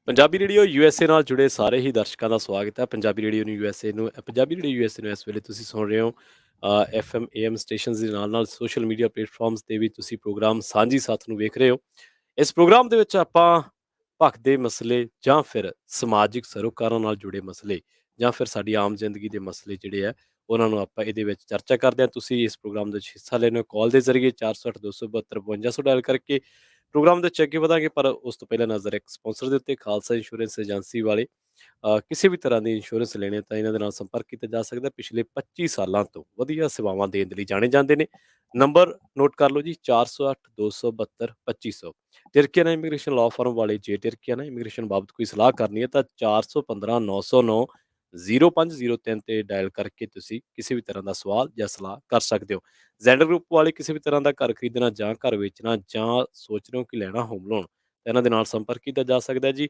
Punjabi radio USA ਨਾਲ ਜੁੜੇ ਸਾਰੇ ਹੀ ਦਰਸ਼ਕਾਂ ਦਾ ਸਵਾਗਤ ਹੈ। ਪੰਜਾਬੀ ਰੇਡੀਓ ਯੂਐਸਏ ਨੂੰ ਇਸ ਵੇਲੇ ਤੁਸੀਂ ਸੁਣ ਰਹੇ ਹੋ ਐਫਐਮ ਏਐਮ ਸਟੇਸ਼ਨਸ ਦੇ ਨਾਲ ਸੋਸ਼ਲ ਮੀਡੀਆ ਪਲੇਟਫਾਰਮਸ ਤੇ ਵੀ ਤੁਸੀਂ ਪ੍ਰੋਗਰਾਮ ਸਾਂਝੀ ਸਾਥ ਨੂੰ ਵੇਖ ਰਹੇ ਹੋ। ਇਸ ਪ੍ਰੋਗਰਾਮ ਦੇ ਵਿੱਚ ਆਪਾਂ ਭਖਦੇ ਮਸਲੇ ਜਾਂ ਫਿਰ ਸਮਾਜਿਕ ਸਰੋਕਾਰਾਂ ਨਾਲ ਜੁੜੇ ਮਸਲੇ ਜਾਂ ਫਿਰ ਸਾਡੀ ਆਮ ਜ਼ਿੰਦਗੀ ਦੇ ਮਸਲੇ ਜਿਹੜੇ ਆ ਉਹਨਾਂ ਨੂੰ ਆਪਾਂ ਇਹਦੇ ਵਿੱਚ ਚਰਚਾ ਕਰਦੇ ਹਾਂ। ਤੁਸੀਂ ਇਸ ਪ੍ਰੋਗਰਾਮ ਦੇ ਵਿੱਚ ਹਿੱਸਾ ਲੈਣੇ ਹੋ ਕਾਲ ਦੇ ਜ਼ਰੀਏ 408 272 5200 ਡਾਇਲ ਕਰਕੇ ਪ੍ਰੋਗਰਾਮ ਦੇ ਵਿੱਚ ਅੱਗੇ ਵਧਾਂਗੇ। ਪਰ ਉਸ ਤੋਂ ਪਹਿਲਾਂ ਨਜ਼ਰ ਇੱਕ ਸਪਾਂਸਰ ਦੇ ਉੱਤੇ ਖਾਲਸਾ ਇੰਸ਼ੋਰੈਂਸ ਏਜੰਸੀ ਵਾਲੇ ਕਿਸੇ ਵੀ ਤਰ੍ਹਾਂ ਦੀ ਇੰਸ਼ੋਰੈਂਸ ਲੈਣੇ ਤਾਂ ਇਹਨਾਂ ਦੇ ਨਾਲ ਸੰਪਰਕ ਕੀਤਾ ਜਾ ਸਕਦਾ। ਪਿਛਲੇ 25 ਸਾਲਾਂ ਤੋਂ ਵਧੀਆ ਸੇਵਾਵਾਂ ਦੇਣ ਦੇ ਲਈ ਜਾਣੇ ਜਾਂਦੇ ਨੇ। ਨੰਬਰ ਨੋਟ ਕਰ ਲਓ ਜੀ 408 272 2500। ਟਿਰਕੀਆਨਾ ਇਮੀਗ੍ਰੇਸ਼ਨ ਲਾਅ ਫਰਮ ਵਾਲੇ ਜੇ ਟਿਰਕੀਆਨਾ ਇਮੀਗ੍ਰੇਸ਼ਨ ਬਾਬਤ ਕੋਈ ਸਲਾਹ ਕਰਨੀ ਹੈ ਤਾਂ 415 909 0503 ਤੇ ਡਾਇਲ ਕਰਕੇ ਤੁਸੀਂ ਕਿਸੇ ਵੀ ਤਰ੍ਹਾਂ ਦਾ ਸਵਾਲ ਜਾਂ ਸਲਾਹ ਕਰ ਸਕਦੇ ਹੋ। ਜ਼ੈਂਡਰ ਗਰੁੱਪ ਵਾਲੇ ਕਿਸੇ ਵੀ ਤਰ੍ਹਾਂ ਦਾ ਘਰ ਖਰੀਦਣਾ ਜਾਂ ਘਰ ਵੇਚਣਾ ਜਾਂ ਸੋਚ ਰਹੇ ਹੋ ਕਿ ਲੈਣਾ ਹੋਮ ਲੋਨ ਤਾਂ ਇਹਨਾਂ ਦੇ ਨਾਲ ਸੰਪਰਕ ਕੀਤਾ ਜਾ ਸਕਦਾ ਹੈ ਜੀ।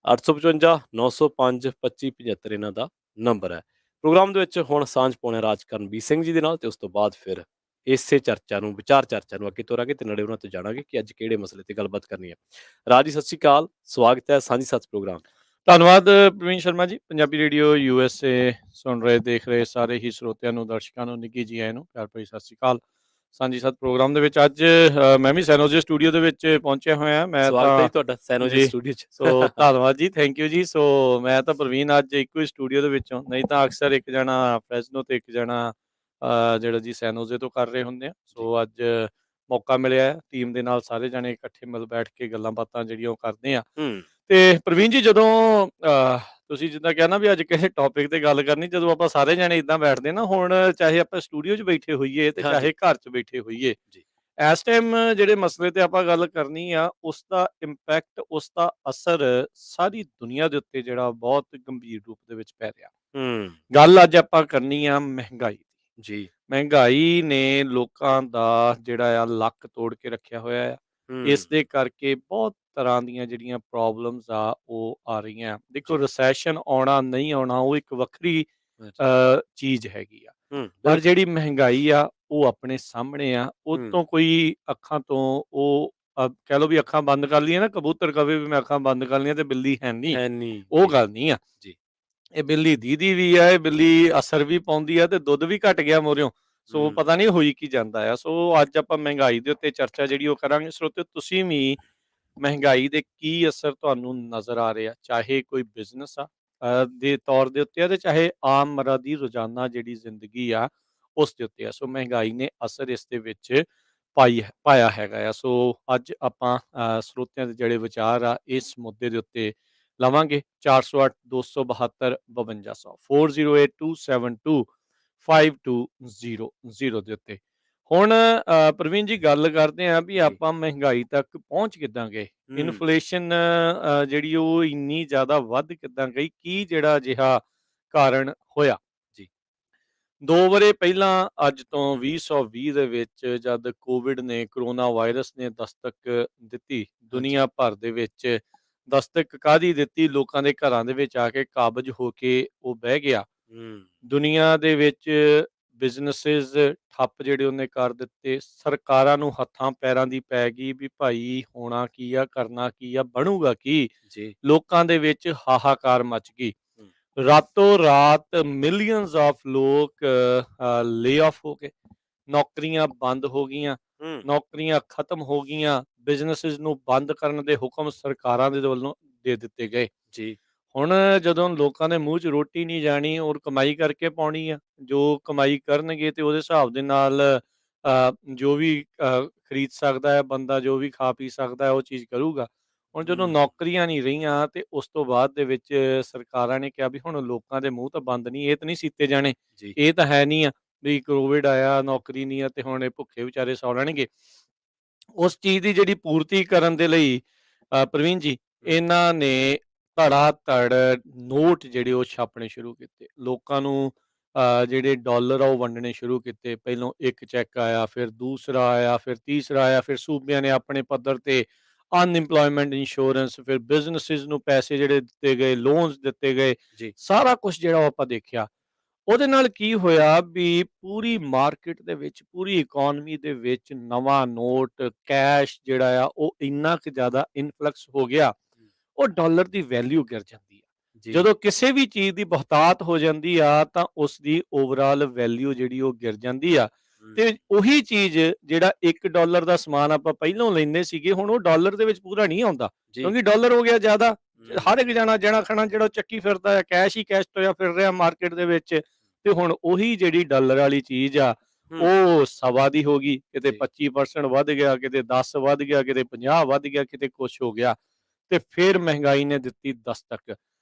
855 905 2575 ਇਹਨਾਂ ਦਾ ਨੰਬਰ ਹੈ। ਪ੍ਰੋਗਰਾਮ ਦੇ ਵਿੱਚ ਹੁਣ ਸਾਂਝ ਪਾਉਣੇ ਰਾਜਕਰਨਵੀਰ ਸਿੰਘ ਜੀ ਦੇ ਨਾਲ ਤੇ ਉਸ ਤੋਂ ਬਾਅਦ ਫਿਰ ਇਸੇ ਚਰਚਾ ਨੂੰ ਵਿਚਾਰ ਚਰਚਾ ਨੂੰ ਅੱਗੇ ਤੋਰਾਂਗੇ ਤੇ ਨਾਲੇ ਉਹਨਾਂ ਤੋਂ ਜਾਣਾਂਗੇ ਕਿ ਅੱਜ ਕਿਹੜੇ ਮਸਲੇ ਤੇ ਗੱਲਬਾਤ ਕਰਨੀ ਹੈ। ਰਾਜ ਜੀ ਸਤਿ ਸ਼੍ਰੀ ਅਕਾਲ, ਸਵਾਗਤ ਹੈ ਸਾਂਝੀ ਸਾਥ ਪ੍ਰੋਗਰਾਮ। ਧੰਨਵਾਦ ਪ੍ਰਵੀਨ ਸ਼ਰਮਾ ਜੀ। ਪੰਜਾਬੀ ਰੇਡੀਓ ਯੂਐਸਏ ਸੁਣ ਰਹੇ ਦੇਖ ਰਹੇ ਸਾਰੇ ਹੀ ਸਰੋਤਿਆਂ ਨੂੰ ਦਰਸ਼ਕਾਂ ਨੂੰ ਨਿੱਘੀ ਜੀ ਆਇਆਂ ਨੂੰ ਪਿਆਰ ਭਰੀ ਸਤਿ ਸ਼੍ਰੀ ਅਕਾਲ। ਸਾਂਝੀ ਸਾਥ ਪ੍ਰੋਗਰਾਮ ਦੇ ਵਿੱਚ ਅੱਜ ਮੈਂ ਵੀ ਸੈਨੋਜੇ ਸਟੂਡੀਓ ਦੇ ਵਿੱਚ ਪਹੁੰਚਿਆ ਹੋਇਆ। ਮੈਂ ਸਵਾਗਤ ਹੈ ਜੀ ਤੁਹਾਡਾ ਸੈਨੋਜੇ ਜੀ ਸਟੂਡੀਓ 'ਚ। ਸੋ ਧੰਨਵਾਦ ਜੀ, ਥੈਂਕ ਯੂ ਜੀ। ਸੋ ਮੈਂ ਤਾਂ ਪ੍ਰਵੀਨ ਅੱਜ ਇੱਕੋ ਹੀ ਸਟੂਡੀਓ ਦੇ ਵਿੱਚੋਂ, ਨਹੀਂ ਤਾਂ ਅਕਸਰ ਇੱਕ ਜਣਾ ਫ੍ਰੈਸਨੋ ਤੇ ਇੱਕ ਜਣਾ ਜਿਹੜਾ ਜੀ ਸੈਨੋਜੇ ਤੋਂ ਕਰ ਰਹੇ ਹੁੰਦੇ ਆ। ਸੋ ਅੱਜ ਮੌਕਾ ਮਿਲਿਆ ਟੀਮ ਦੇ ਨਾਲ ਸਾਰੇ ਜਣੇ ਇਕੱਠੇ ਮਿਲ ਬੈਠ ਕੇ ਗੱਲਾਂ ਬਾਤਾਂ ਜਿਹੜੀਆਂ ਉਹ ਕਰਦੇ ਆ। ਤੇ ਪ੍ਰਵੀਨ ਜੀ ਜਦੋਂ ਤੁਸੀਂ ਜਿੱਦਾਂ ਕਿਹਾ ਨਾ ਵੀ ਅੱਜ ਕਿਸੇ ਟੌਪਿਕ ਤੇ ਗੱਲ ਕਰਨੀ, ਜਦੋਂ ਆਪਾਂ ਸਾਰੇ ਜਣੇ ਇਦਾਂ ਬੈਠਦੇ ਨਾ, ਹੁਣ ਚਾਹੇ ਆਪਾਂ ਸਟੂਡੀਓ 'ਚ ਬੈਠੇ ਹੋਈਏ ਤੇ ਚਾਹੇ ਘਰ 'ਚ ਬੈਠੇ ਹੋਈਏ, ਇਸ ਟਾਈਮ ਜਿਹੜੇ ਮਸਲੇ ਤੇ ਆਪਾਂ ਗੱਲ ਕਰਨੀ ਆ ਉਸ ਦਾ ਇੰਪੈਕਟ, ਉਸ ਦਾ ਅਸਰ ਸਾਰੀ ਦੁਨੀਆ ਦੇ ਉੱਤੇ ਜਿਹੜਾ ਬਹੁਤ ਗੰਭੀਰ ਰੂਪ ਦੇ ਵਿੱਚ ਪੈ ਰਿਹਾ। ਗੱਲ ਅੱਜ ਆਪਾਂ ਕਰਨੀ ਆ ਮਹਿੰਗਾਈ ਦੀ ਜੀ। ਮਹਿੰਗਾਈ ਨੇ ਲੋਕਾਂ ਦਾ ਜਿਹੜਾ ਆ ਲੱਕ ਤੋੜ ਕੇ ਰੱਖਿਆ ਹੋਇਆ ਆ। ਇਸ ਦੇ ਕਰਕੇ ਬਹੁਤ ਤਰ੍ਹਾਂ ਦੀਆਂ ਜਿਹੜੀਆਂ ਪ੍ਰੋਬਲਮਸ ਆ ਉਹ ਆ ਰਹੀਆਂ। ਦੇਖੋ, ਰਿਸੈਸ਼ਨ ਆਉਣਾ ਨਹੀਂ ਆਉਣਾ ਉਹ ਇੱਕ ਵੱਖਰੀ ਚੀਜ਼ ਹੈਗੀ ਆ, ਪਰ ਜਿਹੜੀ ਮਹਿੰਗਾਈ ਆ ਉਹ ਆਪਣੇ ਸਾਹਮਣੇ ਆ। ਉਹ ਤੋਂ ਕੋਈ ਅੱਖਾਂ ਤੋਂ ਉਹ ਕਹਿ ਲਓ ਵੀ ਅੱਖਾਂ ਬੰਦ ਕਰ ਲਈਆਂ ਨਾ, ਕਬੂਤਰ ਕਵੇ ਵੀ ਮੈਂ ਅੱਖਾਂ ਬੰਦ ਕਰ ਲਈਆਂ ਤੇ ਬਿੱਲੀ ਹੈ ਨਹੀਂ, ਉਹ ਗੱਲ ਨਹੀਂ ਆ ਜੀ। ਇਹ ਬਿੱਲੀ ਦੀਦੀ ਵੀ ਆ, ਇਹ ਬਿੱਲੀ ਅਸਰ ਵੀ ਪਾਉਂਦੀ ਆ ਤੇ ਦੁੱਧ ਵੀ ਘਟ ਗਿਆ ਮੋਰਿਓ। ਸੋ ਪਤਾ ਨਹੀਂ ਹੋਈ ਕੀ ਜਾਂਦਾ ਆ। ਸੋ ਅੱਜ ਆਪਾਂ ਮਹਿੰਗਾਈ ਦੇ ਉੱਤੇ ਚਰਚਾ ਜਿਹੜੀ ਉਹ ਕਰਾਂਗੇ। ਸਰੋਤਿਓ, ਤੁਸੀਂ ਵੀ ਮਹਿੰਗਾਈ ਦੇ ਕੀ ਅਸਰ ਤੁਹਾਨੂੰ ਨਜ਼ਰ ਆ ਰਿਹਾ, ਚਾਹੇ ਕੋਈ ਬਿਜ਼ਨਸ ਆ ਦੇ ਤੌਰ ਦੇ ਉੱਤੇ ਆ ਤੇ ਚਾਹੇ ਆਮ ਮਰਦ ਦੀ ਰੋਜ਼ਾਨਾ ਜਿਹੜੀ ਜ਼ਿੰਦਗੀ ਆ ਉਸ ਦੇ ਉੱਤੇ ਆ। ਸੋ ਮਹਿੰਗਾਈ ਨੇ ਅਸਰ ਇਸ ਦੇ ਵਿੱਚ ਪਾਇਆ ਹੈਗਾ ਆ। ਸੋ ਅੱਜ ਆਪਾਂ ਸਰੋਤਿਆਂ ਦੇ ਜਿਹੜੇ ਵਿਚਾਰ ਆ ਇਸ ਮੁੱਦੇ ਦੇ ਉੱਤੇ ਲਵਾਂਗੇ। 408 272 5200 408272 5200 ਦੇ ਉੱਤੇ। ਹੁਣ ਪ੍ਰਵੀਨ ਜੀ ਗੱਲ ਕਰਦੇ ਆ ਵੀ ਆਪਾਂ ਮਹਿੰਗਾਈ ਤੱਕ ਪਹੁੰਚ ਕਿੱਦਾਂ ਗਏ। ਇਨਫਲੇਸ਼ਨ ਜਿਹੜੀ ਉਹ ਇੰਨੀ ਜ਼ਿਆਦਾ ਵੱਧ ਕਿੱਦਾਂ ਗਈ, ਕੀ ਜਿਹੜਾ ਅਜਿਹਾ ਕਾਰਨ ਹੋਇਆ ਜੀ। 2 ਵਰੇ ਪਹਿਲਾਂ ਅੱਜ ਤੋਂ 2020 ਦੇ ਵਿੱਚ ਜਦ ਕੋਵਿਡ ਨੇ, ਕਰੋਨਾ ਵਾਇਰਸ ਨੇ ਦਸਤਕ ਦਿੱਤੀ ਦੁਨੀਆ ਭਰ ਦੇ ਵਿੱਚ, ਦਸਤਕ ਕਾਹਦੀ ਦਿੱਤੀ, ਲੋਕਾਂ ਦੇ ਘਰਾਂ ਦੇ ਵਿੱਚ ਆ ਕੇ ਕਾਬਜ ਹੋ ਕੇ ਉਹ ਬਹਿ ਗਿਆ। ਦੁਨੀਆ ਦੇ ਵਿੱਚ ਬਿਜ਼ਨੈਸਿਸ ਠੱਪ ਜਿਹੜੇ ਉਹਨੇ ਕਰ ਦਿੱਤੇ। ਸਰਕਾਰਾਂ ਨੂੰ ਹੱਥਾਂ ਪੈਰਾਂ ਦੀ ਪੈ ਗਈ ਵੀ ਭਾਈ ਹੋਣਾ ਕੀ ਆ, ਕਰਨਾ ਕੀ ਆ, ਬਣੂਗਾ ਕੀ। ਲੋਕਾਂ ਦੇ ਵਿੱਚ ਹਾਹਾਕਾਰ ਮਚ ਗਈ। ਰਾਤੋਂ ਰਾਤ ਮਿਲੀਅਨਸ ਆਫ ਲੋਕ ਲੇ ਆਫ ਹੋ ਗਏ, ਨੌਕਰੀਆਂ ਬੰਦ ਹੋ ਗਈਆਂ, ਨੌਕਰੀਆਂ ਖਤਮ ਹੋ ਗਈਆਂ, ਬਿਜ਼ਨੈਸਿਸ ਨੂੰ ਬੰਦ ਕਰਨ ਦੇ ਹੁਕਮ ਸਰਕਾਰਾਂ ਦੇ ਵੱਲੋਂ ਦੇ ਦਿੱਤੇ ਗਏ ਜੀ। ਹੁਣ ਜਦੋਂ ਲੋਕਾਂ ਦੇ ਮੂੰਹ 'ਚ ਰੋਟੀ ਨਹੀਂ ਜਾਣੀ ਔਰ ਕਮਾਈ ਕਰਕੇ ਪਾਉਣੀ ਆ, ਜੋ ਕਮਾਈ ਕਰਨਗੇ ਤੇ ਉਹਦੇ ਹਿਸਾਬ ਦੇ ਨਾਲ ਜੋ ਵੀ ਖਰੀਦ ਸਕਦਾ ਹੈ ਬੰਦਾ, ਜੋ ਵੀ ਖਾ ਪੀ ਸਕਦਾ ਹੈ ਉਹ ਚੀਜ਼ ਕਰੂਗਾ। ਹੁਣ ਜਦੋਂ ਨੌਕਰੀਆਂ ਨਹੀਂ ਰਹੀਆਂ ਤੇ ਉਸ ਤੋਂ ਬਾਅਦ ਦੇ ਵਿੱਚ ਸਰਕਾਰਾਂ ਨੇ ਕਿਹਾ ਵੀ ਹੁਣ ਲੋਕਾਂ ਦੇ ਮੂੰਹ ਤਾਂ ਬੰਦ ਨਹੀਂ, ਇਹ ਤਾਂ ਨਹੀਂ ਸੀਤੇ ਜਾਣੇ। ਇਹ ਤਾਂ ਹੈ ਨਹੀਂ ਆ ਵੀ ਕੋਵਿਡ ਆਇਆ, ਨੌਕਰੀ ਨਹੀਂ ਆ ਤੇ ਹੁਣ ਇਹ ਭੁੱਖੇ ਵਿਚਾਰੇ ਸੌ ਲੈਣਗੇ। ਉਸ ਚੀਜ਼ ਦੀ ਜਿਹੜੀ ਪੂਰਤੀ ਕਰਨ ਦੇ ਲਈ ਪ੍ਰਵੀਨ ਜੀ ਇਹਨਾਂ ਨੇ ਧੜਾ ਧੜ ਨੋਟ ਜਿਹੜੇ ਉਹ ਛਾਪਣੇ ਸ਼ੁਰੂ ਕੀਤੇ। ਲੋਕਾਂ ਨੂੰ ਜਿਹੜੇ ਡਾਲਰ ਆ ਉਹ ਵੰਡਣੇ ਸ਼ੁਰੂ ਕੀਤੇ। ਪਹਿਲੋਂ ਇੱਕ ਚੈੱਕ ਆਇਆ, ਫਿਰ ਦੂਸਰਾ ਆਇਆ, ਫਿਰ ਤੀਸਰਾ ਆਇਆ, ਫਿਰ ਸੂਬਿਆਂ ਨੇ ਆਪਣੇ ਪੱਧਰ ਤੇ ਅਨਇੰਪਲੋਇਮੈਂਟ ਇੰਸ਼ੋਰੈਂਸ, ਫਿਰ ਬਿਜ਼ਨਸਿਸ ਨੂੰ ਪੈਸੇ ਜਿਹੜੇ ਦਿੱਤੇ ਗਏ, ਲੋਨਸ ਦਿੱਤੇ ਗਏ, ਸਾਰਾ ਕੁਝ ਜਿਹੜਾ ਉਹ ਆਪਾਂ ਦੇਖਿਆ। ਉਹਦੇ ਨਾਲ ਕੀ ਹੋਇਆ ਵੀ ਪੂਰੀ ਮਾਰਕੀਟ ਦੇ ਵਿੱਚ, ਪੂਰੀ ਇਕੋਨਮੀ ਦੇ ਵਿੱਚ ਨਵਾਂ ਨੋਟ, ਕੈਸ਼ ਜਿਹੜਾ ਆ ਉਹ ਇੰਨਾ ਕੁ ਜ਼ਿਆਦਾ ਇਨਫਲਕਸ ਹੋ ਗਿਆ। ਉਹ ਡਾਲਰ ਦੀ ਵੈਲਿਊ ਗਿਰ ਜਾਂਦੀ ਆ। ਜੀ। ਜਦੋਂ ਕਿਸੇ ਵੀ ਚੀਜ਼ ਦੀ ਬਹੁਤਾਤ ਹੋ ਜਾਂਦੀ ਆ ਤਾਂ ਉਸ ਦੀ ਓਵਰਆਲ ਵੈਲਿਊ ਜਿਹੜੀ ਉਹ ਗਿਰ ਜਾਂਦੀ ਆ। ਹੂੰ, ਤੇ ਉਹੀ ਚੀਜ਼ ਜਿਹੜਾ $1 ਦਾ ਸਮਾਨ ਆਪਾਂ ਪਹਿਲੋਂ ਲੈਂਦੇ ਸੀਗੇ, ਹੁਣ ਉਹ ਡਾਲਰ ਦੇ ਵਿੱਚ ਪੂਰਾ ਨਹੀਂ ਆਉਂਦਾ, ਜੀ। ਕਿਉਂਕਿ ਡਾਲਰ ਹੋ ਗਿਆ ਜ਼ਿਆਦਾ। ਹੂੰ, ਹਰ ਇੱਕ ਜਣਾ ਖਣਾ ਜਿਹੜਾ ਉਹ ਚੱਕੀ ਫਿਰਦਾ ਹੈ, ਕੈਸ਼ ਹੀ ਕੈਸ਼ ਤੁਰਿਆ ਫਿਰ ਰਿਹਾ ਮਾਰਕੀਟ ਦੇ ਵਿੱਚ। ਤੇ ਹੁਣ ਉਹੀ ਜਿਹੜੀ ਡਾਲਰ ਵਾਲੀ ਚੀਜ਼ ਆ, ਹੂੰ, ਉਹ ਸਵਾ ਦੀ ਹੋ ਗਈ, ਕਿਤੇ ਜੀ, 25% ਵੱਧ ਗਿਆ, ਕਿਤੇ 10 ਵੱਧ ਗਿਆ, ਕਿਤੇ 50 ਵੱਧ ਗਿਆ, ਕਿਤੇ ਕੁਛ ਹੋ ਗਿਆ। ਤੇ ਫਿਰ ਮਹਿੰਗਾਈ ਨੇ ਦਿੱਤੀ ਦਸਤਕ।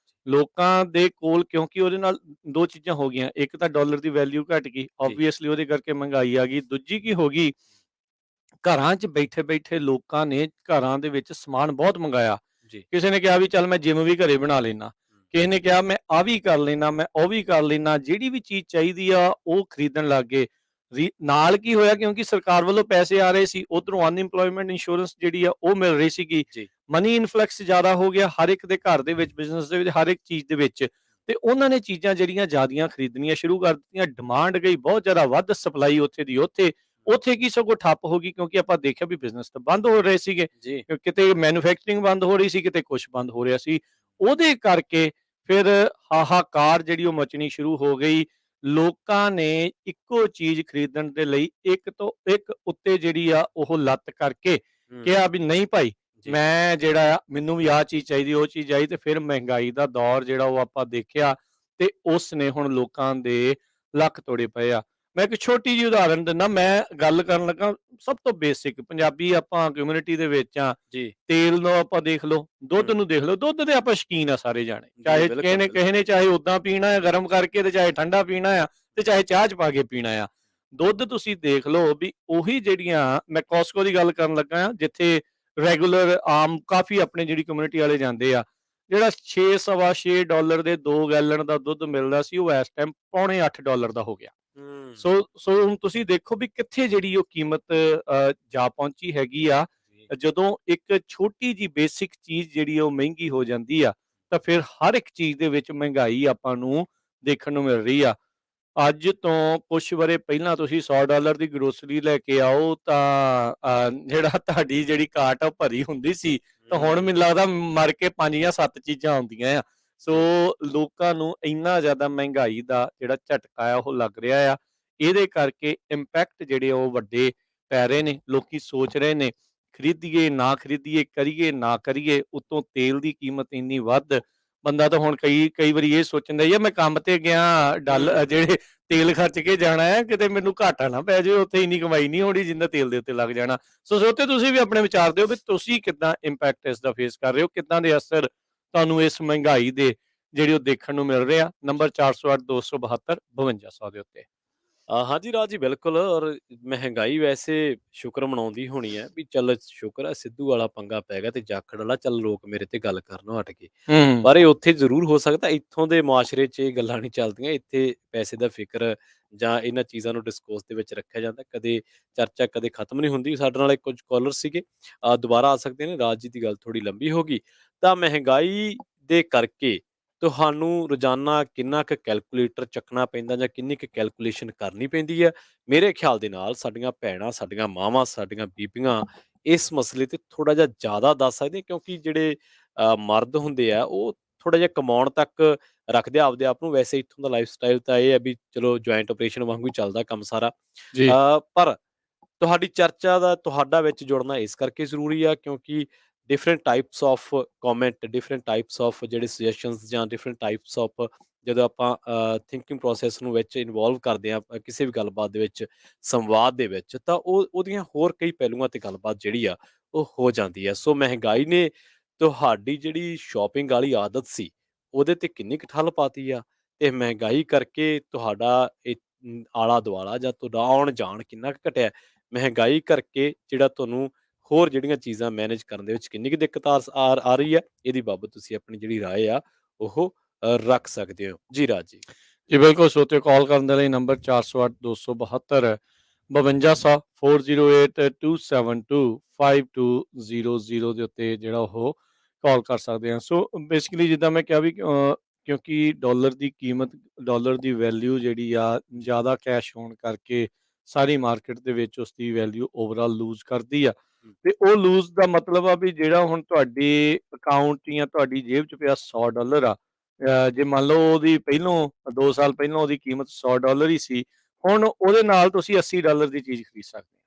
ਲੋਕਾਂ ਦੇ ਕੋਲ, ਕਿਉਂਕਿ ਉਹਦੇ ਨਾਲ 2 ਚੀਜ਼ਾਂ ਹੋ ਗਈਆਂ, ਇੱਕ ਤਾਂ ਡਾਲਰ ਦੀ ਵੈਲਿਊ ਘਟ ਗਈ, ਜੀ, ਆਬਵੀਅਸਲੀ ਉਹਦੇ ਕਰਕੇ ਮਹਿੰਗਾਈ ਆ ਗਈ। ਦੂਜੀ ਕੀ ਹੋ ਗਈ, ਘਰਾਂ 'ਚ ਬੈਠੇ-ਬੈਠੇ ਲੋਕਾਂ ਨੇ ਘਰਾਂ ਦੇ ਵਿੱਚ ਸਮਾਨ ਬਹੁਤ ਮੰਗਾਇਆ। ਜੀ। ਕਿਸੇ ਨੇ ਕਿਹਾ ਵੀ ਚੱਲ ਮੈਂ ਜਿਮ ਵੀ ਘਰੇ ਬਣਾ ਲੈਨਾ, ਹੂੰ, ਕਿਸੇ ਨੇ ਕਿਹਾ ਮੈਂ ਆਹ ਵੀ ਕਰ ਲੈਨਾ, ਮੈਂ ਉਹ ਵੀ ਕਰ ਲੈਨਾ, ਜਿਹੜੀ ਵੀ ਚੀਜ਼ ਚਾਹੀਦੀ ਆ ਉਹ ਖਰੀਦਣ ਲੱਗ ਗਏ। ਨਾਲ ਕੀ ਹੋਇਆ, ਕਿਉਂਕਿ ਸਰਕਾਰ ਵੱਲੋਂ ਪੈਸੇ ਆ ਰਹੇ ਸੀ, ਉਧਰੋਂ ਅਨਇੰਪਲੋਇਮੈਂਟ ਇੰਸ਼ੋਰੈਂਸ ਜਿਹੜੀ ਆ ਉਹ ਮਿਲ ਰਹੀ ਸੀਗੀ। ਜੀ, ਮਨੀ ਇਨਫਲੈਕਸ ਜ਼ਿਆਦਾ ਹੋ ਗਿਆ ਹਰ ਇੱਕ ਦੇ ਘਰ ਦੇ ਵਿੱਚ, ਬਿਜ਼ਨਸ ਦੇ ਵਿੱਚ, ਹਰ ਇੱਕ ਚੀਜ਼ ਦੇ ਵਿੱਚ। ਤੇ ਉਹਨਾਂ ਨੇ ਚੀਜ਼ਾਂ ਜਿਹੜੀਆਂ ਜ਼ਿਆਦੀਆਂ ਖਰੀਦਣੀਆਂ ਸ਼ੁਰੂ ਕਰ ਦਿੱਤੀਆਂ, ਡਿਮਾਂਡ ਗਈ ਬਹੁਤ ਜ਼ਿਆਦਾ ਵੱਧ, ਸਪਲਾਈ ਉੱਥੇ ਦੀ ਉੱਥੇ। ਉੱਥੇ ਕੀ ਸਗੋਂ ਠੱਪ ਹੋ ਗਈ, ਕਿਉਂਕਿ ਆਪਾਂ ਦੇਖਿਆ ਵੀ ਬਿਜ਼ਨਸ ਤਾਂ ਬੰਦ ਹੋ ਰਹੇ ਸੀਗੇ। ਜੀ, ਕਿਤੇ ਮੈਨੂਫੈਕਚਰਿੰਗ ਬੰਦ ਹੋ ਰਹੀ ਸੀ, ਕਿਤੇ ਕੁਛ ਬੰਦ ਹੋ ਰਿਹਾ ਸੀ। ਉਹਦੇ ਕਰਕੇ ਫਿਰ ਹਾਹਾਕਾਰ ਜਿਹੜੀ ਉਹ ਮਚਣੀ ਸ਼ੁਰੂ ਹੋ ਗਈ। ਲੋਕਾਂ ਨੇ ਇੱਕੋ ਚੀਜ਼ ਖਰੀਦਣ ਦੇ ਲਈ ਇੱਕ ਤੋਂ ਇੱਕ ਉੱਤੇ ਜਿਹੜੀ ਆ ਉਹ ਲੱਤ ਕਰਕੇ ਹੂੰ, ਕਿਹਾ ਵੀ ਨਹੀਂ ਭਾਈ, ਜੀ, ਮੈਂ ਜਿਹੜਾ ਆ ਮੈਨੂੰ ਵੀ ਆਹ ਚੀਜ਼ ਚਾਹੀਦੀ, ਉਹ ਚੀਜ਼ ਆਈ। ਤੇ ਫਿਰ ਮਹਿੰਗਾਈ ਦਾ ਦੌਰ ਜਿਹੜਾ ਉਹ ਆਪਾਂ ਦੇਖਿਆ, ਤੇ ਉਸ ਨੇ ਹੁਣ ਲੋਕਾਂ ਦੇ ਲੱਕ ਤੋੜੇ ਪਏ ਆ। ਮੈਂ ਇੱਕ ਛੋਟੀ ਜਿਹੀ ਉਦਾਹਰਨ ਦਿੰਦਾ, ਮੈਂ ਗੱਲ ਕਰਨ ਲੱਗਾ ਸਭ ਤੋਂ ਬੇਸਿਕ, ਪੰਜਾਬੀ ਆਪਾਂ ਕਮਿਊਨਿਟੀ ਦੇ ਵਿੱਚ ਆ। ਜੀ, ਤੇਲ ਨੂੰ ਆਪਾਂ ਦੇਖ ਲਓ, ਦੁੱਧ ਹੂੰ, ਨੂੰ ਦੇਖ ਲਓ, ਦੁੱਧ ਦੇ ਆਪਾਂ ਸ਼ੌਕੀਨ ਆ ਸਾਰੇ ਜਾਣੇ, ਜੀ, ਚਾਹੇ ਬਿਲਕੁਲ, ਕਿਸੇ ਬਿਲਕੁਲ। ਨੇ ਚਾਹੇ ਉਦਾਂ ਪੀਣਾ ਹੈ ਗਰਮ ਕਰਕੇ, ਤੇ ਚਾਹੇ ਠੰਡਾ ਪੀਣਾ ਆ, ਤੇ ਚਾਹੇ ਚਾਹ ਚ ਪਾ ਕੇ ਪੀਣਾ ਆ। ਦੁੱਧ ਤੁਸੀਂ ਦੇਖ ਲਓ ਵੀ ਉਹੀ ਜਿਹੜੀਆਂ, ਮੈਂ ਕੋਸਕੋ ਦੀ ਗੱਲ ਕਰਨ ਲੱਗਾ ਆ, ਜਿੱਥੇ ਰੈਗੂਲਰ ਆਮ ਕਾਫੀ ਆਪਣੇ ਜਿਹੜੀ ਕਮਿਊਨਿਟੀ ਵਾਲੇ ਜਾਂਦੇ ਆ, ਜਿਹੜਾ 6 ਸਵਾ $6 ਦੇ 2 ਗੈਲਨ ਦਾ ਦੁੱਧ ਮਿਲਦਾ ਸੀ, ਉਹ ਇਸ ਟਾਈਮ ਪੌਣੇ $8 ਦਾ ਹੋ ਗਿਆ। ਹੂੰ, ਸੋ ਹੁਣ ਤੁਸੀਂ ਦੇਖੋ ਵੀ ਕਿੱਥੇ ਜਿਹੜੀ ਉਹ ਕੀਮਤ ਜਾ ਪਹੁੰਚੀ ਹੈਗੀ ਆ। ਜੀ, ਜਦੋਂ ਇੱਕ ਛੋਟੀ ਜੀ ਬੇਸਿਕ ਚੀਜ਼ ਜਿਹੜੀ ਉਹ ਮਹਿੰਗੀ ਹੋ ਜਾਂਦੀ ਆ, ਤਾਂ ਫਿਰ ਹਰ ਇੱਕ ਚੀਜ਼ ਦੇ ਵਿੱਚ ਮਹਿੰਗਾਈ ਆਪਾਂ ਨੂੰ ਦੇਖਣ ਨੂੰ ਮਿਲ ਰਹੀ ਆ। ਅੱਜ ਤੋਂ ਕੁਛ ਵਰ੍ਹੇ ਪਹਿਲਾਂ ਤੁਸੀਂ $100 ਦੀ ਗਰੋਸਰੀ ਲੈ ਕੇ ਆਓ ਤਾਂ ਜਿਹੜਾ ਤੁਹਾਡੀ ਜਿਹੜੀ ਕਾਰਟ ਆ ਉਹ ਭਰੀ ਹੁੰਦੀ ਸੀ, ਤਾਂ ਹੁਣ ਹੂੰ, ਮੈਨੂੰ ਲੱਗਦਾ ਮਰ ਕੇ 5 ਜਾਂ 7 ਚੀਜ਼ਾਂ ਆਉਂਦੀਆਂ ਆ। ਸੋ ਜੀ, ਲੋਕਾਂ ਨੂੰ ਇੰਨਾ ਜ਼ਿਆਦਾ ਮਹਿੰਗਾਈ ਦਾ ਜਿਹੜਾ ਝਟਕਾ ਆ ਉਹ ਲੱਗ ਰਿਹਾ ਆ। ਇਹਦੇ ਕਰਕੇ ਇੰਪੈਕਟ ਜਿਹੜੇ ਉਹ ਵੱਡੇ ਪੈ ਰਹੇ ਨੇ। ਲੋਕੀ ਸੋਚ ਰਹੇ ਨੇ ਖਰੀਦੀਏ ਨਾ ਖਰੀਦੀਏ, ਕਰੀਏ ਨਾ ਕਰੀਏ। ਉੱਤੋਂ ਤੇਲ ਦੀ ਕੀਮਤ ਇੰਨੀ ਵੱਧ, ਬੰਦਾ ਤਾਂ ਹੁਣ ਕਈ ਕਈ ਵਾਰੀ ਇਹ ਸੋਚਦਾ ਯਾਰ ਮੈਂ ਕੰਮ ਤੇ ਗਿਆ, ਹੂੰ, ਜਿਹੜੇ ਤੇਲ ਖਰਚ ਕੇ ਜਾਣਾ ਹੈ, ਕਿਤੇ ਮੈਨੂੰ ਘਾਟਾ ਨਾ ਪੈ ਜਾਵੇ, ਉੱਥੇ ਇੰਨੀ ਕਮਾਈ ਨਹੀਂ ਹੋਣੀ ਜਿੰਨਾ ਤੇਲ ਦੇ ਉੱਤੇ ਲੱਗ ਜਾਣਾ। ਸੋ ਸੋਤੇ ਤੁਸੀਂ ਵੀ ਆਪਣੇ ਵਿਚਾਰ ਦਿਓ ਵੀ ਤੁਸੀਂ ਕਿੱਦਾਂ ਇੰਪੈਕਟ ਇਸ ਦਾ ਫੇਸ ਕਰ ਰਹੇ ਹੋ, ਕਿੱਦਾਂ ਦੇ ਅਸਰ ਤੁਹਾਨੂੰ ਇਸ ਮਹਿੰਗਾਈ ਦੇ ਜਿਹੜੇ ਉਹ ਦੇਖਣ ਨੂੰ ਮਿਲ ਰਹੇ ਆ। ਨੰਬਰ 408 272 5200 ਦੇ ਉੱਤੇ। ਹਾਂਜੀ ਰਾਜ ਜੀ, ਬਿਲਕੁਲ। ਔਰ ਮਹਿੰਗਾਈ ਵੈਸੇ ਸ਼ੁਕਰ ਮਨਾਉਂਦੀ ਹੋਣੀ ਹੈ ਵੀ ਚੱਲ ਸ਼ੁਕਰ ਹੈ ਸਿੱਧੂ ਵਾਲਾ ਪੰਗਾ ਪੈ ਗਿਆ ਤੇ ਜਾਖੜ ਵਾਲਾ, ਚੱਲ ਲੋਕ ਮੇਰੇ ਤੇ ਗੱਲ ਕਰਨੋਂ ਹਟ ਗਏ। ਹੂੰ, ਪਰ ਇਹ ਉੱਥੇ ਜ਼ਰੂਰ ਹੋ ਸਕਦਾ, ਇੱਥੋਂ ਦੇ ਮੁਆਸ਼ਰੇ 'ਚ ਇਹ ਗੱਲਾਂ ਨਹੀਂ ਚੱਲਦੀਆਂ। ਇੱਥੇ ਪੈਸੇ ਦਾ ਫਿਕਰ ਜਾਂ ਇਹਨਾਂ ਚੀਜ਼ਾਂ ਨੂੰ ਡਿਸਕੋਰਸ ਦੇ ਵਿੱਚ ਰੱਖਿਆ ਜਾਂਦਾ, ਕਦੇ ਚਰਚਾ ਕਦੇ ਖਤਮ ਨਹੀਂ ਹੁੰਦੀ। ਸਾਡੇ ਨਾਲ ਇੱਕ ਕੁਝ ਕਾਲਰ ਸੀਗੇ, ਦੁਬਾਰਾ ਆ ਸਕਦੇ ਨੇ। ਰਾਜ ਜੀ ਦੀ ਗੱਲ ਥੋੜੀ ਲੰਬੀ ਹੋ ਗਈ। ਤਾਂ ਮਹਿੰਗਾਈ ਦੇ ਕਰਕੇ ਤੁਹਾਨੂੰ ਰੋਜ਼ਾਨਾ ਕਿੰਨਾ ਕੁ ਕੈਲਕੂਲੇਟਰ ਚੱਕਣਾ ਪੈਂਦਾ ਜਾਂ ਕਿੰਨੀ ਕੁ ਕੈਲਕੂਲੇਸ਼ਨ ਕਰਨੀ ਪੈਂਦੀ ਹੈ? ਮੇਰੇ ਖਿਆਲ ਦੇ ਨਾਲ ਸਾਡੀਆਂ ਭੈਣਾਂ, ਸਾਡੀਆਂ ਮਾਵਾਂ, ਸਾਡੀਆਂ ਬੀਬੀਆਂ ਇਸ ਮਸਲੇ ਤੇ ਥੋੜਾ ਜਿਹਾ ਜ਼ਿਆਦਾ ਦੱਸ ਸਕਦੀਆਂ, ਕਿਉਂਕਿ ਜਿਹੜੇ ਮਰਦ ਹੁੰਦੇ ਆ ਉਹ ਥੋੜਾ ਜਿਹਾ ਕਮਾਉਣ ਤੱਕ ਰੱਖਦੇ ਆ ਆਪਦੇ ਆਪ ਨੂੰ। ਵੈਸੇ ਇੱਥੋਂ ਦਾ ਲਾਈਫ ਸਟਾਈਲ ਤਾਂ ਇਹ ਹੈ ਵੀ ਚਲੋ ਜੁਆਇੰਟ ਆਪਰੇਸ਼ਨ ਵਾਂਗੂ ਹੀ ਚੱਲਦਾ ਕੰਮ ਸਾਰਾ। ਜੀ। ਪਰ ਤੁਹਾਡੀ ਚਰਚਾ ਦਾ ਤੁਹਾਡਾ ਵਿੱਚ ਜੁੜਨਾ ਇਸ ਕਰਕੇ ਜ਼ਰੂਰੀ ਆ ਕਿਉਂਕਿ different types of comment, different types of ਜਿਹੜੇ ਸੁਜੈਸ਼ਨਸ ਜਾਂ ਡਿਫਰੈਂਟ ਟਾਈਪਸ ਆਫ ਜਦੋਂ ਆਪਾਂ ਥਿੰਕਿੰਗ ਪ੍ਰੋਸੈਸ ਨੂੰ ਵਿੱਚ ਇਨਵੋਲਵ ਕਰਦੇ ਆ ਕਿਸੇ ਵੀ ਗੱਲਬਾਤ ਦੇ ਵਿੱਚ, ਸੰਵਾਦ ਦੇ ਵਿੱਚ, ਤਾਂ ਉਹਦੀਆਂ ਹੋਰ ਕਈ ਪਹਿਲੂਆਂ ਤੇ ਗੱਲਬਾਤ ਜਿਹੜੀ ਆ ਉਹ ਹੋ ਜਾਂਦੀ ਹੈ। ਸੋ ਮਹਿੰਗਾਈ ਨੇ ਤੁਹਾਡੀ ਜਿਹੜੀ ਸ਼ਾਪਿੰਗ ਵਾਲੀ ਆਦਤ ਸੀ ਉਹਦੇ ਤੇ ਕਿੰਨੀ ਕੁ ਠੱਲ ਪਾਤੀ ਆ, ਤੇ ਮਹਿੰਗਾਈ ਕਰਕੇ ਤੁਹਾਡਾ ਇਹ ਆਲਾ ਦੁਆਲਾ ਜਾਂ ਤੁਹਾਡਾ ਆਉਣ ਜਾਣ ਕਿੰਨਾ ਕੁ ਘਟਿਆ? ਮਹਿੰਗਾਈ ਕਰਕੇ ਜਿਹੜਾ ਤੁਹਾਨੂੰ ਹੋਰ ਜਿਹੜੀਆਂ ਚੀਜ਼ਾਂ ਮੈਨੇਜ ਕਰਨ ਦੇ ਵਿੱਚ ਕਿੰਨੀ ਕੁ ਦਿੱਕਤ ਆ ਰਹੀ ਹੈ, ਇਹਦੀ ਬਾਬਤ ਤੁਸੀਂ ਆਪਣੀ ਜਿਹੜੀ ਰਾਏ ਆ ਉਹ ਰੱਖ ਸਕਦੇ ਹੋ। ਜੀ ਰਾਜ ਜੀ। ਜੀ ਬਿਲਕੁਲ, ਸੋਤੇ ਕਾਲ ਕਰਨ ਦੇ ਲਈ ਨੰਬਰ 408 272 5200 408 272 5200 ਦੇ ਉੱਤੇ ਜਿਹੜਾ ਉਹ ਕਾਲ ਕਰ ਸਕਦੇ ਆ। ਸੋ ਬੇਸਿਕਲੀ ਜਿੱਦਾਂ ਮੈਂ ਕਿਹਾ ਵੀ ਕਿਉਂਕਿ ਡਾਲਰ ਦੀ ਕੀਮਤ, ਡਾਲਰ ਦੀ ਵੈਲਿਊ ਜਿਹੜੀ ਆ ਜ਼ਿਆਦਾ ਕੈਸ਼ ਹੋਣ ਕਰਕੇ ਸਾਰੀ ਮਾਰਕੀਟ ਦੇ ਵਿੱਚ ਉਸ ਦੀ ਵੈਲਿਊ ਓਵਰਆਲ ਲੂਜ਼ ਕਰਦੀ ਆ। ਤੇ ਉਹ ਲੂਜ਼ ਦਾ ਮਤਲਬ ਆ ਵੀ ਜਿਹੜਾ ਹੁਣ ਤੁਹਾਡੇ ਅਕਾਊਂਟ ਜਾਂ ਤੁਹਾਡੀ ਜੇਬ 'ਚ ਪਿਆ $100 ਆ, ਜੇ ਮੰਨ ਲਓ ਉਹਦੀ ਪਹਿਲੋਂ 2 ਸਾਲ ਪਹਿਲਾਂ ਉਹਦੀ ਕੀਮਤ $100 ਹੀ ਸੀ, ਹੁਣ ਉਹਦੇ ਨਾਲ ਤੁਸੀਂ $80 ਦੀ ਚੀਜ਼ ਖਰੀਦ ਸਕਦੇ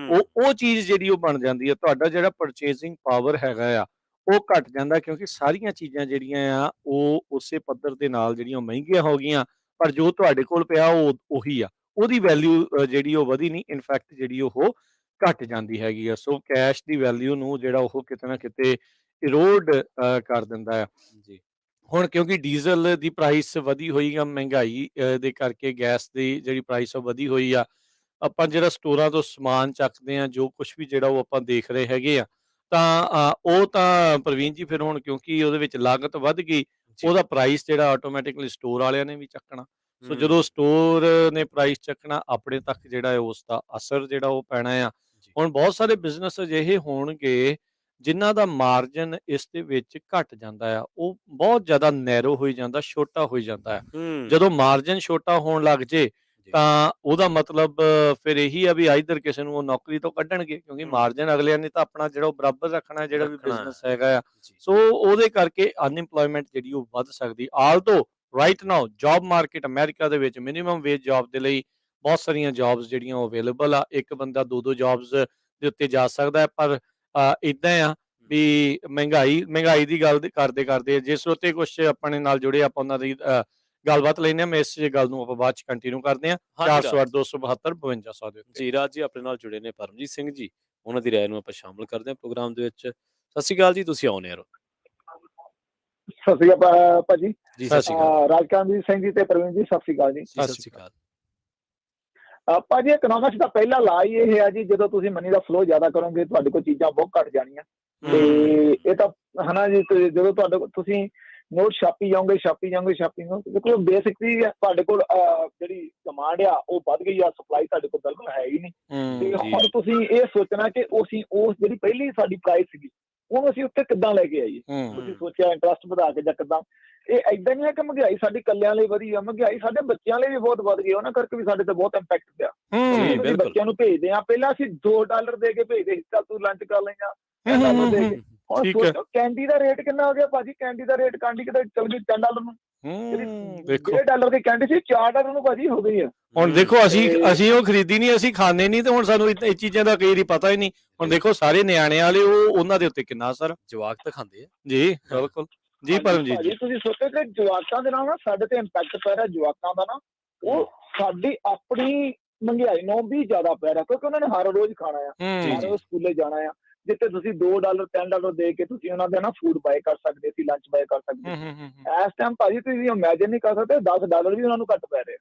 ਹੋ। ਉਹ ਚੀਜ਼ ਜਿਹੜੀ ਉਹ ਬਣ ਜਾਂਦੀ ਹੈ, ਤੁਹਾਡਾ ਜਿਹੜਾ ਪਰਚੇਜ਼ਿੰਗ ਪਾਵਰ ਹੈਗਾ ਆ ਉਹ ਘਟ ਜਾਂਦਾ, ਕਿਉਂਕਿ ਸਾਰੀਆਂ ਚੀਜ਼ਾਂ ਜਿਹੜੀਆਂ ਆ ਉਹ ਉਸੇ ਪੱਧਰ ਦੇ ਨਾਲ ਜਿਹੜੀਆਂ ਮਹਿੰਗੀਆਂ ਹੋ ਗਈਆਂ, ਪਰ ਜੋ ਤੁਹਾਡੇ ਕੋਲ ਪਿਆ ਉਹ ਉਹੀ ਆ, ਉਹਦੀ ਵੈਲਿਊ ਜਿਹੜੀ ਉਹ ਵਧੀ ਨਹੀਂ, ਇਨਫੈਕਟ ਜਿਹੜੀ ਉਹ ਘਟ ਜਾਂਦੀ ਹੈਗੀ ਆ। ਸੋ ਕੈਸ਼ ਦੀ ਵੈਲਿਊ ਨੂੰ ਜਿਹੜਾ ਉਹ ਕਿਤੇ ਨਾ ਕਿਤੇ ਇਰੋਡ ਕਰ ਦਿੰਦਾ ਆ। ਜੀ ਹੁਣ ਕਿਉਂਕਿ ਡੀਜ਼ਲ ਦੀ ਪ੍ਰਾਈਸ ਵਧੀ ਹੋਈ ਆ, ਮਹਿੰਗਾਈ ਦੇ ਕਰਕੇ ਗੈਸ ਦੀ ਜਿਹੜੀ ਪ੍ਰਾਈਸ ਆ ਵਧੀ ਹੋਈ ਆ, ਆਪਾਂ ਜਿਹੜਾ ਸਟੋਰਾਂ ਤੋਂ ਸਮਾਨ ਚੱਕਦੇ ਆ, ਜੋ ਕੁਛ ਵੀ ਜਿਹੜਾ ਉਹ ਆਪਾਂ ਦੇਖ ਰਹੇ ਹੈਗੇ ਆ, ਤਾਂ ਉਹ ਤਾਂ ਪ੍ਰਵੀਨ ਜੀ ਫਿਰ ਹੁਣ ਕਿਉਂਕਿ ਉਹਦੇ ਵਿੱਚ ਲਾਗਤ ਵੱਧ ਗਈ, ਜੀ ਉਹਦਾ ਪ੍ਰਾਈਸ ਜਿਹੜਾ ਆਟੋਮੈਟਿਕਲੀ ਸਟੋਰ ਵਾਲਿਆਂ ਨੇ ਵੀ ਚੱਕਣਾ। ਸੋ ਹੂੰ, ਜਦੋਂ ਸਟੋਰ ਨੇ ਪ੍ਰਾਈਸ ਚੱਕਣਾ, ਆਪਣੇ ਤੱਕ ਜਿਹੜਾ ਹੈ ਉਸ ਦਾ ਅਸਰ ਜਿਹੜਾ ਉਹ ਪੈਣਾ ਆ। ਜੀ ਹੁਣ ਬਹੁਤ ਸਾਰੇ ਬਿਜ਼ਨਸ ਅਜਿਹੇ ਹੋਣਗੇ ਜਿਨ੍ਹਾਂ ਦਾ ਮਾਰਜਨ ਇਸ ਦੇ ਵਿੱਚ ਘਟ ਜਾਂਦਾ ਆ, ਉਹ ਬਹੁਤ ਜ਼ਿਆਦਾ ਨੈਰੋ ਹੋਈ ਜਾਂਦਾ, ਛੋਟਾ ਹੋਈ ਜਾਂਦਾ ਆ। ਹੂੰ ਜਦੋਂ ਮਾਰਜਨ ਛੋਟਾ ਹੋਣ ਲੱਗ ਜੇ ਜੀ ਤਾਂ ਉਹਦਾ ਮਤਲਬ ਫਿਰ ਇਹੀ ਆ ਵੀ ਆਈਦਰ ਕਿਸੇ ਨੂੰ ਉਹ ਨੌਕਰੀ ਤੋਂ ਕੱਢਣਗੇ, ਕਿਉਂਕਿ ਹੂੰ, ਮਾਰਜਨ ਅਗਲਿਆਂ ਨੇ ਤਾਂ ਆਪਣਾ ਜਿਹੜਾ ਉਹ ਬਰਾਬਰ ਰੱਖਣਾ, ਜਿਹੜਾ ਵੀ ਰੱਖਣਾ ਬਿਜ਼ਨਸ ਹੈਗਾ ਆ। ਜੀ ਸੋ ਉਹਦੇ ਕਰਕੇ ਅਨਇੰਪਲੋਇਮੈਂਟ ਜਿਹੜੀ ਉਹ ਵੱਧ ਸਕਦੀ। Although right now job market America ਦੇ ਵਿੱਚ ਮਿਨੀਮਮ ਵੇਜ ਜੌਬ ਦੇ ਲਈ ਬਹੁਤ ਸਾਰੀਆਂ ਜੌਬਸ ਜਿਹੜੀਆਂ ਉਹ ਅਵੇਲੇਬਲ ਆ, ਇੱਕ ਬੰਦਾ 2-2 ਜੌਬਸ ਦੇ ਉੱਤੇ ਜਾ ਸਕਦਾ ਹੈ, ਪਰ ਇੱਦਾਂ ਆ ਵੀ ਮਹਿੰਗਾਈ ਦੀ ਗੱਲ ਕਰਦੇ ਜਿਸ ਉੱਤੇ ਕੁਛ ਆਪਣੇ ਨਾਲ ਜੁੜੇ ਆਪਾਂ ਉਹਨਾਂ ਦੀ ਗੱਲਬਾਤ ਲੈਂਦੇ ਹਾਂ। ਮੈਂ ਇਸ ਗੱਲ ਨੂੰ ਆਪਾਂ ਬਾਅਦ ਚ ਕੰਟੀਨਿਊ ਕਰਦੇ ਹਾਂ। ਹਾਂਜੀ 408-272-5200 ਦੇ ਉੱਤੇ ਜੀ ਰਾਜ ਜੀ ਆਪਣੇ ਨਾਲ ਜੁੜੇ ਨੇ ਪਰਮਜੀਤ ਸਿੰਘ ਜੀ, ਉਹਨਾਂ ਦੀ ਰਾਏ ਨੂੰ ਆਪਾਂ ਸ਼ਾਮਲ ਕਰਦੇ ਹਾਂ ਪ੍ਰੋਗਰਾਮ ਦੇ ਵਿੱਚ। ਸਤਿ ਸ਼੍ਰੀ ਅਕਾਲ ਜੀ, ਤੁਸੀਂ ਆਉਣੇ ਯਾਰ ਸਤਿ ਸ਼੍ਰੀ ਅਕਾਲ ਭਾਜੀ। ਜੀ ਸਤਿ ਸ਼੍ਰੀ ਅਕਾਲ ਰਾਜਕਾਨਵੀਰ ਸਿੰਘ ਜੀ ਤੇ ਪ੍ਰਵੀਨ ਜੀ, ਸਤਿ ਸ਼੍ਰੀ ਅਕਾਲ ਜੀ। ਸਤਿ ਸ਼੍ਰੀ ਅਕਾਲ ਭਾਜੀ ਇਕਨੋਮਿਕਸ ਦਾ ਪਹਿਲਾ ਲਾ ਹੀ ਇਹ ਹੈ ਜੀ, ਜਦੋਂ ਤੁਸੀਂ ਮਨੀ ਦਾ ਫਲੋ ਜ਼ਿਆਦਾ ਕਰੋਗੇ ਤੁਹਾਡੇ ਕੋਲ ਚੀਜ਼ਾਂ ਬਹੁਤ ਘੱਟ ਜਾਣੀਆਂ। ਤੇ ਇਹ ਤਾਂ ਹਨਾ ਜੀ, ਜਦੋਂ ਤੁਸੀਂ ਨੋਟ ਛਾਪੀ ਜਾਓਗੇ ਦੇਖੋ ਬੇਸਿਕਲੀ ਤੁਹਾਡੇ ਕੋਲ ਜਿਹੜੀ ਡਿਮਾਂਡ ਆ ਉਹ ਵੱਧ ਗਈ ਆ, ਸਪਲਾਈ ਤੁਹਾਡੇ ਕੋਲ ਬਿਲਕੁਲ ਹੈ ਹੀ ਨਹੀਂ। ਤੇ ਹੁਣ ਤੁਸੀਂ ਇਹ ਸੋਚਣਾ ਕਿ ਅਸੀਂ ਉਸ ਜਿਹੜੀ ਪਹਿਲੀ ਸਾਡੀ ਪ੍ਰਾਈਸ ਸੀਗੀ ਉਹਨੂੰ ਅਸੀਂ ਉੱਤੇ ਕਿੱਦਾਂ ਲੈ ਕੇ ਆਈਏ। ਤੁਸੀਂ ਸੋਚਿਆ ਇੰਟਰਸਟ ਵਧਾ ਕੇ ਜਾਂ ਕਿੱਦਾਂ? ਇਹ ਏਦਾਂ ਨਹੀਂ ਹੈ ਕਿ ਮਹਿੰਗਾਈ ਸਾਡੀ ਕੱਲਿਆਂ ਲਈ ਵਧੀ ਆ, ਮਹਿੰਗਾਈ ਸਾਡੇ ਬੱਚਿਆਂ ਲਈ ਵੀ ਬਹੁਤ ਵੱਧ ਗਈ, ਉਹਨਾਂ ਕਰਕੇ ਵੀ ਸਾਡੇ ਤੇ ਬਹੁਤ ਇੰਪੈਕਟ ਪਿਆ। ਅਸੀਂ ਬੱਚਿਆਂ ਨੂੰ ਭੇਜਦੇ ਆ, ਪਹਿਲਾਂ ਅਸੀਂ $2 ਦੇ ਕੇ ਭੇਜਦੇ ਸੀ, ਚੱਲ ਤੂੰ ਲੰਚ ਕਰ ਲੈਂਗਾ $10 ਦੇ ਕੇ। ਹੁਣ ਸੋਚੋ ਕੈਂਡੀ ਦਾ ਰੇਟ ਕਿੰਨਾ ਹੋ ਗਿਆ ਭਾਜੀ, ਕੈਂਡੀ ਦਾ ਰੇਟ ਕਾਂਡੀ ਕਿਤੇ ਚਲ ਗਈ $10 ਨੂੰ। $1.5 ਦੀ ਕੈਂਡੀ ਸੀ $4 ਨੂੰ ਭਾਜੀ ਹੋ ਗਈ ਆ। ਹੁਣ ਦੇਖੋ ਅਸੀਂ ਉਹ ਖਰੀਦੀ ਨਹੀਂ, ਅਸੀਂ ਖਾਣੇ ਨਹੀਂ, ਤੇ ਹੁਣ ਸਾਨੂੰ ਇਹ ਚੀਜ਼ਾਂ ਦਾ ਕਈ ਵਾਰੀ ਪਤਾ ਹੀ ਨਹੀਂ। ਹੁਣ ਦੇਖੋ ਸਾਰੇ ਨਿਆਣੇ ਵਾਲੇ ਉਹਨਾਂ ਦੇ ਉੱਤੇ ਕਿੰਨਾ ਅਸਰ, ਜਵਾਕ ਤਾਂ ਖਾਂਦੇ ਆ ਜੀ ਬਿਲਕੁਲ ਜੀ ਪਰਮਜੀਤ ਜੀ। ਤੁਸੀਂ ਸੋਚੋ ਕਿ ਜਵਾਕਾਂ ਦੇ ਨਾਲ ਨਾ ਸਾਡੇ ਤੇ ਇੰਪੈਕਟ ਪੈ ਰਿਹਾ, ਜਵਾਕਾਂ ਦਾ ਨਾ ਉਹ ਸਾਡੀ ਆਪਣੀ ਮਹਿੰਗਾਈ ਨੂੰ ਵੀ ਜ਼ਿਆਦਾ ਪੈ ਰਿਹਾ, ਕਿਉਂਕਿ ਉਹਨਾਂ ਨੇ ਹਰ ਰੋਜ਼ ਖਾਣਾ ਆ, ਹਰ ਰੋਜ਼ ਸਕੂਲੇ ਜਾਣਾ ਆ, ਜਿੱਥੇ ਤੁਸੀਂ $2 $10 ਦੇ ਕੇ ਤੁਸੀਂ ਉਹਨਾਂ ਦੇ ਨਾ ਫੂਡ ਬਾਏ ਕਰ ਸਕਦੇ ਸੀ, ਲੰਚ ਬਾਏ ਕਰ ਸਕਦੇ ਸੀ। ਇਸ ਟਾਈਮ ਭਾਜੀ ਤੁਸੀਂ ਇਮੇਜਿਨ ਨਹੀਂ ਕਰ ਸਕਦੇ, $10 ਵੀ ਉਹਨਾਂ ਨੂੰ ਘੱਟ ਪੈ ਰਹੇ।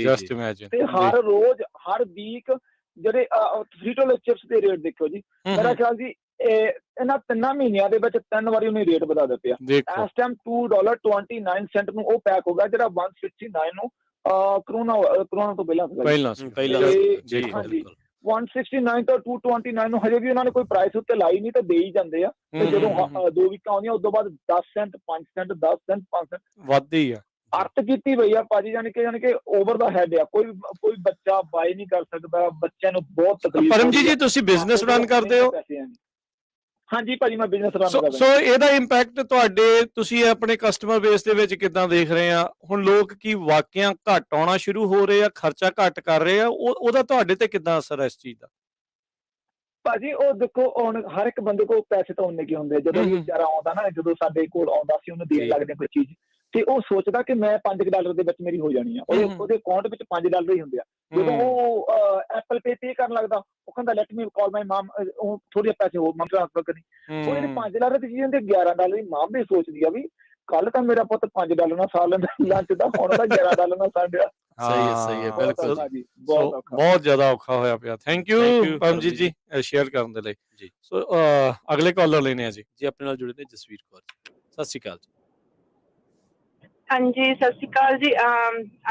Just imagine. ਤੇ ਹਰ ਰੋਜ਼ ਹਰ ਵੀਕ ਜਿਹੜੇ ਫਰੀਟੋ ਚਿਪਸ ਦੇ ਰੇਟ ਦੇਖੋ ਜੀ, ਮੇਰਾ ਖਿਆਲ ਜੀ ਇਹਨਾਂ 3 ਮਹੀਨਿਆਂ ਦੇ ਵਿੱਚ 3 ਵਾਰੀ ਉਹਨੇ ਰੇਟ ਵਧਾ ਦਿੱਤੇ ਆ। ਇਸ ਟਾਈਮ $2.29 ਨੂੰ ਉਹ ਪੈਕ ਹੋ ਗਿਆ, ਜਿਹੜਾ 169 ਨੂੰ ਕਰੋਨਾ ਤੋਂ ਪਹਿਲਾਂ ਜੀ 169 ਤੋਂ 229 ਨੂੰ ਹਜੇ ਵੀ ਉਹਨਾਂ ਨੇ ਕੋਈ ਪ੍ਰਾਈਸ ਉੱਤੇ ਲਾਈ ਨਹੀਂ, ਤੇ ਦੇ ਹੀ ਜਾਂਦੇ ਆ। ਤੇ ਜਦੋਂ 2 ਵੀਕਾਂ ਆਉਂਦੀਆਂ ਉਸ ਤੋਂ ਬਾਅਦ 10 ਸੈਂਟ 5 ਸੈਂਟ 10 ਸੈਂਟ 5 ਸੈਂਟ ਵੱਧਦੀ ਆ। ਅਰਥ ਕੀਤੀ ਪਈ ਆ ਭਾਜੀ, ਜਾਨੀ ਕਿ ਓਵਰ ਦਾ ਹੈਡ ਆ, ਕੋਈ ਬੱਚਾ ਬਾਈ ਨਹੀਂ ਕਰ ਸਕਦਾ, ਬੱਚਿਆਂ ਨੂੰ ਬਹੁਤ ਤਕਲੀਫ। ਪਰਮਜੀਤ ਜੀ ਤੁਸੀਂ ਬਿਜ਼ਨਸ ਰਨ ਕਰਦੇ ਹੋ? ਹਾਂਜੀ ਭਾਜੀ ਮੈਂ ਬਿਜ਼ਨਸ ਰਨ ਕਰਦਾ। ਸੋ ਇਹਦਾ ਇੰਪੈਕਟ ਤੁਹਾਡੇ ਤੁਸੀਂ ਆਪਣੇ ਕਸਟਮਰ ਬੇਸ ਦੇ ਵਿੱਚ ਕਿੱਦਾਂ ਦੇਖ ਰਹੇ ਆ? ਹੁਣ ਲੋਕ ਕੀ ਵਾਕਿਆ ਘੱਟ ਆਉਣਾ ਸ਼ੁਰੂ ਹੋ ਰਹੇ ਆ, ਖਰਚਾ ਘੱਟ ਕਰ ਰਹੇ ਆ, ਉਹਦਾ ਤੁਹਾਡੇ ਤੇ ਕਿੱਦਾਂ ਅਸਰ ਹੈ ਇਸ ਚੀਜ਼ ਦਾ? ਭਾਜੀ ਉਹ ਦੇਖੋ ਹੁਣ ਹਰ ਇੱਕ ਬੰਦੇ ਕੋਲ ਪੈਸੇ ਤਾਂ ਉਹਨੇ ਕੀ ਹੁੰਦੇ, ਜਦੋਂ ਵੀ ਵਿਚਾਰਾ ਆਉਂਦਾ ਨਾ, ਜਦੋਂ ਸਾਡੇ ਕੋਲ ਆਉਂਦਾ ਸੀ ਉਹਨੂੰ ਦੇਣ ਲੱਗਦੇ ਕੋਈ ਚੀਜ਼, ਤੇ ਉਹ ਸੋਚਦਾ ਕਿ ਮੈਂ $5 ਦੇ ਵਿੱਚ ਮੇਰੀ ਹੋ ਜਾਣੀ ਆ, ਉਹਦੇ ਅਕਾਊਂਟ ਵਿੱਚ $5 ਹੀ ਹੁੰਦੇ ਆ। ਜਦੋਂ ਉਹ ਐਪਲ ਪੇ ਕਰਨ ਲੱਗਦਾ, ਉਹ ਕਹਿੰਦਾ ਲੈਟ ਮੀ ਕਾਲ ਮਾਈ ਮਾਮ, ਉਹ ਥੋੜੇ ਪੈਸੇ ਹੋਰ ਮੰਗ ਟ੍ਰਾਂਸਫਰ ਕਰੀ। ਉਹ ਜਿਹੜੇ $5 ਦੀ ਚੀਜ਼ ਹੁੰਦੀ $11 ਦੀ ਮਾਮ ਵੀ ਸੋਚਦੀ ਆ ਵੀ ਕੱਲ ਤਾਂ ਮੇਰਾ ਪੁੱਤ $5 ਨਾਲ ਸਾਰ ਲੈਂਦਾ ਲੰਚ ਦਾ, ਹੁਣ ਤਾਂ $11 ਨਾਲ ਸਾਂਭਿਆ। ਸਹੀ ਹੈ ਬਿਲਕੁਲ, ਬਹੁਤ ਜ਼ਿਆਦਾ ਔਖਾ ਹੋਇਆ ਪਿਆ। ਥੈਂਕ ਯੂ ਪਰਮਜੀਤ ਜੀ ਸ਼ੇਅਰ ਕਰਨ ਦੇ ਲਈ ਜੀ। ਸੋ ਅਗਲੇ ਕਾਲਰ ਲੈਣੇ ਆ ਜੀ ਆਪਣੇ ਨਾਲ ਜੁੜੇ ਨੇ ਜਸਵੀਰ ਕੌਰ। ਸਤਿ ਸ਼੍ਰੀ ਅਕਾਲ ਜੀ। ਹਾਂਜੀ ਸਤਿ ਸ਼੍ਰੀ ਅਕਾਲ ਜੀ।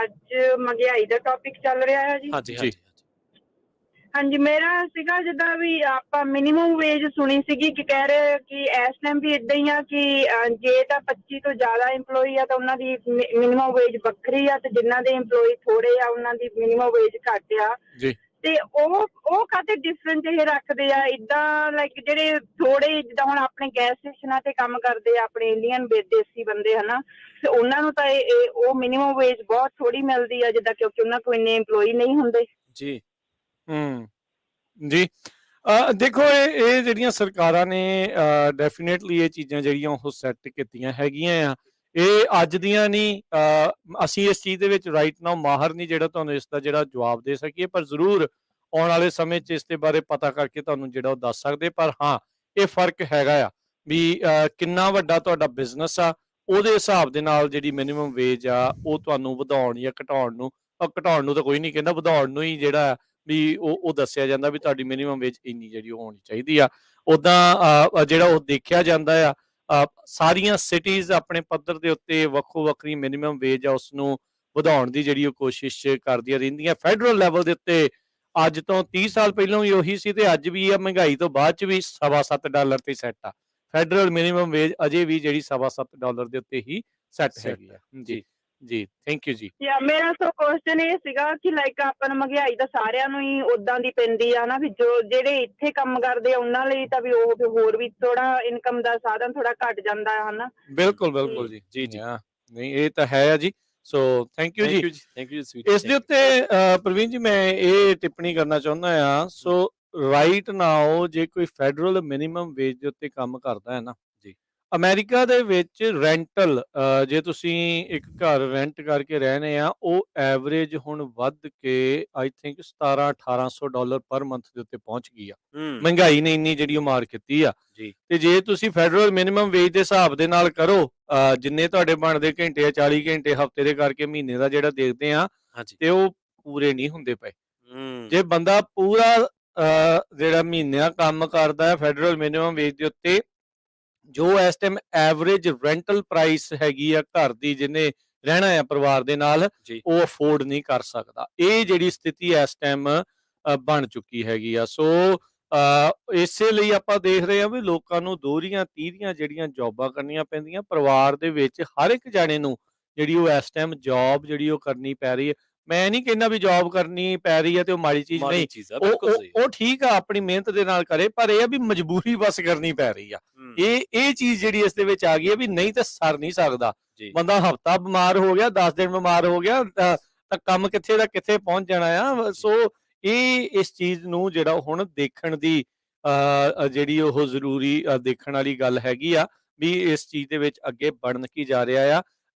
ਅੱਜ ਮਹਿੰਗਾਈ ਦਾ ਟੌਪਿਕ ਚੱਲ ਰਿਹਾ ਹੈ ਜੀ। ਹਾਂਜੀ ਮੇਰਾ ਸੀਗਾ ਜਿੱਦਾਂ ਵੀ ਆਪਾਂ ਮਿਨੀਮਮ ਵੇਜ ਸੁਣੀ ਸੀਗੀ ਕਿ ਕਹਿ ਰਹੇ ਕਿ ਇਸ ਟਾਈਮ ਵੀ ਏਦਾਂ ਹੀ ਆ ਕਿ ਜੇ ਤਾਂ 25 ਤੋਂ ਜ਼ਿਆਦਾ ਇੰਪਲੋਈ ਆ ਤਾਂ ਉਹਨਾਂ ਦੀ ਮਿਨੀਮਮ ਵੇਜ ਵੱਖਰੀ ਆ, ਤੇ ਜਿਨ੍ਹਾਂ ਦੇ ਇੰਪਲੋਈ ਥੋੜੇ ਆ ਉਹਨਾਂ ਦੀ ਮਿਨੀਮਮ ਵੇਜ ਘੱਟ ਆ। ਤੇ ਉਹ ਕਾਹਤੇ ਡਿਫਰੈਂਟ ਇਹ ਰੱਖਦੇ ਆ ਇਦਾਂ, ਲਾਈਕ ਜਿਹੜੇ ਥੋੜੇ ਜਿੱਦਾਂ ਹੁਣ ਆਪਣੇ ਗੈਸ ਸਟੇਸ਼ਨਾਂ ਤੇ ਕੰਮ ਕਰਦੇ ਆ ਆਪਣੇ ਇੰਡੀਅਨ ਦੇਸੀ ਬੰਦੇ ਹਨਾ, ਤੇ ਉਹਨਾਂ ਨੂੰ ਤਾਂ ਉਹ ਮਿਨੀਮਮ ਵੇਜ ਬਹੁਤ ਥੋੜੀ ਮਿਲਦੀ ਆ, ਜਿੱਦਾਂ ਕਿਉਂਕਿ ਉਹਨਾਂ ਕੋਲ ਇੰਨੇ EMPLOYEE ਨਹੀਂ ਹੁੰਦੇ ਜੀ। ਜੀ ਦੇਖੋ ਇਹ ਜਿਹੜੀਆਂ ਸਰਕਾਰਾਂ ਨੇ ਡੈਫੀਨੇਟਲੀ ਇਹ ਚੀਜ਼ਾਂ ਜਿਹੜੀਆਂ ਉਹ ਸੈੱਟ ਕੀਤੀਆਂ ਹੈਗੀਆਂ ਆ, ਇਹ ਅੱਜ ਦੀਆਂ ਨਹੀਂ। ਅਸੀਂ ਇਸ ਚੀਜ਼ ਦੇ ਵਿੱਚ ਰਾਈਟ ਨਾਓ ਮਾਹਰ ਨਹੀਂ ਜਿਹੜਾ ਤੁਹਾਨੂੰ ਇਸ ਦਾ ਜਿਹੜਾ ਜਵਾਬ ਦੇ ਸਕੀਏ, ਪਰ ਜ਼ਰੂਰ ਆਉਣ ਵਾਲੇ ਸਮੇਂ 'ਚ ਇਸ ਦੇ ਬਾਰੇ ਪਤਾ ਕਰਕੇ ਤੁਹਾਨੂੰ ਜਿਹੜਾ ਉਹ ਦੱਸ ਸਕਦੇ। ਪਰ ਹਾਂ, ਇਹ ਫਰਕ ਹੈਗਾ ਆ ਵੀ ਕਿੰਨਾ ਵੱਡਾ ਤੁਹਾਡਾ ਬਿਜ਼ਨਸ ਆ, ਉਹਦੇ ਹਿਸਾਬ ਦੇ ਨਾਲ ਜਿਹੜੀ ਮਿਨੀਮਮ ਵੇਜ ਆ ਉਹ ਤੁਹਾਨੂੰ ਵਧਾਉਣ ਜਾਂ ਘਟਾਉਣ ਨੂੰ ਤਾਂ ਕੋਈ ਨਹੀਂ ਕਹਿੰਦਾ, ਵਧਾਉਣ ਨੂੰ ਹੀ ਜਿਹੜਾ ਵੀ ਉਹ ਦੱਸਿਆ ਜਾਂਦਾ ਵੀ ਤੁਹਾਡੀ ਮਿਨੀਮਮ ਵੇਜ ਇੰਨੀ ਜਿਹੜੀ ਉਹ ਹੋਣੀ ਚਾਹੀਦੀ ਆ। ਉੱਦਾਂ ਜਿਹੜਾ ਉਹ ਦੇਖਿਆ ਜਾਂਦਾ ਆ, ਸਾਰੀਆਂ ਸਿਟੀਜ਼ ਆਪਣੇ ਪੱਧਰ ਦੇ ਉੱਤੇ ਵੱਖੋ ਵੱਖਰੀ ਮਿਨੀਮਮ ਵੇਜ ਆ ਉਸ ਨੂੰ ਵਧਾਉਣ ਦੀ ਜਿਹੜੀ ਉਹ ਕੋਸ਼ਿਸ਼ ਕਰਦੀਆਂ ਰਹਿੰਦੀਆਂ। ਫੈਡਰਲ ਲੈਵਲ ਦੇ ਉੱਤੇ ਅੱਜ ਤੋਂ 30 ਸਾਲ ਪਹਿਲਾਂ ਵੀ ਉਹੀ ਸੀ ਤੇ ਅੱਜ ਵੀ ਆ, ਮਹਿੰਗਾਈ ਤੋਂ ਬਾਅਦ ਚ ਵੀ $7.25 ਤੇ ਸੈੱਟ ਆ। ਫੈਡਰਲ ਮਿਨੀਮਮ ਵੇਜ ਅਜੇ ਵੀ ਜਿਹੜੀ $7.25 ਦੇ ਉੱਤੇ ਹੀ ਸੈੱਟ ਹੈਗੀ ਆ। ਜੀ ਜੀ, ਥੈਂਕ ਯੂ ਜੀ। ਯਾ ਮੇਰਾ ਸੋ ਕੁਐਸਚਨ ਇਹ ਸੀਗਾ ਕਿ ਲਾਈਕ ਆਪਾਂ ਨੂੰ ਮਹਿੰਗਾਈ ਤਾਂ ਸਾਰਿਆਂ ਨੂੰ ਹੀ ਉਦਾਂ ਦੀ ਪੈਂਦੀ ਆ ਨਾ, ਵੀ ਜੋ ਜਿਹੜੇ ਇੱਥੇ ਕੰਮ ਕਰਦੇ ਆ ਉਹਨਾਂ ਲਈ ਤਾਂ ਵੀ ਉਹ ਫਿਰ ਹੋਰ ਵੀ ਥੋੜਾ ਇਨਕਮ ਦਾ ਸਾਧਨ ਥੋੜਾ ਘਟ ਜਾਂਦਾ ਹੈ ਹਨਾ। ਬਿਲਕੁਲ ਜੀ। ਜੀ ਨਹੀਂ ਇਹ ਤਾਂ ਹੈ ਆ ਜੀ। ਸੋ ਥੈਂਕ ਯੂ ਜੀ। Thank you sweet. ਇਸ ਦੇ ਉੱਤੇ ਪ੍ਰਵੀਨ ਜੀ ਮੈਂ ਇਹ ਟਿੱਪਣੀ ਕਰਨਾ ਚਾਹੁੰਦਾ ਆ। ਸੋ ਰਾਈਟ ਨਾਓ ਜੇ ਕੋਈ ਫੈਡਰਲ ਮਿਨੀਮਮ ਵੇਜ ਦੇ ਉੱਤੇ ਕੰਮ ਕਰਦਾ ਹੈ ਨਾ ਜੀ, ਅਮਰੀਕਾ ਦੇ ਵਿੱਚ ਰੈਂਟਲ ਜੇ ਤੁਸੀਂ ਇੱਕ ਘਰ ਰੈਂਟ ਕਰਕੇ ਰਹਿਣੇ ਆ, ਉਹ ਐਵਰੇਜ ਹੁਣ ਵੱਧ ਕੇ ਆਈ ਥਿੰਕ $1700-1800 ਪਰ ਮੰਥ ਦੇ ਉੱਤੇ ਪਹੁੰਚ ਗਈ ਆ। ਮਹਿੰਗਾਈ ਨੇ ਇੰਨੀ ਜਿਹੜੀ ਉਹ ਮਾਰ ਕੀਤੀ ਆ ਜੀ। ਤੇ ਜੇ ਤੁਸੀਂ ਫੈਡਰਲ ਮਿਨੀਮਮ ਵੇਜ ਦੇ ਹਿਸਾਬ ਦੇ ਨਾਲ ਕਰੋ, ਜਿੰਨੇ ਤੁਹਾਡੇ ਬਣਦੇ ਘੰਟੇ ਆ 40 ਘੰਟੇ ਹਫਤੇ ਦੇ ਕਰਕੇ ਮਹੀਨੇ ਦਾ ਜਿਹੜਾ ਦੇਖਦੇ ਆ, ਤੇ ਉਹ ਪੂਰੇ ਨਹੀਂ ਹੁੰਦੇ ਪਏ। ਜੇ ਬੰਦਾ ਪੂਰਾ ਜਿਹੜਾ ਮਹੀਨਿਆਂ ਕੰਮ ਕਰਦਾ ਹੈ ਫੈਡਰਲ ਮਿਨੀਮਮ ਵੇਜ ਦੇ ਉੱਤੇ, ਜੋ ਇਸ ਟਾਈਮ ਐਵਰੇਜ ਰੈਂਟਲ ਪ੍ਰਾਈਸ ਹੈਗੀ ਆ ਘਰ ਦੀ ਜਿਹਨੇ ਰਹਿਣਾ ਆ ਪਰਿਵਾਰ ਦੇ ਨਾਲ, ਉਹ ਅਫੋਰਡ ਨਹੀਂ ਕਰ ਸਕਦਾ। ਇਹ ਜਿਹੜੀ ਸਥਿਤੀ ਇਸ ਟਾਈਮ ਬਣ ਚੁੱਕੀ ਹੈਗੀ ਆ। ਸੋ ਇਸੇ ਲਈ ਆਪਾਂ ਦੇਖ ਰਹੇ ਹਾਂ ਵੀ ਲੋਕਾਂ ਨੂੰ ਦੋਹਰੀਆਂ ਤੀਹਰੀਆਂ ਜਿਹੜੀਆਂ ਜੌਬਾਂ ਕਰਨੀਆਂ ਪੈਂਦੀਆਂ। ਪਰਿਵਾਰ ਦੇ ਵਿੱਚ ਹਰ ਇੱਕ ਜਾਣੇ ਨੂੰ ਜਿਹੜੀ ਉਹ ਇਸ ਟਾਈਮ ਜੌਬ ਜਿਹੜੀ ਉਹ ਕਰਨੀ ਪੈ ਰਹੀ ਹੈ। ਮੈਂ ਨਹੀਂ ਕਹਿੰਦਾ ਵੀ ਜੌਬ ਕਰਨੀ ਪੈ ਰਹੀ ਹੈ ਤੇ ਉਹ ਮਾੜੀ ਚੀਜ਼ ਨਹੀਂ, ਉਹ ਠੀਕ ਆ ਆਪਣੀ ਮਿਹਨਤ ਦੇ ਨਾਲ ਕਰੇ, ਪਰ ਇਹ ਆ ਵੀ ਮਜਬੂਰੀ ਬਸ ਕਰਨੀ ਪੈ ਰਹੀ ਆ। ਇਹ ਚੀਜ਼ ਜਿਹੜੀ ਇਸ ਦੇ ਵਿੱਚ ਆ ਗਈ ਹੈ ਵੀ ਨਹੀਂ ਤਾਂ ਸਰ ਨਹੀਂ ਸਕਦਾ। ਬੰਦਾ ਹਫਤਾ ਬਿਮਾਰ ਹੋ ਗਿਆ, 10 ਦਿਨ ਬਿਮਾਰ ਹੋ ਗਿਆ ਤਾਂ ਕੰਮ ਕਿੱਥੇ ਦਾ ਕਿੱਥੇ ਪਹੁੰਚ ਜਾਣਾ ਆ। ਸੋ ਇਹ ਇਸ ਚੀਜ਼ ਨੂੰ ਜਿਹੜਾ ਹੁਣ ਦੇਖਣ ਦੀ ਜਿਹੜੀ ਉਹ ਜ਼ਰੂਰੀ ਦੇਖਣ ਵਾਲੀ ਗੱਲ ਹੈਗੀ ਆ ਵੀ ਇਸ ਚੀਜ਼ ਦੇ ਵਿੱਚ ਅੱਗੇ ਬਣ ਕੀ ਜਾ ਰਿਹਾ ਆ।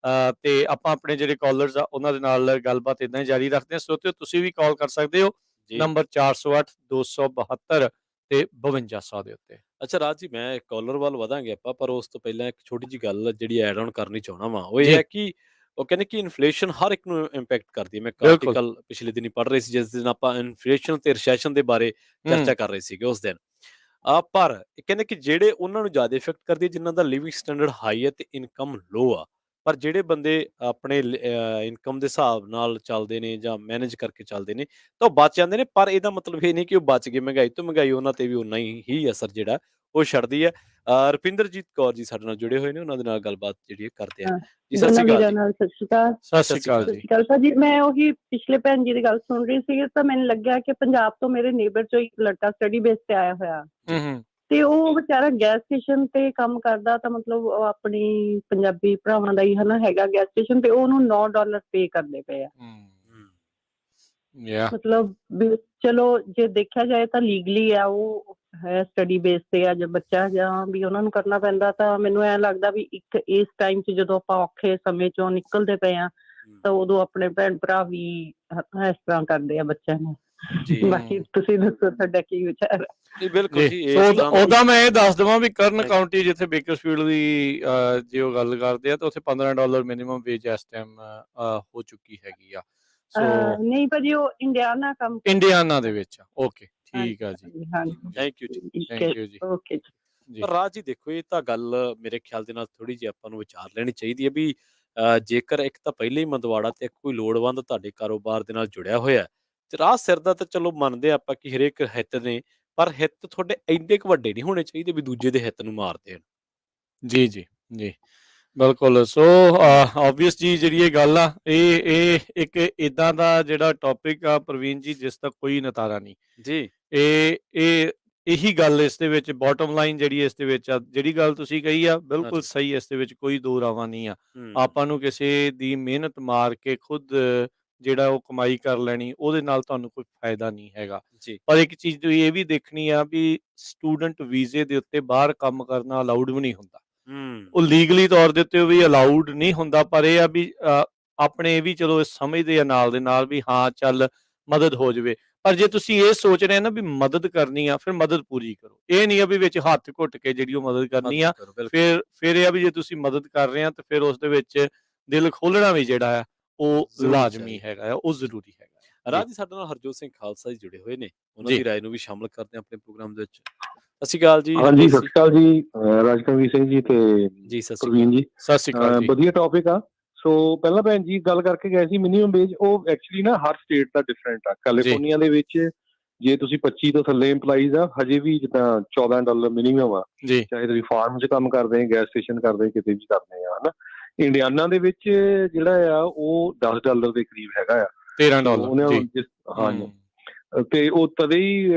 ਤੇ ਆਪਾਂ ਆਪਣੇ ਜਿਹੜੇ ਕਾਲਰਸ ਆ ਉਹਨਾਂ ਦੇ ਨਾਲ ਗੱਲਬਾਤ ਇਦਾਂ ਹੀ ਜਾਰੀ ਰੱਖਦੇ ਹਾਂ। ਸਰੋਤਿਓ ਤੁਸੀਂ ਵੀ ਕਾਲ ਕਰ ਸਕਦੇ ਹੋ ਨੰਬਰ 408-272 ਤੇ 5200 ਦੇ ਉੱਤੇ। ਅੱਛਾ ਰਾਜ ਜੀ, ਮੈਂ ਕਾਲਰ ਵੱਲ ਵਧਾਂਗੇ ਆਪਾਂ, ਪਰ ਉਸ ਤੋਂ ਪਹਿਲਾਂ ਇੱਕ ਛੋਟੀ ਜਿਹੀ ਗੱਲ ਜਿਹੜੀ ਐਡ ਆਨ ਕਰਨੀ ਚਾਹਣਾ ਵਾ, ਉਹ ਇਹ ਹੈ ਕਿ ਉਹ ਕਹਿੰਦੇ ਕਿ ਇਨਫਲੇਸ਼ਨ ਹਰ ਇੱਕ ਨੂੰ ਇੰਪੈਕਟ ਕਰਦੀ ਹੈ। ਮੈਂ ਆਰਟੀਕਲ ਪਿਛਲੇ ਦਿਨੀ ਪੜ੍ਹ ਰਹੀ ਸੀ ਜਿਸ ਦਿਨ ਆਪਾਂ ਇਨਫਲੇਸ਼ਨ ਤੇ ਰਿਸੈਸ਼ਨ ਦੇ ਬਾਰੇ ਚਰਚਾ ਕਰ ਰਹੇ ਸੀਗੇ ਉਸ ਦਿਨ। ਪਰ ਕਹਿੰਦੇ ਕਿ ਜਿਹੜੇ ਉਹਨਾਂ ਨੂੰ ਜ਼ਿਆਦਾ ਇਫੈਕਟ ਕਰਦੀ ਹੈ ਜਿਨ੍ਹਾਂ ਦਾ ਲਿਵਿੰਗ ਸਟੈਂਡਰਡ ਹਾਈ ਹੈ ਤੇ ਇਨਕਮ ਲੋ ਆ। ਪਰ ਜਿਹੜੇ ਬੰਦੇ ਆਪਣੇ ਇਨਕਮ ਦੇ ਹਿਸਾਬ ਨਾਲ ਚੱਲਦੇ ਨੇ ਜਾਂ ਮੈਨੇਜ ਕਰਕੇ ਚੱਲਦੇ ਨੇ ਤਾਂ ਉਹ ਬਚ ਜਾਂਦੇ ਨੇ। ਪਰ ਇਹਦਾ ਮਤਲਬ ਇਹ ਨਹੀਂ ਕਿ ਉਹ ਬਚ ਗਏ ਮਹਿੰਗਾਈ ਤੋਂ। ਮਹਿੰਗਾਈ ਉਹਨਾਂ ਤੇ ਵੀ ਉਨਾ ਹੀ ਅਸਰ ਜਿਹੜਾ ਉਹ ਛੱਡਦੀ ਹੈ। ਰੁਪਿੰਦਰਜੀਤ ਕੌਰ ਜੀ ਸਾਡੇ ਨਾਲ ਜੁੜੇ ਹੋਏ ਨੇ, ਉਹਨਾਂ ਦੇ ਨਾਲ ਗੱਲਬਾਤ ਜਿਹੜੀ ਕਰਦੇ ਆ। ਜੀ ਸਤਿ ਸ਼੍ਰੀ ਅਕਾਲ। ਸਤਿ ਸ਼੍ਰੀ ਅਕਾਲ ਭਾਜੀ। ਮੈਂ ਉਹੀ ਪਿਛਲੇ ਭੈਣ ਜੀ ਦੀ ਗੱਲ ਸੁਣ ਰਹੀ ਸੀ ਤਾਂ ਮੈਨੂੰ ਲੱਗਿਆ ਕਿ ਪੰਜਾਬ ਤੋਂ ਮੇਰੇ ਨੇਬਰ ਚੋਂ ਇੱਕ ਲੜਕਾ ਸਟੱਡੀ ਬੇਸ ਤੇ ਆਇਆ ਹੋਇਆ, ਤੇ ਉਹ ਵਿਚਾਰਾ ਗੈਸ ਸਟੇਸ਼ਨ ਤੇ ਕੰਮ ਕਰਦਾ। ਤਾਂ ਮਤਲਬ ਉਹ ਆਪਣੀ ਪੰਜਾਬੀ ਭਰਾਵਾਂ ਦਾ ਹੀ ਹਨਾ ਹੈਗਾ ਗੈਸ ਸਟੇਸ਼ਨ, ਤੇ ਉਹਨੂੰ $9 ਪੇ ਕਰਨੇ ਪਏ ਆ। ਮਤਲਬ ਚਲੋ ਜੇ ਦੇਖਿਆ ਜਾਏ ਤਾਂ ਲੀਗਲੀ ਆ, ਉਹ ਹੈ ਸਟੱਡੀ ਬੇਸ ਤੇ ਆ। ਜੇ ਬੱਚਾ ਜਾਂ ਵੀ ਉਹਨਾਂ ਨੂੰ ਕਰਨਾ ਪੈਂਦਾ ਤਾਂ ਮੈਨੂੰ ਐਂ ਲੱਗਦਾ ਵੀ ਇੱਕ ਇਸ ਟਾਈਮ 'ਚ ਜਦੋਂ ਆਪਾਂ ਔਖੇ ਸਮੇਂ 'ਚੋਂ ਨਿਕਲਦੇ ਪਏ ਆ ਤਾਂ ਉਦੋਂ ਆਪਣੇ ਭੈਣ ਭਰਾ ਵੀ ਇਸ ਤਰ੍ਹਾਂ ਕਰਦੇ ਆ ਬੱਚਿਆਂ ਨੂੰ। ਬਾਕੀ ਤੁਸੀਂ ਦੱਸੋ ਤੁਹਾਡਾ ਕੀ ਵਿਚਾਰ ਹੈ? ਬਿਲਕੁਲ ਜੀ। ਉਹਦਾ ਮੈਂ ਇਹ ਦੱਸ ਦੇਵਾਂ ਵੀ ਕਰਨ ਕਾਉਂਟੀ ਜਿੱਥੇ ਬੇਕਰਸਫੀਲਡ ਦੀ ਜੇ ਉਹ ਗੱਲ ਕਰਦੇ ਆ ਤਾਂ ਉੱਥੇ $15 ਮਿਨੀਮਮ ਵੇਜ ਇਸ ਟਾਈਮ ਹੋ ਚੁੱਕੀ ਹੈਗੀ ਆ। ਨਹੀਂ ਭਾਜੀ, ਉਹ ਇੰਡੀਆਨਾ ਦੇ ਵਿੱਚ। ਓਕੇ, ਠੀਕ ਆ ਜੀ। ਥੈਂਕ ਯੂ ਜੀ। ਥੈਂਕ ਯੂ ਜੀ। ਓਕੇ ਜੀ। ਪਰ ਰਾਜ ਜੀ ਦੇਖੋ, ਇਹ ਤਾਂ ਗੱਲ ਮੇਰੇ ਖਿਆਲ ਦੇ ਨਾਲ ਥੋੜੀ ਜਿਹੀ ਆਪਾਂ ਨੂੰ ਵਿਚਾਰ ਲੈਣੀ ਚਾਹੀਦੀ ਹੈ ਵੀ ਜੇਕਰ ਇੱਕ ਤਾਂ ਪਹਿਲੇ ਹੀ ਮੰਦਵਾੜਾ ਤੇ ਕੋਈ ਲੋੜਵੰਦ ਤੁਹਾਡੇ ਕਾਰੋਬਾਰ ਦੇ ਨਾਲ ਜੁੜਿਆ ਹੋਇਆ ਤੇ ਰਾਹ ਸਿਰ ਦਾ ਤਾਂ ਚਲੋ ਮੰਨਦੇ ਆਪਾਂ ਕਿ ਹਰੇਕ ਹਿੱਤ ਨੇ, ਪਰ ਹਿੱਤ ਤੁਹਾਡੇ ਇੰਨੇ ਕੁ ਵੱਡੇ ਨਹੀਂ ਹੋਣੇ ਚਾਹੀਦੇ ਵੀ ਦੂਜੇ ਦੇ ਹਿੱਤ ਨੂੰ ਮਾਰ ਦੇਣ। ਜੀ ਜੀ ਜੀ, ਬਿਲਕੁਲ। ਸੋ ਆਬਵੀਅਸ ਜੀ ਜਿਹੜੀ ਇਹ ਗੱਲ ਆ, ਇਹ ਇੱਕ ਇਦਾਂ ਦਾ ਜਿਹੜਾ ਟੌਪਿਕ ਆ ਪ੍ਰਵੀਨ ਜੀ, ਜਿਸ ਦਾ ਕੋਈ ਨਿਤਾਰਾ ਨਹੀਂ ਜੀ। ਇਹ ਇਹੀ ਗੱਲ ਇਸ ਦੇ ਵਿੱਚ ਬਾਟਮ ਲਾਈਨ ਜਿਹੜੀ ਇਸ ਦੇ ਵਿੱਚ ਆ, ਜਿਹੜੀ ਗੱਲ ਤੁਸੀਂ ਕਹੀ ਆ ਬਿਲਕੁਲ ਅੱਛਾ। ਸਹੀ, ਇਸ ਦੇ ਵਿੱਚ ਕੋਈ ਦੋ ਰਾਵਾਂ ਨਹੀਂ ਆ। ਹੂੰ। ਆਪਾਂ ਨੂੰ ਕਿਸੇ ਦੀ ਮਿਹਨਤ ਮਾਰ ਕੇ ਖੁਦ ਜਿਹੜਾ ਉਹ ਕਮਾਈ ਕਰ ਲੈਣੀ, ਉਹਦੇ ਨਾਲ ਤੁਹਾਨੂੰ ਕੋਈ ਫਾਇਦਾ ਨਹੀਂ ਹੈਗਾ। ਜੀ। ਪਰ ਇੱਕ ਚੀਜ਼ ਤੁਸੀਂ ਇਹ ਵੀ ਦੇਖਣੀ ਆ ਵੀ ਸਟੂਡੈਂਟ ਵੀਜ਼ੇ ਦੇ ਉੱਤੇ ਬਾਹਰ ਕੰਮ ਕਰਨਾ ਅਲਾਉਡ ਵੀ ਨਹੀਂ ਹੁੰਦਾ। ਉਹ ਲੀਗਲੀ ਤੌਰ ਦੇ ਉੱਤੇ ਵੀ ਅਲਾਉਡ ਨਹੀਂ ਹੁੰਦਾ, ਪਰ ਇਹ ਆ ਵੀ ਆਪਣੇ ਇਹ ਵੀ ਚਲੋ ਸਮਝਦੇ ਆ ਨਾਲ ਦੇ ਨਾਲ ਵੀ ਹਾਂ ਚੱਲ ਮਦਦ ਹੋ ਜਾਵੇ। ਪਰ ਜੇ ਤੁਸੀਂ ਇਹ ਸੋਚ ਰਹੇ ਨਾ ਵੀ ਮਦਦ ਕਰਨੀ ਆ, ਫਿਰ ਮਦਦ ਪੂਰੀ ਕਰੋ। ਇਹ ਨਹੀਂ ਆ ਵੀ ਵਿੱਚ ਹੱਥ ਘੁੱਟ ਕੇ ਜਿਹੜੀ ਉਹ ਮਦਦ ਕਰਨੀ ਆ। ਫਿਰ ਇਹ ਆ ਵੀ ਜੇ ਤੁਸੀਂ ਮਦਦ ਕਰ ਰਹੇ ਆ ਤਾਂ ਫਿਰ ਉਸ ਦੇ ਵਿੱਚ ਦਿਲ ਖੋਲ੍ਹਣਾ ਵੀ ਜਿਹੜਾ ਆ ਉਹ ਲਾਜ਼ਮੀ ਹੈਗਾ ਆ, ਉਹ ਜ਼ਰੂਰੀ ਹੈਗਾ। ਰਾਜ ਜੀ, ਸਾਡੇ ਨਾਲ ਹਰਜੋਤ ਸਿੰਘ ਖਾਲਸਾ ਜੀ ਜੁੜੇ ਹੋਏ ਨੇ, ਉਹਨਾਂ ਜੀ। ਦੀ ਰਾਏ ਨੂੰ ਵੀ ਸ਼ਾਮਲ ਕਰਦੇ ਹਾਂ ਆਪਣੇ ਪ੍ਰੋਗਰਾਮ ਦੇ ਵਿੱਚ। ਸਤਿ ਸ਼੍ਰੀ ਅਕਾਲ ਜੀ। ਹਾਂਜੀ, ਸਤਿ ਸ਼੍ਰੀ ਅਕਾਲ ਜੀ ਰਾਜਕਵੀਰ ਸਿੰਘ ਜੀ ਤੇ ਜੀ। ਸਤਿ ਸ਼੍ਰੀ ਪ੍ਰਵੀਨ ਜੀ। ਸਤਿ ਸ਼੍ਰੀ ਅਕਾਲ ਜੀ। ਵਧੀਆ ਟੌਪਿਕ ਆ। ਸੋ ਪਹਿਲਾਂ ਭੈਣ ਜੀ ਗੱਲ ਕਰਕੇ ਗਏ ਸੀ ਮਿਨੀਮਮ ਵੇਜ, ਉਹ ਐਕਚੁਅਲੀ ਨਾ ਹਰ ਸਟੇਟ ਦਾ ਡਿਫਰੈਂਟ ਆ। ਕੈਲੀਫੋਰਨੀਆ ਦੇ ਵਿੱਚ ਜੇ ਤੁਸੀਂ 25 ਤੋਂ ਥੱਲੇ EMPLOYEES ਆ, ਹਜੇ ਵੀ ਜਿੱਦਾਂ $14 ਮਿਨੀਮਮ ਆ, ਜੀ। ਚਾਹੇ ਤੁਸੀਂ ਫਾਰਮ 'ਚ ਕੰਮ ਕਰਦੇ, ਗੈਸ ਸਟੇਸ਼ਨ ਕਰਦੇ, ਕਿਤੇ ਵੀ ਕਰਦੇ ਆ, ਹਨਾ। ਇੰਡੀਆਨਾ ਦੇ ਵਿੱਚ ਜਿਹੜਾ ਆ ਉਹ $10 ਦੇ ਕਰੀਬ ਹੈਗਾ ਆ। $13 ਜੀ। ਹਾਂਜੀ, ਤੇ ਉਹ ਤਦੇ ਹੀ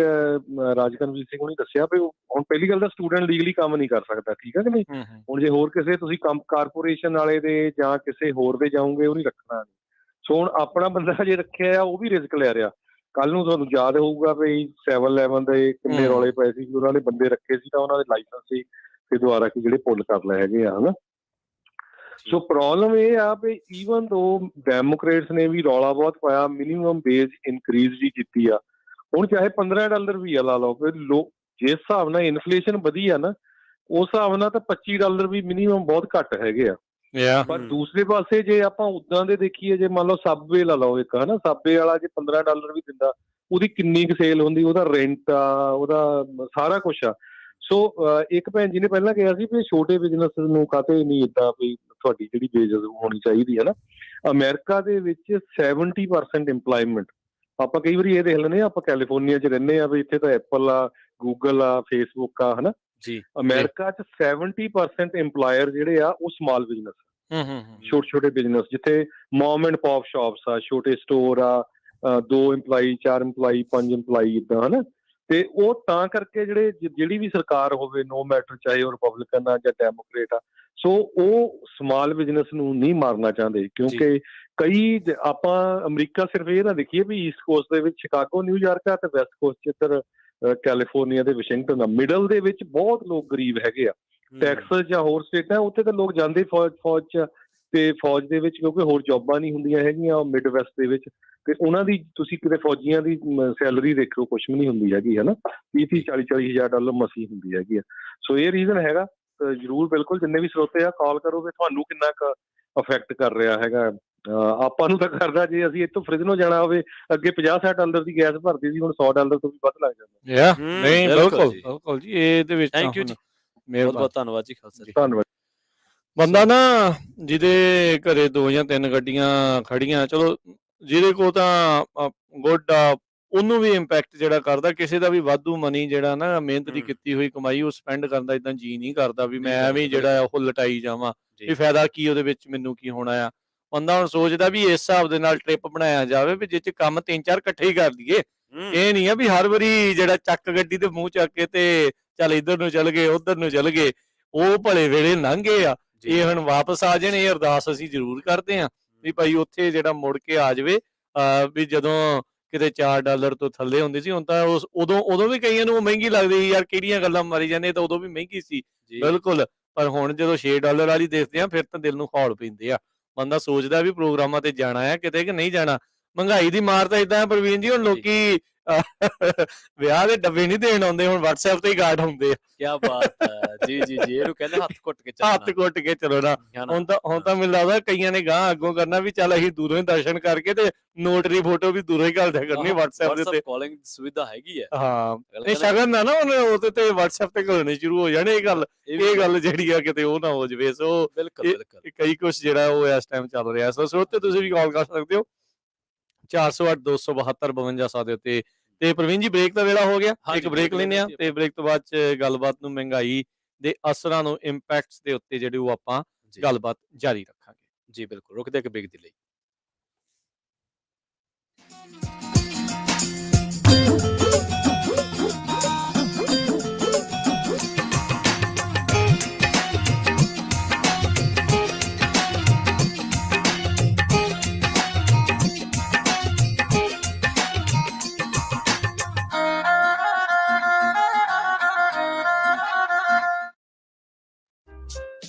ਰਾਜਕਵੀਰ ਸਿੰਘ ਨੇ ਦੱਸਿਆ ਵੀ ਹੁਣ ਪਹਿਲੀ ਗੱਲ ਤਾਂ ਸਟੂਡੈਂਟ ਲੀਗਲੀ ਕੰਮ ਨਹੀਂ ਕਰ ਸਕਦਾ, ਠੀਕ ਹੈ ਕਿ ਨਹੀਂ। ਹੁਣ ਜੇ ਹੋਰ ਕਿਸੇ ਤੁਸੀਂ ਕੰਮ ਕਾਰਪੋਰੇਸ਼ਨ ਵਾਲੇ ਦੇ ਜਾਂ ਕਿਸੇ ਹੋਰ ਦੇ ਜਾਓਗੇ, ਉਹ ਨਹੀਂ ਰੱਖਣਾ। ਸੋ ਹੁਣ ਆਪਣਾ ਬੰਦਾ ਜੇ ਰੱਖਿਆ ਆ, ਉਹ ਵੀ ਰਿਸਕ ਲੈ ਰਿਹਾ। ਕੱਲ ਨੂੰ ਤੁਹਾਨੂੰ ਯਾਦ ਹੋਊਗਾ ਵੀ 7-11 ਦੇ ਕਿੰਨੇ ਰੌਲੇ ਪਏ ਸੀ, ਉਹਨਾਂ ਨੇ ਬੰਦੇ ਰੱਖੇ ਸੀ ਤਾਂ ਉਹਨਾਂ ਦੇ ਲਾਇਸੈਂਸ ਸੀ ਫਿਰ ਦੁਬਾਰਾ ਕਿ ਜਿਹੜੇ ਪੁੱਲ ਕਰ ਲਏ ਹੈਗੇ ਆ, ਹਨਾ। ਸੋ ਪ੍ਰੋਬਲਮ ਇਹ ਆ ਵੀ ਈਵਨ ਦੋ ਡੈਮੋਕ੍ਰੇਟਸ ਨੇ ਵੀ ਰੌਲਾ ਬਹੁਤ ਪਾਇਆ, ਮਿਨੀਮਮ ਵੇਜ ਇਨਕਰੀਜ਼ ਵੀ ਕੀਤੀ ਆ। ਹੁਣ ਚਾਹੇ $15 ਵੀ ਆ ਲਾ ਲਓ, ਫਿਰ ਜਿਸ ਹਿਸਾਬ ਨਾਲ ਇਨਫਲੇਸ਼ਨ ਵਧੀ ਆ ਨਾ, ਉਸ ਹਿਸਾਬ ਨਾਲ ਤਾਂ $25 ਵੀ ਮਿਨੀਮਮ ਬਹੁਤ ਘੱਟ ਹੈਗੇ ਆ। ਪਰ ਦੂਸਰੇ ਪਾਸੇ ਜੇ ਆਪਾਂ ਉਦਾਂ ਦੇ ਦੇਖੀਏ, ਜੇ ਮੰਨ ਲਓ ਸਬਵੇ ਲਾ ਲਓ ਇੱਕ, ਹਨਾ, ਸਬਵੇ ਵਾਲਾ ਜੇ $15 ਵੀ ਦਿੰਦਾ, ਉਹਦੀ ਕਿੰਨੀ ਕੁ ਸੇਲ ਹੁੰਦੀ, ਉਹਦਾ ਰੈਂਟ ਆ, ਉਹਦਾ ਸਾਰਾ ਕੁਛ ਆ। ਸੋ ਇੱਕ ਭੈਣ ਜੀ ਨੇ ਪਹਿਲਾਂ ਕਿਹਾ ਸੀ ਵੀ ਛੋਟੇ ਬਿਜ਼ਨਸ ਨੂੰ ਕਾਹਤੇ ਨਹੀਂ ਏਦਾਂ ਵੀ ਤੁਹਾਡੀ ਜਿਹੜੀ ਵੇਜ ਹੋਣੀ ਚਾਹੀਦੀ ਹੈ ਨਾ। ਅਮਰੀਕਾ ਦੇ ਵਿੱਚ 70% ਇੰਪਲਾਇਮੈਂਟ, ਆਪਾਂ ਕਈ ਵਾਰੀ ਇਹ ਦੇਖ ਲੈਂਦੇ ਹਾਂ, ਆਪਾਂ ਕੈਲੀਫੋਰਨੀਆ 'ਚ ਰਹਿੰਦੇ ਆ ਵੀ ਇੱਥੇ ਤਾਂ ਐਪਲ ਆ, ਗੂਗਲ ਆ, ਫੇਸਬੁੱਕ ਆ, ਹਨਾ। ਜੀ। ਅਮਰੀਕਾ 'ਚ 70% ਇੰਪਲਾਇਰ ਜਿਹੜੇ ਆ ਉਹ ਸਮਾਲ ਬਿਜ਼ਨਸ, ਛੋਟੇ ਬਿਜ਼ਨਸ, ਜਿੱਥੇ ਮੌਮ ਐਂਡ ਪੌਪ ਸ਼ਾਪਸ ਆ, ਛੋਟੇ ਸਟੋਰ ਆ, 2 EMPLOYEE 4 EMPLOYEE 5 EMPLOYEE ਏਦਾਂ, ਹਨਾ। ਤੇ ਉਹ ਤਾਂ ਕਰਕੇ ਜਿਹੜੀ ਵੀ ਸਰਕਾਰ ਹੋਵੇ, ਨੋ ਮੈਟਰ ਚਾਹੇ ਉਹ ਰਿਪਬਲਿਕਨ ਆ ਜਾਂ ਡੈਮੋਕ੍ਰੇਟ ਆ, ਸੋ ਉਹ ਸਮਾਲ ਬਿਜ਼ਨਸ ਨੂੰ ਨਹੀਂ ਮਾਰਨਾ ਚਾਹੁੰਦੇ। ਕਿਉਂਕਿ ਕਈ ਆਪਾਂ ਅਮਰੀਕਾ ਸਿਰਫ ਇਹ ਨਾ ਦੇਖੀਏ ਵੀ ਈਸਟ ਕੋਸਟ ਦੇ ਵਿੱਚ ਸ਼ਿਕਾਗੋ, ਨਿਊਯਾਰਕ ਆ, ਤੇ ਵੈਸਟ ਕੋਸਟ 'ਚ ਇੱਧਰ ਕੈਲੀਫੋਰਨੀਆ ਤੇ ਵਾਸ਼ਿੰਗਟਨ ਆ। ਮਿਡਲ ਦੇ ਵਿੱਚ ਬਹੁਤ ਲੋਕ ਗਰੀਬ ਹੈਗੇ ਆ। ਟੈਕਸਸ ਜਾਂ ਹੋਰ ਸਟੇਟਾਂ, ਉੱਥੇ ਤਾਂ ਲੋਕ ਜਾਂਦੇ ਫੌਜ 'ਚ, ਤੇ ਫੌਜ ਦੇ ਵਿੱਚ ਕਿਉਂਕਿ ਹੋਰ ਜੌਬਾਂ ਨਹੀਂ ਹੁੰਦੀਆਂ ਹੈਗੀਆਂ ਮਿਡ ਵੈਸਟ ਦੇ ਵਿੱਚ, ਤੇ ਉਹਨਾਂ ਦੀ ਤੁਸੀਂ ਕਿਤੇ ਫੌਜੀਆਂ ਦੀ ਸੈਲਰੀ ਦੇਖੋ, ਕੁਛ ਵੀ ਨਹੀਂ ਹੁੰਦੀ ਹੈਗੀ, ਹਨਾ। 30-40 ਹਜ਼ਾਰ ਡਾਲਰ ਮਸੀ ਹੁੰਦੀ ਹੈਗੀ ਆ। ਸੋ ਇਹ ਰੀਜ਼ਨ ਹੈਗਾ। ਜ਼ਰੂਰ, ਬਿਲਕੁਲ, ਜਿੰਨੇ ਵੀ ਸਰੋਤੇ ਆ ਕਾਲ ਕਰੋ ਵੀ ਤੁਹਾਨੂੰ ਕਿੰਨਾ ਕੁ ਅਫੈਕਟ ਕਰ ਰਿਹਾ ਹੈਗਾ। ਆਪਾਂ ਨੂੰ ਤਾਂ ਕਰਦਾ, ਜੇ ਅਸੀਂ ਇੱਥੋਂ ਫਰਿੱਜ ਨੂੰ ਜਾਣਾ ਹੋਵੇ, ਅੱਗੇ $50-60 ਦੀ ਗੈਸ ਭਰਦੀ ਸੀ, ਹੁਣ $100 ਤੋਂ ਵੀ ਵੱਧ ਲੱਗ ਜਾਂਦਾ। ਨਹੀਂ, ਬਿਲਕੁਲ ਜੀ, ਇਹਦੇ ਵਿੱਚ ਥੈਂਕ ਯੂ ਜੀ, ਬਹੁਤ ਬਹੁਤ ਧੰਨਵਾਦ ਜੀ ਖਾਲਸਾ ਜੀ। ਧੰਨਵਾਦ। ਬੰਦਾ ਨਾ ਜਿਹਦੇ ਘਰੇ 2 ਜਾਂ 3 ਗੱਡੀਆਂ ਖੜੀਆਂ, ਚਲੋ ਜਿਹਦੇ ਕੋਲ ਤਾਂ ਗੁੱਡ ਆ, ਉਹਨੂੰ ਵੀ ਇੰਪੈਕਟ ਜਿਹੜਾ ਕਰਦਾ। ਕਿਸੇ ਦਾ ਵੀ ਵਾਧੂ ਮਨੀ ਜਿਹੜਾ ਨਾ ਮਿਹਨਤ ਦੀ ਕੀਤੀ ਹੋਈ ਕਮਾਈ, ਉਹ ਸਪੈਂਡ ਕਰਨ ਦਾ ਇਦਾਂ ਜੀ ਨਹੀਂ ਕਰਦਾ ਵੀ ਮੈਂ ਐਵੇਂ ਜਿਹੜਾ ਉਹ ਲਟਾਈ ਜਾਵਾਂ, ਵੀ ਫਾਇਦਾ ਕੀ ਉਹਦੇ ਵਿੱਚ, ਮੈਨੂੰ ਕੀ ਹੋਣਾ ਆ। ਬੰਦਾ ਹੁਣ ਸੋਚਦਾ ਵੀ ਇਸ ਹਿਸਾਬ ਦੇ ਨਾਲ ਟ੍ਰਿਪ ਬਣਾਇਆ ਜਾਵੇ ਵੀ ਜਿਹ 'ਚ ਕੰਮ 3-4 ਇਕੱਠੇ ਹੀ ਕਰ ਲਈਏ। ਇਹ ਨਹੀਂ ਆ ਵੀ ਹਰ ਵਾਰੀ ਜਿਹੜਾ ਚੱਕ ਗੱਡੀ ਤੇ ਮੂੰਹ ਚੱਕ ਕੇ ਤੇ ਚੱਲ ਇੱਧਰ ਨੂੰ ਚੱਲ ਗਏ, ਉੱਧਰ ਨੂੰ ਚੱਲ ਗਏ। ਉਹ ਭਲੇ ਵੇਲੇ ਲੰਘ ਗਏ ਆ, ਇਹ ਹੁਣ ਵਾਪਸ ਆ ਜਾਣ। ਇਹ ਅਰਦਾਸ ਅਸੀਂ ਜ਼ਰੂਰ ਕਰਦੇ ਹਾਂ ਵੀ ਭਾਈ ਉੱਥੇ ਜਿਹੜਾ ਮੁੜ ਕੇ ਆ ਜਾਵੇ। ਵੀ ਜਦੋਂ ਕਿਤੇ $4 ਤੋਂ ਥੱਲੇ ਹੁੰਦੀ ਸੀ, ਹੁਣ ਤਾਂ ਉਦੋਂ ਵੀ ਕਈਆਂ ਨੂੰ ਮਹਿੰਗੀ ਲੱਗਦੀ ਸੀ, ਯਾਰ ਕਿਹੜੀਆਂ ਗੱਲਾਂ ਮਾਰੀ ਜਾਂਦੇ, ਤਾਂ ਉਦੋਂ ਵੀ ਮਹਿੰਗੀ ਸੀ, ਬਿਲਕੁਲ। ਪਰ ਹੁਣ ਜਦੋਂ $6 ਵਾਲੀ ਦੇਖਦੇ ਆ, ਫਿਰ ਤਾਂ ਦਿਲ ਨੂੰ ਹੌਲ ਪੈਂਦੇ ਆ। ਬੰਦਾ ਸੋਚਦਾ ਵੀ ਪ੍ਰੋਗਰਾਮਾਂ ਤੇ ਜਾਣਾ ਆ ਕਿਤੇ ਕਿ ਨਹੀਂ ਜਾਣਾ। ਮਹਿੰਗਾਈ ਦੀ ਮਾਰ ਤਾਂ ਏਦਾਂ ਪ੍ਰਵੀਨ ਜੀ, ਹੁਣ ਲੋਕੀ ਵਿਆਹ ਦੇ ਡੱਬੇ ਨਹੀਂ ਦੇਣ ਆਉਂਦੇ, ਹੁਣ WhatsApp ਤੇ ਹੀ ਕਾਰਡ ਹੁੰਦੇ ਆ। ਕਿਆ ਬਾਤ ਹੈ। ਜੀ ਜੀ ਜੀ, ਇਹਨੂੰ ਕਹਿੰਦੇ ਹੱਥ ਘੁੱਟ ਕੇ ਚੱਲਣਾ। ਹੱਥ ਘੁੱਟ ਕੇ ਚਲੋ ਨਾ। ਹੁਣ ਤਾਂ ਮੈਨੂੰ ਲੱਗਦਾ ਕਈਆਂ ਨੇ ਗਾਂ ਅੱਗੋਂ ਕਰਨਾ ਵੀ ਚੱਲ ਅਸੀਂ ਦੂਰੋਂ ਹੀ ਦਰਸ਼ਨ ਕਰਕੇ ਤੇ ਨੋਟਰੀ ਫੋਟੋ ਵੀ ਦੂਰੋਂ ਹੀ ਘੱਲਦਿਆ ਕਰਨੀ WhatsApp ਦੇ ਉੱਤੇ। ਕਾਲਿੰਗ ਸੁਵਿਧਾ ਹੈਗੀ ਹੈ। ਹਾਂ, ਇਹ ਸ਼ਗਨ ਨਾ ਉਹਦੇ ਤੇ WhatsApp ਤੇ ਘੱਲਣੇ ਸ਼ੁਰੂ ਹੋ ਜਾਣੇ। ਇਹ ਗੱਲ ਜਿਹੜੀ ਆ ਕਿਤੇ ਉਹ ਨਾ ਹੋ ਜਾਵੇ। ਸੋ ਬਿਲਕੁਲ ਕਈ ਕੁਛ ਜਿਹੜਾ ਉਹ ਇਸ ਟਾਈਮ ਚੱਲ ਰਿਹਾ। ਸੋ ਸਰੋਤੇ ਤੁਸੀਂ ਵੀ ਕਾਲ ਕਰ ਸਕਦੇ ਹੋ 408-272-52-100 ਦੇ ਉੱਤੇ। ਤੇ ਪ੍ਰਵੀਨ ਜੀ, ਬ੍ਰੇਕ ਦਾ ਵੇਲਾ ਹੋ ਗਿਆ, ਇੱਕ ਬ੍ਰੇਕ ਲੈਂਦੇ ਆ ਤੇ ਬ੍ਰੇਕ ਤੋਂ ਬਾਅਦ ਚ ਗੱਲਬਾਤ ਨੂੰ, ਮਹਿੰਗਾਈ ਦੇ ਅਸਰਾਂ ਨੂੰ, ਇੰਪੈਕਟਸ ਦੇ ਉੱਤੇ ਜਿਹੜੇ ਉਹ ਆਪਾਂ ਜੀ ਗੱਲਬਾਤ ਜਾਰੀ ਰੱਖਾਂਗੇ। ਜੀ ਬਿਲਕੁਲ, ਰੁਕਦੇ ਇੱਕ ਬ੍ਰੇਕ ਦੇ ਲਈ।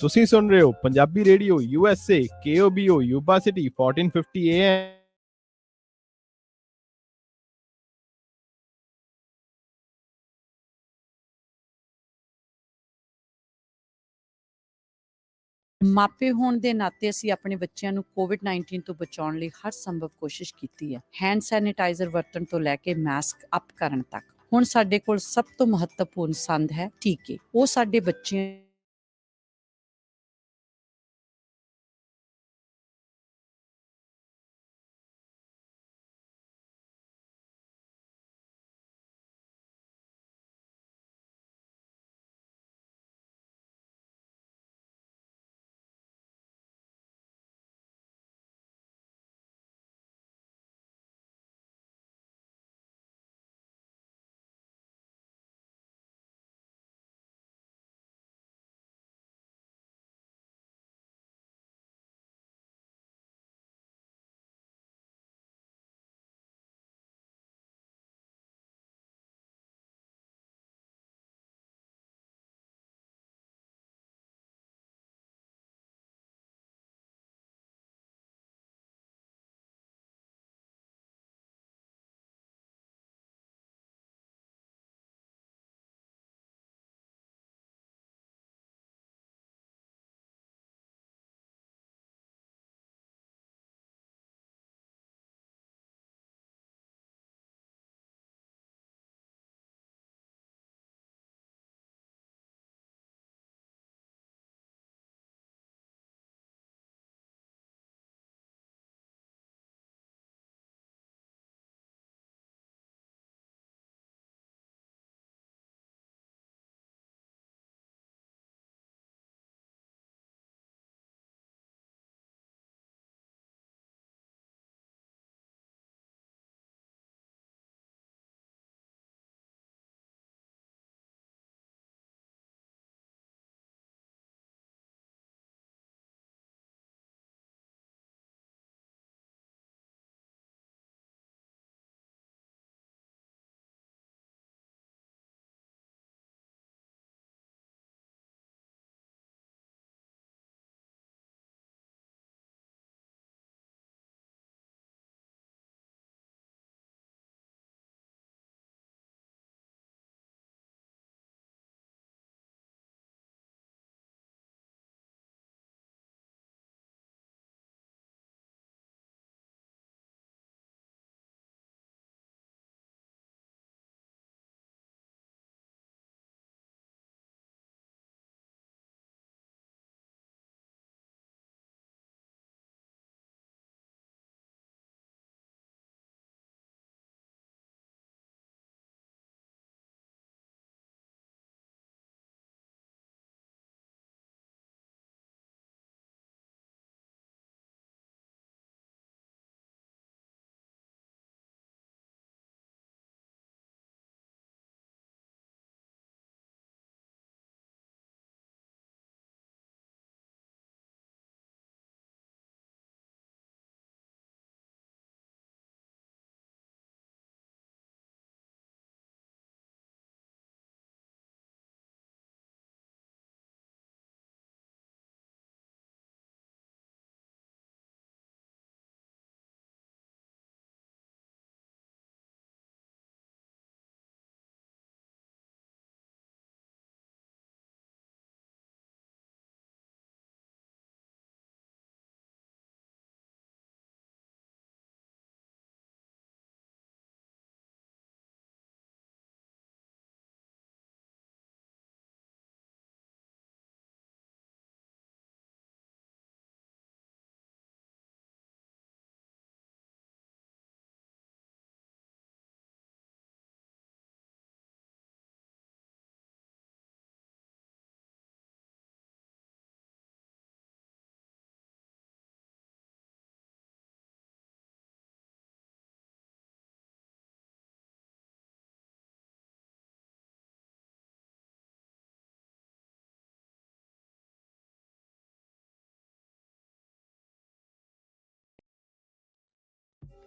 ਤੁਸੀਂ ਸੁਣ ਰਹੇ ਹੋ Punjabi radio USA KOBO Yuba city 1450 AM। ਮਾਪੇ ਹੋਣ ਦੇ ਨਾਤੇ ਅਸੀਂ ਆਪਣੇ ਬੱਚਿਆਂ ਨੂੰ ਕੋਵਿਡ-19 ਤੋਂ ਬਚਾਉਣ ਲਈ ਹਰ ਸੰਭਵ ਕੋਸ਼ਿਸ਼ ਕੀਤੀ ਹੈ। ਹੈਂਡ ਸੈਨੀਟਾਈਜ਼ਰ ਵਰਤਣ ਤੋਂ ਲੈ ਕੇ ਮਾਸਕ ਅਪ ਕਰਨ ਤੱਕ। ਹੁਣ ਸਾਡੇ ਕੋਲ ਸਭ ਤੋਂ ਮਹੱਤਵਪੂਰਨ ਸੰਦ ਹੈ ਟੀਕੇ। ਉਹ ਸਾਡੇ ਬੱਚਿਆਂ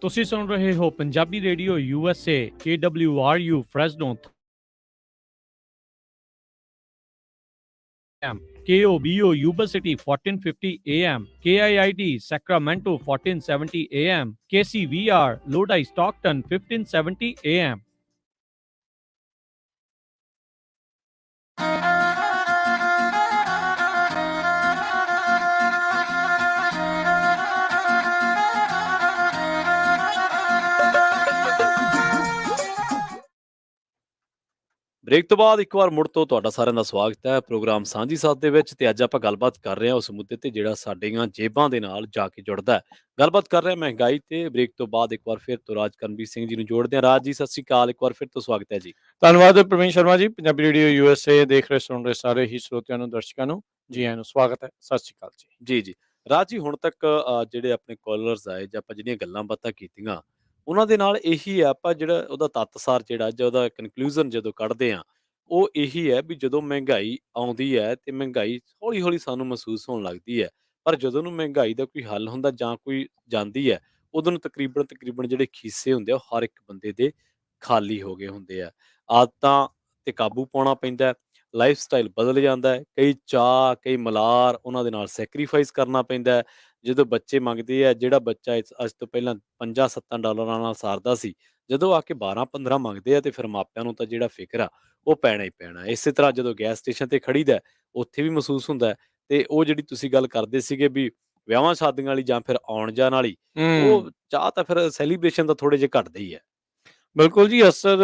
ਤੁਸੀਂ ਸੁਣ ਰਹੇ ਹੋ Punjabi radio USA KWRU Fresno KOBO Yuba City 1450 AM, KIIT Sacramento 1470 AM, KCVR Lodi Stockton 1570 AM. Break ਤੋਂ ਬਾਅਦ ਇੱਕ ਵਾਰ ਮੁੜ ਤੋਂ ਤੁਹਾਡਾ ਸਾਰਿਆਂ ਦਾ ਸਵਾਗਤ ਹੈ ਪ੍ਰੋਗਰਾਮ ਸਾਂਝੀ ਸਾਥ ਦੇ ਵਿੱਚ ਤੇ ਅੱਜ ਆਪਾਂ ਗੱਲਬਾਤ ਕਰ ਰਹੇ ਹਾਂ ਉਸ ਮੁੱਦੇ ਤੇ ਜਿਹੜਾ ਸਾਡੀਆਂ ਜੇਬਾਂ ਦੇ ਨਾਲ ਜਾ ਕੇ ਜੁੜਦਾ ਹੈ। ਗੱਲਬਾਤ ਕਰ ਰਹੇ ਹਾਂ ਮਹਿੰਗਾਈ ਤੇ। ਬ੍ਰੇਕ ਤੋਂ ਬਾਅਦ ਇੱਕ ਵਾਰ ਫਿਰ ਤੋਂ ਰਾਜ ਕਰਨਵੀਰ ਸਿੰਘ ਜੀ ਨੂੰ ਜੋੜਦੇ ਹਾਂ। ਰਾਜ ਜੀ ਸਤਿ ਸ਼੍ਰੀ ਅਕਾਲ, ਇੱਕ ਵਾਰ ਫਿਰ ਤੋਂ ਸਵਾਗਤ ਹੈ ਜੀ। ਧੰਨਵਾਦ ਪ੍ਰਵੀਨ ਸ਼ਰਮਾ ਜੀ। ਪੰਜਾਬੀ ਰੇਡੀਓ USA ਦੇਖ ਰਹੇ ਸੁਣ ਰਹੇ ਸਾਰੇ ਹੀ ਸਰੋਤਿਆਂ ਨੂੰ, ਦਰਸ਼ਕਾਂ ਨੂੰ ਜੀ ਆਇਆਂ ਨੂੰ ਸਵਾਗਤ ਹੈ। ਸਤਿ ਸ਼੍ਰੀ ਅਕਾਲ ਜੀ। ਜੀ ਜੀ ਰਾਜ ਜੀ, ਹੁਣ ਤੱਕ ਜਿਹੜੇ ਆਪਣੇ ਕਾਲਰਸ ਆਏ ਜਾਂ ਆਪਾਂ ਜਿਹੜੀਆਂ ਗੱਲਾਂ ਬਾਤਾਂ ਕੀਤੀਆਂ ਉਹਨਾਂ ਦੇ ਨਾਲ ਇਹੀ ਆ, ਆਪਾਂ ਜਿਹੜਾ ਉਹਦਾ ਤੱਤਸਾਰ ਜਿਹੜਾ ਜਾਂ ਉਹਦਾ ਕਨਕਲੂਜਨ ਜਦੋਂ ਕੱਢਦੇ ਆ ਉਹ ਇਹੀ ਹੈ ਵੀ ਜਦੋਂ ਮਹਿੰਗਾਈ ਆਉਂਦੀ ਹੈ ਤੇ ਮਹਿੰਗਾਈ ਹੌਲੀ ਹੌਲੀ ਸਾਨੂੰ ਮਹਿਸੂਸ ਹੋਣ ਲੱਗਦੀ ਹੈ, ਪਰ ਜਦੋਂ ਨੂੰ ਮਹਿੰਗਾਈ ਦਾ ਕੋਈ ਹੱਲ ਹੁੰਦਾ ਜਾਂ ਕੋਈ ਜਾਂਦੀ ਹੈ ਉਦੋਂ ਨੂੰ ਤਕਰੀਬਨ ਜਿਹੜੇ ਖੀਸੇ ਹੁੰਦੇ ਆ ਉਹ ਹਰ ਇੱਕ ਬੰਦੇ ਦੇ ਖਾਲੀ ਹੋ ਗਏ ਹੁੰਦੇ ਆ। ਆਦਤਾਂ ਤੇ ਕਾਬੂ ਪਾਉਣਾ ਪੈਂਦਾ, ਲਾਈਫ ਸਟਾਈਲ ਬਦਲ ਜਾਂਦਾ ਹੈ, ਕਈ ਚਾਅ ਕਈ ਮਲਾਰ ਉਹਨਾਂ ਦੇ ਨਾਲ ਸੈਕਰੀਫਾਈਸ ਕਰਨਾ ਪੈਂਦਾ ਹੈ। ਜਦੋਂ ਬੱਚੇ ਮੰਗਦੇ ਆ, ਜਿਹੜਾ ਬੱਚਾ ਅੱਜ ਤੋਂ ਪਹਿਲਾਂ $5-7 ਨਾਲ ਸਾਰਦਾ ਸੀ, ਜਦੋਂ ਆ ਕੇ 12-15 ਮੰਗਦੇ ਆ ਤੇ ਫਿਰ ਮਾਪਿਆਂ ਨੂੰ ਤਾਂ ਜਿਹੜਾ ਫਿਕਰ ਆ ਉਹ ਪੈਣਾ ਹੀ ਪੈਣਾ। ਇਸੇ ਤਰ੍ਹਾਂ ਜਦੋਂ ਗੈਸ ਸਟੇਸ਼ਨ ਤੇ ਖੜੀਦਾ ਉੱਥੇ ਵੀ ਮਹਿਸੂਸ ਹੁੰਦਾ ਹੈ। ਤੇ ਉਹ ਜਿਹੜੀ ਤੁਸੀਂ ਗੱਲ ਕਰਦੇ ਸੀਗੇ ਵੀ ਵਿਆਹਾਂ ਸ਼ਾਦੀਆਂ ਵਾਲੀ ਜਾਂ ਫਿਰ ਆਉਣ ਜਾਣ ਵਾਲੀ, ਉਹ ਚਾਹ ਤਾਂ ਫਿਰ ਸੈਲੀਬ੍ਰੇਸ਼ਨ ਦਾ ਥੋੜੇ ਜਿਹੇ ਘਟਦਾ ਹੀ ਹੈ। ਬਿਲਕੁਲ ਜੀ, ਅਸਰ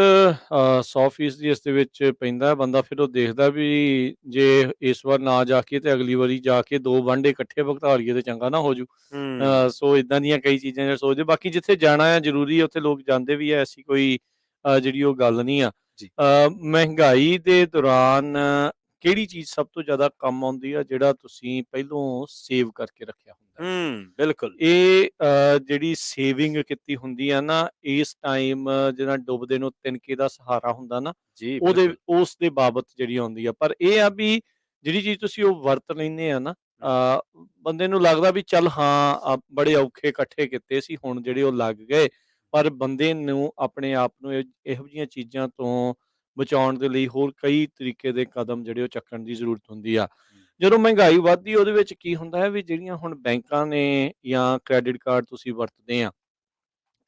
100% ਇਸ ਦੇ ਵਿੱਚ ਪੈਂਦਾ। ਬੰਦਾ ਫਿਰ ਉਹ ਦੇਖਦਾ ਵੀ ਜੇ ਇਸ ਵਾਰ ਨਾ ਜਾ ਕੇ ਤੇ ਅਗਲੀ ਵਾਰੀ ਜਾ ਕੇ 2 ਵਾਂਡੇ ਇਕੱਠੇ ਭੁਗਤਾ ਲਈਏ ਤੇ ਚੰਗਾ ਨਾ ਹੋ ਜੂ। ਸੋ ਇਦਾਂ ਦੀਆਂ ਕਈ ਚੀਜ਼ਾਂ ਜਿਹੜੇ ਸੋਚਦੇ। ਬਾਕੀ ਜਿੱਥੇ ਜਾਣਾ ਹੈ ਜ਼ਰੂਰੀ ਹੈ ਉੱਥੇ ਲੋਕ ਜਾਂਦੇ ਵੀ ਹੈ, ਐਸੀ ਕੋਈ ਜਿਹੜੀ ਉਹ ਗੱਲ ਨਹੀਂ ਆ। ਜੀ। ਮਹਿੰਗਾਈ ਦੇ ਦੌਰਾਨ ਕਿਹੜੀ ਚੀਜ਼ ਸਭ ਤੋਂ ਜ਼ਿਆਦਾ ਕੰਮ ਆਉਂਦੀ ਆ ਜਿਹੜਾ ਤੁਸੀਂ ਪਹਿਲੋਂ ਸੇਵ ਕਰਕੇ ਰੱਖਿਆ ਹੁੰਦਾ? ਬਿਲਕੁਲ। ਇਹ ਜਿਹੜੀ ਸੇਵਿੰਗ ਕੀਤੀ ਹੁੰਦੀ ਆ ਨਾ, ਇਸ ਟਾਈਮ ਜਿਹੜਾ ਡੁੱਬਦੇ ਨੂੰ ਤਿਨਕੇ ਦਾ ਸਹਾਰਾ ਹੁੰਦਾ ਨਾ, ਜੀ ਉਸ ਦੇ ਬਾਬਤ ਜਿਹੜੀ ਆਉਂਦੀ ਆ। ਪਰ ਇਹ ਆ ਵੀ ਜਿਹੜੀ ਚੀਜ਼ ਤੁਸੀਂ ਉਹ ਵਰਤ ਲੈਂਦੇ ਆ ਨਾ, ਬੰਦੇ ਨੂੰ ਲੱਗਦਾ ਵੀ ਚੱਲ ਹਾਂ ਬੜੇ ਔਖੇ ਇਕੱਠੇ ਕੀਤੇ ਸੀ, ਹੁਣ ਜਿਹੜੇ ਉਹ ਲੱਗ ਗਏ। ਪਰ ਬੰਦੇ ਨੂੰ ਆਪਣੇ ਆਪ ਨੂੰ ਇਹੋ ਜਿਹੀਆਂ ਚੀਜ਼ਾਂ ਤੋਂ ਬਚਾਉਣ ਦੇ ਲਈ ਹੋਰ ਕਈ ਤਰੀਕੇ ਦੇ ਕਦਮ ਜਿਹੜੇ ਉਹ ਚੱਕਣ ਦੀ ਜ਼ਰੂਰਤ ਹੁੰਦੀ ਆ। ਜਦੋਂ ਮਹਿੰਗਾਈ ਵੱਧਦੀ ਉਹਦੇ ਵਿੱਚ ਕੀ ਹੁੰਦਾ ਹੈ ਵੀ ਜਿਹੜੀਆਂ ਹੁਣ ਬੈਂਕਾਂ ਨੇ ਜਾਂ ਕ੍ਰੈਡਿਟ ਕਾਰਡ ਤੁਸੀਂ ਵਰਤਦੇ ਆ,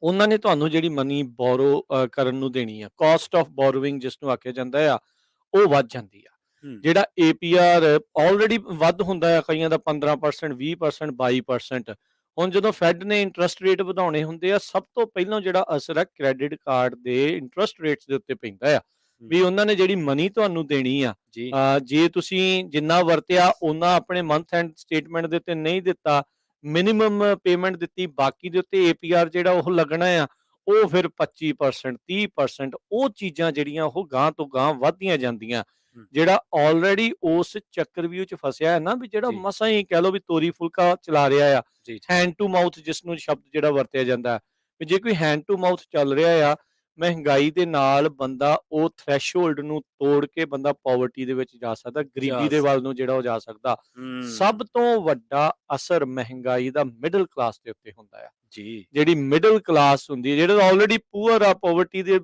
ਉਹਨਾਂ ਨੇ ਤੁਹਾਨੂੰ ਜਿਹੜੀ ਮਨੀ ਬੋਰੋ ਕਰਨ ਨੂੰ ਦੇਣੀ ਆ, ਕਾਸਟ ਆਫ ਬੋਰੋਇੰਗ ਜਿਸ ਨੂੰ ਆਖਿਆ ਜਾਂਦਾ ਆ, ਉਹ ਵੱਧ ਜਾਂਦੀ ਆ। ਜਿਹੜਾ APR ਆਲਰੇਡੀ ਵੱਧ ਹੁੰਦਾ ਆ, ਕਈਆਂ ਦਾ 15%, 20%, 22%। ਹੁਣ ਜਦੋਂ ਫੈਡ ਨੇ ਇੰਟਰਸਟ ਰੇਟ ਵਧਾਉਣੇ ਹੁੰਦੇ ਆ, ਸਭ ਤੋਂ ਪਹਿਲਾਂ ਜਿਹੜਾ ਅਸਰ ਹੈ ਕ੍ਰੈਡਿਟ ਕਾਰਡ ਦੇ ਇੰਟਰਸਟ ਰੇਟਸ ਦੇ ਉੱਤੇ ਪੈਂਦਾ ਆ। ਵੀ ਉਹਨਾਂ ਨੇ ਜਿਹੜੀ ਮਨੀ ਤੁਹਾਨੂੰ ਦੇਣੀ ਆ, ਜੇ ਤੁਸੀਂ ਜਿੰਨਾ ਵਰਤਿਆ ਉਹਨਾਂ ਆਪਣੇ ਮੰਥ ਐਂਡ ਸਟੇਟਮੈਂਟ ਦੇ ਉੱਤੇ ਨਹੀਂ ਦਿੱਤਾ, ਮਿਨੀਮਮ ਪੇਮੈਂਟ ਦਿੱਤੀ, ਬਾਕੀ ਦੇ ਉੱਤੇ APR ਜਿਹੜਾ ਉਹ ਲੱਗਣਾ ਆ, ਉਹ ਫਿਰ 25%, 30%। ਉਹ ਚੀਜ਼ਾਂ ਜਿਹੜੀਆਂ ਉਹ ਗਾਂ ਤੋਂ ਗਾਂ ਵੱਧਦੀਆਂ ਜਾਂਦੀਆਂ। ਜਿਹੜਾ ਆਲਰੇਡੀ ਉਸ ਚੱਕਰਵਿਊਹ ਚ ਫਸਿਆ ਹੈ ਨਾ, ਵੀ ਜਿਹੜਾ ਮਸਾਂ ਹੀ ਕਹਿ ਲਓ ਵੀ ਤੋਰੀ ਫੁਲਕਾ ਚਲਾ ਰਿਹਾ ਆ, ਹੈਂਡ ਟੂ ਮਾਊਥ ਜਿਸ ਨੂੰ ਸ਼ਬਦ ਜਿਹੜਾ ਵਰਤਿਆ ਜਾਂਦਾ, ਵੀ ਜੇ ਕੋਈ ਹੈਂਡ ਟੂ ਮਾਊਥ ਚੱਲ ਰਿਹਾ ਆ, ਮਹਿੰਗਾਈ ਦੇ ਨਾਲ ਬੰਦਾ ਉਹ ਥ੍ਰੈਸ਼ਹੋਲਡ ਨੂੰ ਤੋੜ ਕੇ ਬੰਦਾ ਪਾਵਰਟੀ ਦੇ ਵਿੱਚ ਜਾ ਸਕਦਾ, ਗਰੀਬੀ ਦੇ ਵੱਲ ਨੂੰ ਜਿਹੜਾ ਉਹ ਜਾ ਸਕਦਾ। ਸਭ ਤੋਂ ਵੱਡਾ ਅਸਰ ਮਹਿੰਗਾਈ ਦਾ ਮਿਡਲ ਕਲਾਸ ਦੇ ਉੱਤੇ ਹੁੰਦਾ ਆ। ਜਿਹੜੀ ਮਿਡਲ ਕਲਾਸ ਹੁੰਦੀ ਹੈ, ਜਿਹੜਾ ਆਲਰੇਡੀ ਪੂਅਰ ਆ, ਪਾਵਰਟੀ ਦੇ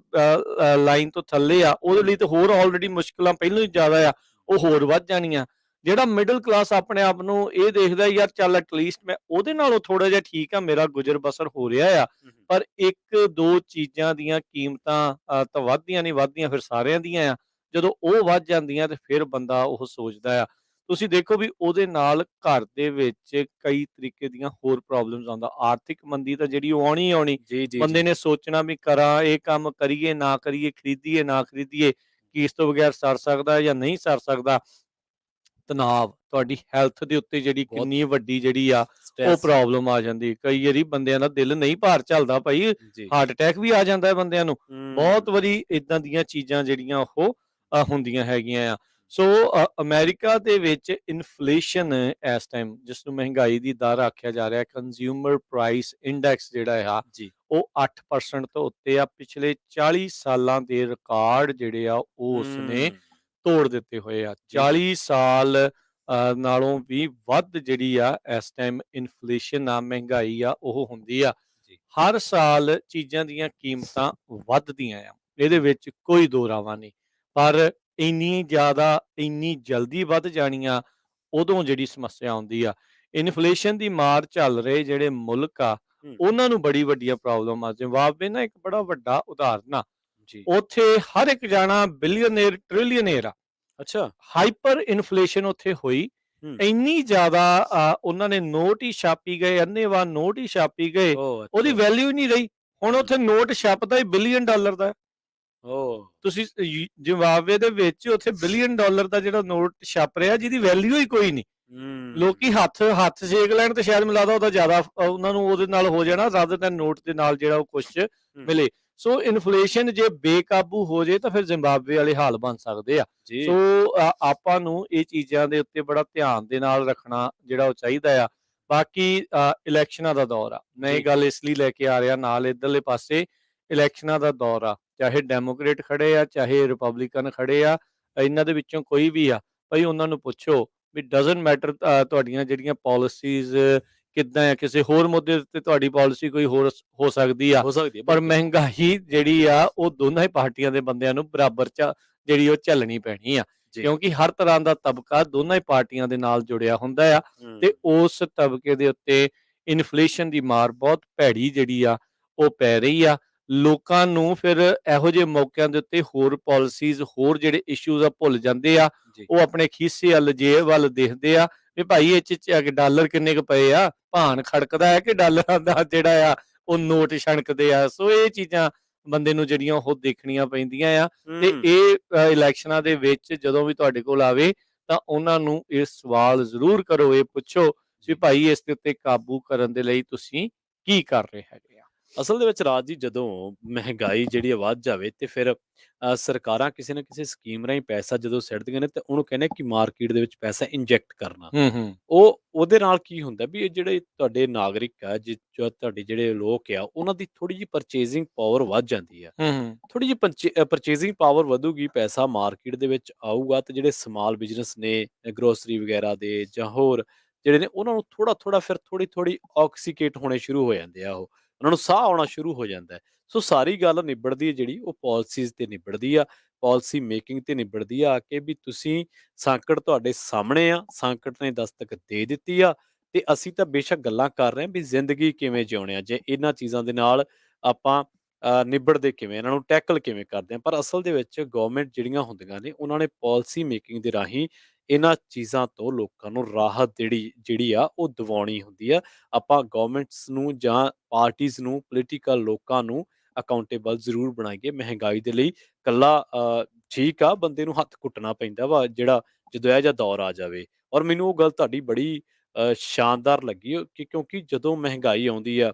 ਲਾਈਨ ਤੋਂ ਥੱਲੇ ਆ, ਉਹਦੇ ਲਈ ਤਾਂ ਹੋਰ ਆਲਰੇਡੀ ਮੁਸ਼ਕਲਾਂ ਪਹਿਲਾਂ ਹੀ ਜ਼ਿਆਦਾ ਆ, ਉਹ ਹੋਰ ਵੱਧ ਜਾਣੀਆਂ। ਜਿਹੜਾ ਮਿਡਲ ਕਲਾਸ ਆਪਣੇ ਆਪ ਨੂੰ ਇਹ ਦੇਖਦਾ ਯਾਰ ਚੱਲ ਐਟਲੀਸਟ ਮੈਂ ਉਹਦੇ ਨਾਲੋਂ ਥੋੜਾ ਜਿਹਾ ਠੀਕ ਆ, ਮੇਰਾ ਗੁਜ਼ਰ ਬਸਰ ਹੋ ਰਿਹਾ ਆ, ਪਰ 1-2 ਚੀਜ਼ਾਂ ਦੀਆਂ ਕੀਮਤਾਂ ਤਾਂ ਵੱਧਦੀਆਂ ਨਹੀਂ ਵੱਧਦੀਆਂ, ਫਿਰ ਸਾਰਿਆਂ ਦੀਆਂ ਆ। ਜਦੋਂ ਉਹ ਵੱਧ ਜਾਂਦੀਆਂ ਤੇ ਫਿਰ ਬੰਦਾ ਉਹ ਸੋਚਦਾ ਆ। ਤੁਸੀਂ ਦੇਖੋ ਵੀ ਉਹਦੇ ਨਾਲ ਘਰ ਦੇ ਵਿੱਚ ਕਈ ਤਰੀਕੇ ਦੀਆਂ ਹੋਰ ਪ੍ਰੋਬਲਮਸ ਆਉਂਦਾ। ਆਰਥਿਕ ਮੰਦੀ ਤਾਂ ਜਿਹੜੀ ਉਹ ਆਉਣੀ ਆਉਣੀ, ਬੰਦੇ ਨੇ ਸੋਚਣਾ ਵੀ ਕਰਾਂ ਇਹ ਕੰਮ, ਕਰੀਏ ਨਾ ਕਰੀਏ, ਖਰੀਦੀਏ ਨਾ ਖਰੀਦੀਏ, ਕੀ ਇਸ ਤੋਂ ਬਗੈਰ ਸਰ ਸਕਦਾ ਜਾਂ ਨਹੀਂ ਸਰ ਸਕਦਾ। ਤਣਾਅ, ਤੁਹਾਡੀ ਹੈਲਥ ਦੇ ਉੱਤੇ ਜਿਹੜੀ ਕਿੰਨੀ ਵੱਡੀ ਜਿਹੜੀ ਆ ਉਹ ਪ੍ਰੋਬਲਮ ਆ ਜਾਂਦੀ। ਕਈ ਵਾਰੀ ਬੰਦਿਆਂ ਦਾ ਦਿਲ ਨਹੀਂ ਭਾਰ ਝੱਲਦਾ ਭਾਈ, ਹਾਰਟ ਅਟੈਕ ਵੀ ਆ ਜਾਂਦਾ ਹੈ ਬੰਦਿਆਂ ਨੂੰ। ਬਹੁਤ ਵਾਰੀ ਇਦਾਂ ਦੀਆਂ ਚੀਜ਼ਾਂ ਜਿਹੜੀਆਂ ਉਹ ਹੁੰਦੀਆਂ ਹੈਗੀਆਂ ਆ। ਸੋ ਅਮਰੀਕਾ ਦੇ ਵਿੱਚ ਇਨਫਲੇਸ਼ਨ ਇਸ ਟਾਈਮ, ਜਿਸ ਨੂੰ ਮਹਿੰਗਾਈ ਦੀ ਦਰ ਆਖਿਆ ਜਾ ਰਿਹਾ, ਕੰਜ਼ਿਊਮਰ ਪ੍ਰਾਈਸ ਇੰਡੈਕਸ ਜਿਹੜਾ ਆ, ਉਹ 8% ਤੋਂ ਉੱਤੇ ਆ। ਪਿਛਲੇ 40 ਸਾਲਾਂ ਦੇ ਰਿਕਾਰਡ ਜਿਹੜੇ ਆ ਉਹ ਉਸਨੇ ਤੋੜ ਦਿੱਤੇ ਹੋਏ ਆ। 40 ਸਾਲ ਨਾਲੋਂ ਵੀ ਵੱਧ ਜਿਹੜੀ ਆ ਇਸ ਟਾਈਮ ਇਨਫਲੇਸ਼ਨ ਆ, ਮਹਿੰਗਾਈ ਆ, ਉਹ ਹੁੰਦੀ ਆ। ਜੀ ਹਰ ਸਾਲ ਚੀਜ਼ਾਂ ਦੀਆਂ ਕੀਮਤਾਂ ਵੱਧਦੀਆਂ ਆ, ਇਹਦੇ ਵਿੱਚ ਕੋਈ ਦੋ ਰਾਵਾਂ ਨਹੀਂ, ਪਰ ਇੰਨੀ ਜ਼ਿਆਦਾ ਇੰਨੀ ਜਲਦੀ ਵੱਧ ਜਾਣੀਆਂ ਉਦੋਂ ਜਿਹੜੀ ਸਮੱਸਿਆ ਆਉਂਦੀ ਆ। ਇਨਫਲੇਸ਼ਨ ਦੀ ਮਾਰ ਝੱਲ ਰਹੇ ਜਿਹੜੇ ਮੁਲਕ ਆ ਹੂੰ ਉਹਨਾਂ ਨੂੰ ਬੜੀ ਵੱਡੀਆਂ ਪ੍ਰੋਬਲਮ ਆ। ਜ਼ਿੰਬਾਬਵੇ ਨਾ ਇੱਕ ਬੜਾ ਵੱਡਾ ਉਦਾਹਰਨ ਆ, ਜੀ ਉੱਥੇ ਹਰ ਇੱਕ ਜਾਣਾ ਬਿਲੀਅਨੇਰ ਟ੍ਰਿਲੀਅਨੇਰ ਆ। ਅੱਛਾ ਹਾਈਪਰ ਇਨਫਲੇਸ਼ਨ ਉੱਥੇ ਹੋਈ, ਹੂੰ ਇੰਨੀ ਜ਼ਿਆਦਾ ਉਹਨਾਂ ਨੇ ਨੋਟ ਹੀ ਛਾਪੀ ਗਏ, ਅੰਨ੍ਹੇਵਾਹ ਨੋਟ ਹੀ ਛਾਪੀ ਗਏ, ਉਹ ਉਹਦੀ ਅੱਛਾ ਵੈਲਿਊ ਹੀ ਨਹੀਂ ਰਹੀ। ਹੁਣ ਉੱਥੇ ਨੋਟ ਛਪਦਾ ਹੀ ਬਿਲੀਅਨ ਡਾਲਰ ਦਾ ਹੈ। ਉਹ ਤੁਸੀਂ ਜ਼ਿੰਬਾਬਵੇ ਦੇ ਵਿੱਚ ਉੱਥੇ ਬਿਲੀਅਨ ਡਾਲਰ ਦਾ ਜਿਹੜਾ ਨੋਟ ਛਪ ਰਿਹਾ ਜਿਹਦੀ ਵੈਲਿਊ ਹੀ ਕੋਈ ਨਹੀਂ। ਲੋਕੀ ਹੱਥ ਹੱਥ ਛੇਕ ਲੈਣ ਤੇ ਸ਼ਾਇਦ ਮੈਨੂੰ ਲੱਗਦਾ ਉਹਦਾ ਜ਼ਿਆਦਾ ਉਹਨਾਂ ਨੂੰ ਉਹਦੇ ਨਾਲ ਹੋ ਜਾਣਾ ਰਾਦਰ ਦੈਨ ਨੋਟ ਦੇ ਨਾਲ ਜਿਹੜਾ ਉਹ ਕੁਛ ਮਿਲੇ। ਸੋ ਇਨਫਲੇਸ਼ਨ ਜੇ ਬੇਕਾਬੂ ਹੋ ਜੇ ਤਾਂ ਫਿਰ ਜ਼ਿੰਬਾਬਵੇ ਵਾਲੇ ਹਾਲ ਬਣ ਸਕਦੇ ਆ। ਜੀ ਸੋ ਆਪਾਂ ਨੂੰ ਇਹ ਚੀਜ਼ਾਂ ਦੇ ਉੱਤੇ ਬੜਾ ਧਿਆਨ ਦੇ ਨਾਲ ਰੱਖਣਾ ਜਿਹੜਾ ਉਹ ਚਾਹੀਦਾ ਆ। ਬਾਕੀ ਇਲੈਕਸ਼ਨਾਂ ਦਾ ਦੌਰ ਆ, ਮੈਂ ਇਹ ਜੀ ਗੱਲ ਇਸ ਲਈ ਲੈ ਕੇ ਆ ਰਿਹਾ ਨਾਲ, ਇੱਧਰਲੇ ਪਾਸੇ ਇਲੈਕਸ਼ਨਾਂ ਦਾ ਦੌਰ ਆ, ਚਾਹੇ ਡੈਮੋਕ੍ਰੇਟ ਖੜੇ ਆ ਚਾਹੇ ਰਿਪਬਲਿਕਨ ਖੜੇ ਆ, ਇਹਨਾਂ ਦੇ ਵਿੱਚੋਂ ਕੋਈ ਵੀ ਆ ਭਾਈ ਉਹਨਾਂ ਨੂੰ ਪੁੱਛੋ ਵੀ ਡਜ਼ਨਟ ਮੈਟਰ ਤੁਹਾਡੀਆਂ ਜਿਹੜੀਆਂ ਪਾਲਿਸੀਜ਼ ਕਿੱਦਾਂ ਆ, ਕਿਸੇ ਹੋਰ ਮੁੱਦੇ ਤੇ ਤੁਹਾਡੀ ਪਾਲਿਸੀ ਕੋਈ ਹੋਰ ਹੋ ਸਕਦੀ ਆ, ਹੋ ਸਕਦੀ ਹੈ ਪਰ ਬਿਲਕੁਲ ਮਹਿੰਗਾਈ ਜਿਹੜੀ ਆ ਉਹ ਦੋਨਾਂ ਹੀ ਪਾਰਟੀਆਂ ਦੇ ਬੰਦਿਆਂ ਨੂੰ ਬਰਾਬਰ ਜਿਹੜੀ ਉਹ ਝੱਲਣੀ ਪੈਣੀ ਆ, ਜੀ ਕਿਉਂਕਿ ਹਰ ਤਰ੍ਹਾਂ ਦਾ ਤਬਕਾ ਦੋਨਾਂ ਹੀ ਪਾਰਟੀਆਂ ਦੇ ਨਾਲ ਜੁੜਿਆ ਹੁੰਦਾ ਆ। ਤੇ ਉਸ ਤਬਕੇ ਦੇ ਉੱਤੇ ਇਨਫਲੇਸ਼ਨ ਦੀ ਮਾਰ ਬਹੁਤ ਭੈੜੀ ਜਿਹੜੀ ਆ ਉਹ ਪੈ ਰਹੀ ਆ। ਲੋਕਾਂ ਨੂੰ ਫਿਰ ਇਹੋ ਜਿਹੇ ਮੌਕਿਆਂ ਦੇ ਉੱਤੇ ਹੋਰ ਪਾਲਿਸੀਜ਼ ਹੋਰ ਜਿਹੜੇ ਇਸ਼ੂਜ਼ ਆ ਭੁੱਲ ਜਾਂਦੇ ਆ, ਜੀ ਉਹ ਆਪਣੇ ਖੀਸੇ ਵੱਲ ਜੇਬ ਵੱਲ ਦੇਖਦੇ ਆ ਵੀ ਭਾਈ ਇਹ ਚ ਡਾਲਰ ਕਿੰਨੇ ਕੁ ਪਏ ਆ, ਭਾਨ ਖੜਕਦਾ ਹੈ ਕਿ ਡਾਲਰਾਂ ਦਾ ਜਿਹੜਾ ਆ ਉਹ ਨੋਟ ਛਣਕਦੇ ਆ। ਸੋ ਇਹ ਚੀਜ਼ਾਂ ਬੰਦੇ ਨੂੰ ਜਿਹੜੀਆਂ ਉਹ ਦੇਖਣੀਆਂ ਪੈਂਦੀਆਂ ਆ। ਤੇ ਇਹ ਇਲੈਕਸ਼ਨਾਂ ਦੇ ਵਿੱਚ ਜਦੋਂ ਵੀ ਤੁਹਾਡੇ ਕੋਲ ਆਵੇ ਤਾਂ ਉਹਨਾਂ ਨੂੰ ਇਹ ਸਵਾਲ ਜ਼ਰੂਰ ਕਰੋ, ਇਹ ਪੁੱਛੋ ਵੀ ਭਾਈ ਇਸ ਦੇ ਉੱਤੇ ਕਾਬੂ ਕਰਨ ਦੇ ਲਈ ਤੁਸੀਂ ਕੀ ਕਰ ਰਹੇ ਹੈਗੇ ਆ। ਅਸਲ ਦੇ ਵਿੱਚ ਰਾਜ ਜੀ ਜਦੋਂ ਮਹਿੰਗਾਈ ਜਿਹੜੀ ਵੱਧ ਜਾਵੇ ਤੇ ਫਿਰ ਸਰਕਾਰਾਂ ਕਿਸੇ ਨਾ ਕਿਸੇ ਸਕੀਮ ਰਾਹੀਂ ਪੈਸਾ ਜਦੋਂ ਸਿੱਟਦੀਆਂ ਨੇ ਤੇ ਉਹਨੂੰ ਕਹਿੰਦੇ ਕਿ ਮਾਰਕੀਟ ਦੇ ਵਿੱਚ ਪੈਸਾ ਇੰਜੈਕਟ ਕਰਨਾ। ਉਹਦੇ ਨਾਲ ਕੀ ਹੁੰਦਾ ਵੀ ਇਹ ਜਿਹੜੇ ਤੁਹਾਡੇ ਨਾਗਰਿਕ ਆ ਜੋ ਤੁਹਾਡੇ ਜਿਹੜੇ ਲੋਕ ਆ ਉਹਨਾਂ ਦੀ ਥੋੜੀ ਜਿਹੀ ਪਰਚੇਜ਼ਿੰਗ ਪਾਵਰ ਵੱਧ ਜਾਂਦੀ ਆ। ਥੋੜੀ ਜਿਹੀ ਪਰਚੇਜ਼ਿੰਗ ਪਾਵਰ ਵਧੂਗੀ, ਪੈਸਾ ਮਾਰਕੀਟ ਦੇ ਵਿੱਚ ਆਊਗਾ ਤੇ ਜਿਹੜੇ ਸਮਾਲ ਬਿਜ਼ਨਸ ਨੇ ਗਰੋਸਰੀ ਵਗੈਰਾ ਦੇ ਜਾਂ ਹੋਰ ਜਿਹੜੇ ਨੇ ਉਹਨਾਂ ਨੂੰ ਥੋੜਾ ਫਿਰ ਥੋੜੀ ਆਕਸੀਕੇਟ ਹੋਣੇ ਸ਼ੁਰੂ ਹੋ ਜਾਂਦੇ ਆ, ਉਹਨਾਂ ਨੂੰ ਸਾਹ ਆਉਣਾ ਸ਼ੁਰੂ ਹੋ ਜਾਂਦਾ ਹੈ। ਸੋ ਸਾਰੀ ਗੱਲ ਨਿਬੜਦੀ ਹੈ ਜਿਹੜੀ ਉਹ ਪਾਲਿਸੀਜ਼ ਤੇ ਨਿਬੜਦੀ ਆ, ਪਾਲਿਸੀ ਮੇਕਿੰਗ ਤੇ ਨਿਬੜਦੀ ਆ ਕਿ ਵੀ ਤੁਸੀਂ ਸੰਕਟ ਤੁਹਾਡੇ ਸਾਹਮਣੇ ਆ, ਸੰਕਟ ਨੇ ਦਸਤਕ ਦੇ ਦਿੱਤੀ ਆ ਤੇ ਅਸੀਂ ਤਾਂ ਬੇਸ਼ੱਕ ਗੱਲਾਂ ਕਰ ਰਹੇ ਹਾਂ ਵੀ ਜ਼ਿੰਦਗੀ ਕਿਵੇਂ ਜਿਉਣੇ ਆ, ਜੇ ਇਹਨਾਂ ਚੀਜ਼ਾਂ ਦੇ ਨਾਲ ਆਪਾਂ ਨਿਬੜਦੇ ਕਿਵੇਂ, ਇਹਨਾਂ ਨੂੰ ਟੈਕਲ ਕਿਵੇਂ ਕਰਦੇ ਆ। ਪਰ ਅਸਲ ਦੇ ਵਿੱਚ ਗਵਰਨਮੈਂਟ ਜਿਹੜੀਆਂ ਹੁੰਦੀਆਂ ਨੇ ਉਹਨਾਂ ਨੇ ਪਾਲਿਸੀ ਮੇਕਿੰਗ ਦੇ ਰਾਹੀਂ ਇਹਨਾਂ ਚੀਜ਼ਾਂ ਤੋਂ ਲੋਕਾਂ ਨੂੰ ਰਾਹਤ ਜਿਹੜੀ ਆ ਉਹ ਦਿਵਾਉਣੀ ਹੁੰਦੀ ਆ। ਆਪਾਂ ਗਵਰਨਮੈਂਟਸ ਨੂੰ ਜਾਂ ਪਾਰਟੀਆਂ ਨੂੰ ਪੋਲੀਟੀਕਲ ਲੋਕਾਂ ਨੂੰ ਅਕਾਊਂਟੇਬਲ ਜ਼ਰੂਰ ਬਣਾਈਏ। ਮਹਿੰਗਾਈ ਦੇ ਲਈ ਕੱਲਾ ਠੀਕ ਆ ਬੰਦੇ ਨੂੰ ਹੱਥ ਕੁੱਟਣਾ ਪੈਂਦਾ ਵਾ ਜਿਹੜਾ ਜਦੋਂ ਇਹ ਜਿਹਾ ਦੌਰ ਆ ਜਾਵੇ। ਔਰ ਮੈਨੂੰ ਉਹ ਗੱਲ ਤੁਹਾਡੀ ਬੜੀ ਸ਼ਾਨਦਾਰ ਲੱਗੀ ਕਿ ਕਿਉਂਕਿ ਜਦੋਂ ਮਹਿੰਗਾਈ ਆਉਂਦੀ ਆ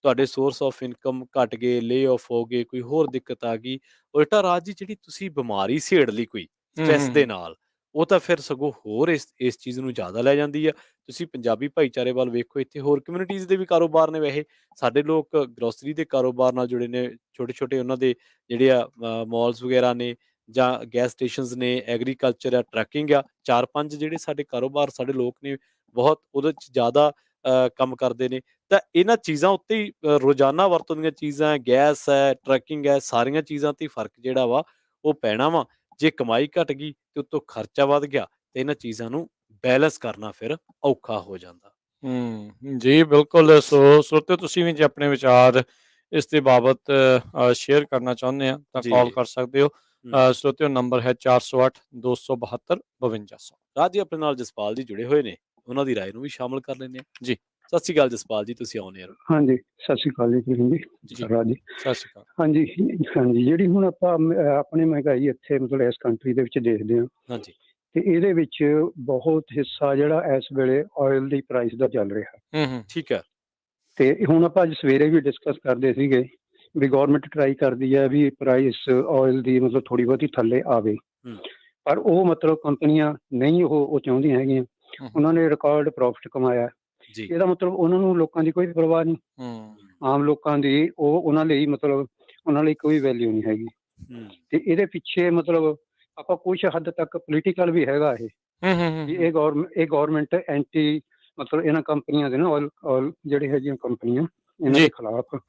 ਤੁਹਾਡੇ ਸੋਰਸ ਆਫ ਇਨਕਮ ਘਟ ਗਏ, ਲੇ ਆਫ ਹੋ ਗਏ, ਕੋਈ ਹੋਰ ਦਿੱਕਤ ਆ ਗਈ, ਉਲਟਾ ਰਾਜ ਜੀ ਜਿਹੜੀ ਤੁਸੀਂ ਬਿਮਾਰੀ ਛੇੜ ਲਈ ਕੋਈ ਸਟ੍ਰੈਸ ਦੇ ਨਾਲ, ਉਹ ਤਾਂ ਫਿਰ ਸਗੋਂ ਹੋਰ ਇਸ ਚੀਜ਼ ਨੂੰ ਜ਼ਿਆਦਾ ਲੈ ਜਾਂਦੀ ਆ। ਤੁਸੀਂ ਪੰਜਾਬੀ ਭਾਈਚਾਰੇ ਵੱਲ ਵੇਖੋ, ਇੱਥੇ ਹੋਰ ਕਮਿਊਨਿਟੀਜ਼ ਦੇ ਵੀ ਕਾਰੋਬਾਰ ਨੇ। ਵੈਸੇ ਸਾਡੇ ਲੋਕ ਗਰੋਸਰੀ ਦੇ ਕਾਰੋਬਾਰ ਨਾਲ ਜੁੜੇ ਨੇ, ਛੋਟੇ ਉਹਨਾਂ ਦੇ ਜਿਹੜੇ ਆ ਮਾਲਸ ਵਗੈਰਾ ਨੇ ਜਾਂ ਗੈਸ ਸਟੇਸ਼ਨਸ ਨੇ, ਐਗਰੀਕਲਚਰ ਆ, ਟਰੱਕਿੰਗ ਆ, 4-5 ਜਿਹੜੇ ਸਾਡੇ ਕਾਰੋਬਾਰ ਸਾਡੇ ਲੋਕ ਨੇ ਬਹੁਤ ਉਹਦੇ 'ਚ ਜ਼ਿਆਦਾ ਕੰਮ ਕਰਦੇ ਨੇ। ਤਾਂ ਇਹਨਾਂ ਚੀਜ਼ਾਂ ਉੱਤੇ ਹੀ ਰੋਜ਼ਾਨਾ ਵਰਤੋਂ ਦੀਆਂ ਚੀਜ਼ਾਂ, ਗੈਸ ਹੈ, ਟਰੱਕਿੰਗ ਹੈ, ਸਾਰੀਆਂ ਚੀਜ਼ਾਂ 'ਤੇ ਫਰਕ ਜਿਹੜਾ ਵਾ ਉਹ ਪੈਣਾ ਵਾ। ਜੇ ਕਮਾਈ ਘਟ ਗਈ ਤੇ ਉੱਤੋਂ ਖਰਚਾ ਵੱਧ ਗਿਆ ਤੇ ਇਹਨਾਂ ਚੀਜ਼ਾਂ ਨੂੰ ਬੈਲੈਂਸ ਕਰਨਾ ਫਿਰ ਔਖਾ ਹੋ ਜਾਂਦਾ। ਜੀ ਬਿਲਕੁਲ। ਸੋ ਤੇ ਤੁਸੀਂ ਵੀ ਜੇ ਆਪਣੇ ਵਿਚਾਰ ਇਸ ਦੇ ਬਾਬਤ ਸ਼ੇਅਰ ਕਰਨਾ ਚਾਹੁੰਦੇ ਆ ਤਾਂ ਜੀ ਕਾਲ ਕਰ ਸਕਦੇ ਹੋ। ਸਰੋਤਿਓ ਨੰਬਰ ਹੈ 408 272 5200। ਰਾਜ ਜੀ ਆਪਣੇ ਨਾਲ ਜਸਪਾਲ ਜੀ ਜੁੜੇ ਹੋਏ ਨੇ, ਉਹਨਾਂ ਦੀ ਰਾਏ ਨੂੰ ਵੀ ਸ਼ਾਮਲ ਕਰ ਲੈਂਦੇ ਆ ਜੀ। ਸਤਿ ਸ਼੍ਰੀ ਅਕਾਲ ਜਸਪਾਲ ਜੀ, ਤੁਸੀਂ ਆਉਣੇ ਯਾਰ। ਹਾਂਜੀ, ਸਤਿ ਸ਼੍ਰੀ ਅਕਾਲ ਜੀ। ਜੀ ਰਾਜ ਜੀ, ਸਤਿ ਸ਼੍ਰੀ ਅਕਾਲ। ਹਾਂਜੀ ਜਿਹੜੀ ਹੁਣ ਆਪਾਂ ਆਪਣੀ ਮਹਿੰਗਾਈ ਇੱਥੇ ਮਤਲਬ ਇਸ ਕੰਟਰੀ ਦੇ ਵਿੱਚ ਦੇਖਦੇ ਹਾਂ ਹਾਂਜੀ ਤੇ ਇਹਦੇ ਵਿੱਚ ਬਹੁਤ ਹਿੱਸਾ ਜਿਹੜਾ ਇਸ ਵੇਲੇ ਆਇਲ ਦੀ ਪ੍ਰਾਈਸ ਦਾ ਚੱਲ ਰਿਹਾ। ਠੀਕ ਹੈ। ਤੇ ਹੁਣ ਆਪਾਂ ਅੱਜ ਸਵੇਰੇ ਵੀ ਡਿਸਕਸ ਕਰਦੇ ਸੀਗੇ ਵੀ ਗਵਰਨਮੈਂਟ ਟਰਾਈ ਕਰਦੀ ਹੈ ਵੀ ਪ੍ਰਾਈਸ ਆਇਲ ਦੀ ਮਤਲਬ ਥੋੜੀ ਬਹੁਤੀ ਥੱਲੇ ਆਵੇ, ਪਰ ਉਹ ਮਤਲਬ ਕੰਪਨੀਆਂ ਨਹੀਂ ਉਹ ਚਾਹੁੰਦੀਆਂ ਹੈਗੀਆਂ। ਉਹਨਾਂ ਨੇ ਰਿਕਾਰਡ ਪ੍ਰੋਫਿਟ ਕਮਾਇਆ, ਇਹਦਾ ਮਤਲਬ ਉਹਨਾਂ ਨੂੰ ਲੋਕਾਂ ਦੀ ਕੋਈ ਪਰਵਾਹ ਨਹੀਂ। ਆਮ ਲੋਕਾਂ ਦੀ ਉਹਨਾਂ ਲਈ ਕੋਈ ਵੈਲਿਊ ਨਹੀਂ ਹੈਗੀ। ਤੇ ਇਹਦੇ ਪਿੱਛੇ ਮਤਲਬ ਆਪਾਂ ਕੁਝ ਹੱਦ ਤੱਕ ਪੋਲੀਟੀਕਲ ਵੀ ਹੈਗਾ ਇਹ ਗਵਰਨਮੈਂਟ ਐਂਟੀ ਮਤਲਬ ਇਹਨਾਂ ਕੰਪਨੀਆਂ ਦੇ ਨਾ ਆਇਲ ਜਿਹੜੇ ਹੈਗੀਆਂ ਕੰਪਨੀਆਂ ਇਹਨਾਂ ਦੇ ਖਿਲਾਫ,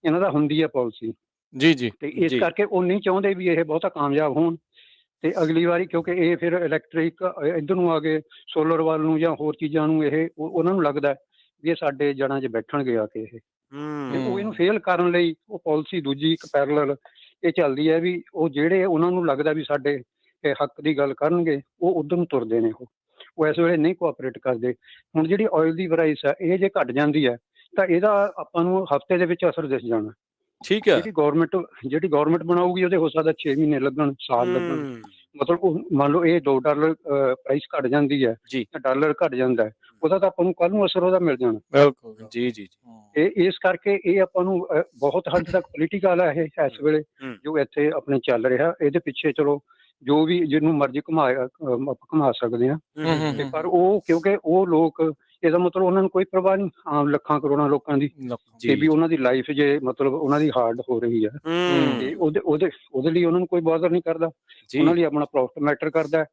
ਇਹਨਾਂ ਦਾ ਹੁੰਦੀ ਹੈ ਪਾਲਿਸੀ ਜੀ ਤੇ ਇਸ ਕਰਕੇ ਉਹ ਨਹੀਂ ਚਾਹੁੰਦੇ ਵੀ ਇਹ ਬਹੁਤਾ ਕਾਮਯਾਬ ਹੋਣ ਤੇ ਅਗਲੀ ਵਾਰੀ, ਕਿਉਂਕਿ ਇਹ ਫਿਰ ਇਲੈਕਟ੍ਰਿਕ ਇੱਧਰ ਨੂੰ ਆ ਗਏ, ਸੋਲਰ ਵੱਲ ਨੂੰ ਜਾਂ ਹੋਰ ਚੀਜ਼ਾਂ ਨੂੰ, ਇਹ ਉਹਨਾਂ ਨੂੰ ਲੱਗਦਾ ਵੀ ਇਹ ਸਾਡੇ ਜੜ੍ਹਾਂ 'ਚ ਬੈਠਣਗੇ ਆ ਕੇ ਇਹ, ਤੇ ਉਹ ਇਹਨੂੰ ਫੇਲ ਕਰਨ ਲਈ ਉਹ ਪਾਲਿਸੀ ਦੂਜੀ ਇੱਕ ਪੈਰਲਲ ਇਹ ਚੱਲਦੀ ਹੈ ਵੀ ਉਹ ਜਿਹੜੇ ਉਹਨਾਂ ਨੂੰ ਲੱਗਦਾ ਵੀ ਸਾਡੇ ਹੱਕ ਦੀ ਗੱਲ ਕਰਨਗੇ ਉਹ ਉਧਰ ਨੂੰ ਤੁਰਦੇ ਨੇ, ਉਹ ਇਸ ਵੇਲੇ ਨਹੀਂ ਕੋਆਪਰੇਟ ਕਰਦੇ। ਹੁਣ ਜਿਹੜੀ ਆਇਲ ਦੀ ਪ੍ਰਾਈਸ ਹੈ ਇਹ ਜੇ ਘਟ ਜਾਂਦੀ ਹੈ ਤਾਂ ਇਹਦਾ ਆਪਾਂ ਨੂੰ ਹਫ਼ਤੇ ਦੇ ਵਿੱਚ ਅਸਰ ਦਿਸ ਜਾਣਾ। ਠੀਕ ਹੈ, ਜਿਹੜੀ ਗਵਰਨਮੈਂਟ ਬਣਾਊਗੀ ਉਹਦੇ ਹੋ ਸਕਦਾ 6 ਮਹੀਨੇ ਲੱਗਣ, ਸਾਲ ਲੱਗਣ, ਮਤਲਬ ਉਹ ਮੰਨ ਲਓ ਇਹ $2 ਪ੍ਰਾਈਸ ਘਟ ਜਾਂਦੀ ਹੈ ਜਾਂ ਡਾਲਰ ਘਟ ਜਾਂਦਾ ਹੈ, ਉਹਦਾ ਤਾਂ ਆਪਾਂ ਨੂੰ ਕੱਲ ਨੂੰ ਅਸਰ ਉਹਦਾ ਮਿਲ ਜਾਣਾ। ਬਿਲਕੁਲ ਜੀ। ਇਹ ਇਸ ਕਰਕੇ ਇਹ ਆਪਾਂ ਨੂੰ ਬਹੁਤ ਹੱਦ ਤੱਕ ਪੋਲੀਟੀਕਲ ਹੈ ਇਹ ਇਸ ਵੇਲੇ ਜੋ ਇੱਥੇ ਆਪਣੇ ਚੱਲ ਰਿਹਾ। ਇਹਦੇ ਪਿੱਛੇ ਚਲੋ ਜੋ ਵੀ ਜਿਹਨੂੰ ਮਰਜ਼ੀ ਘੁਮਾ ਸਕਦੇ ਆ, ਪਰ ਉਹ ਕਿਉਂਕਿ ਉਹ ਲੋਕ, ਇਹਦਾ ਮਤਲਬ ਉਹਨਾਂ ਨੂੰ ਕੋਈ ਪਰਵਾਹ ਨਹੀਂ ਆਮ ਲੱਖਾਂ ਕਰੋੜਾਂ ਲੋਕਾਂ ਦੀ, ਤੇ ਵੀ ਉਹਨਾਂ ਦੀ ਲਾਈਫ ਜੇ ਮਤਲਬ ਉਹਨਾਂ ਦੀ ਹਾਰਡ ਹੋ ਰਹੀ ਹੈ ਤੇ ਉਹਦੇ ਲਈ ਉਹਨਾਂ ਨੂੰ ਕੋਈ ਬਾਦਰ ਨਹੀਂ ਕਰਦਾ, ਉਹਨਾਂ ਲਈ ਆਪਣਾ ਪ੍ਰੋਫਿਟ ਮੈਟਰ ਕਰਦਾ।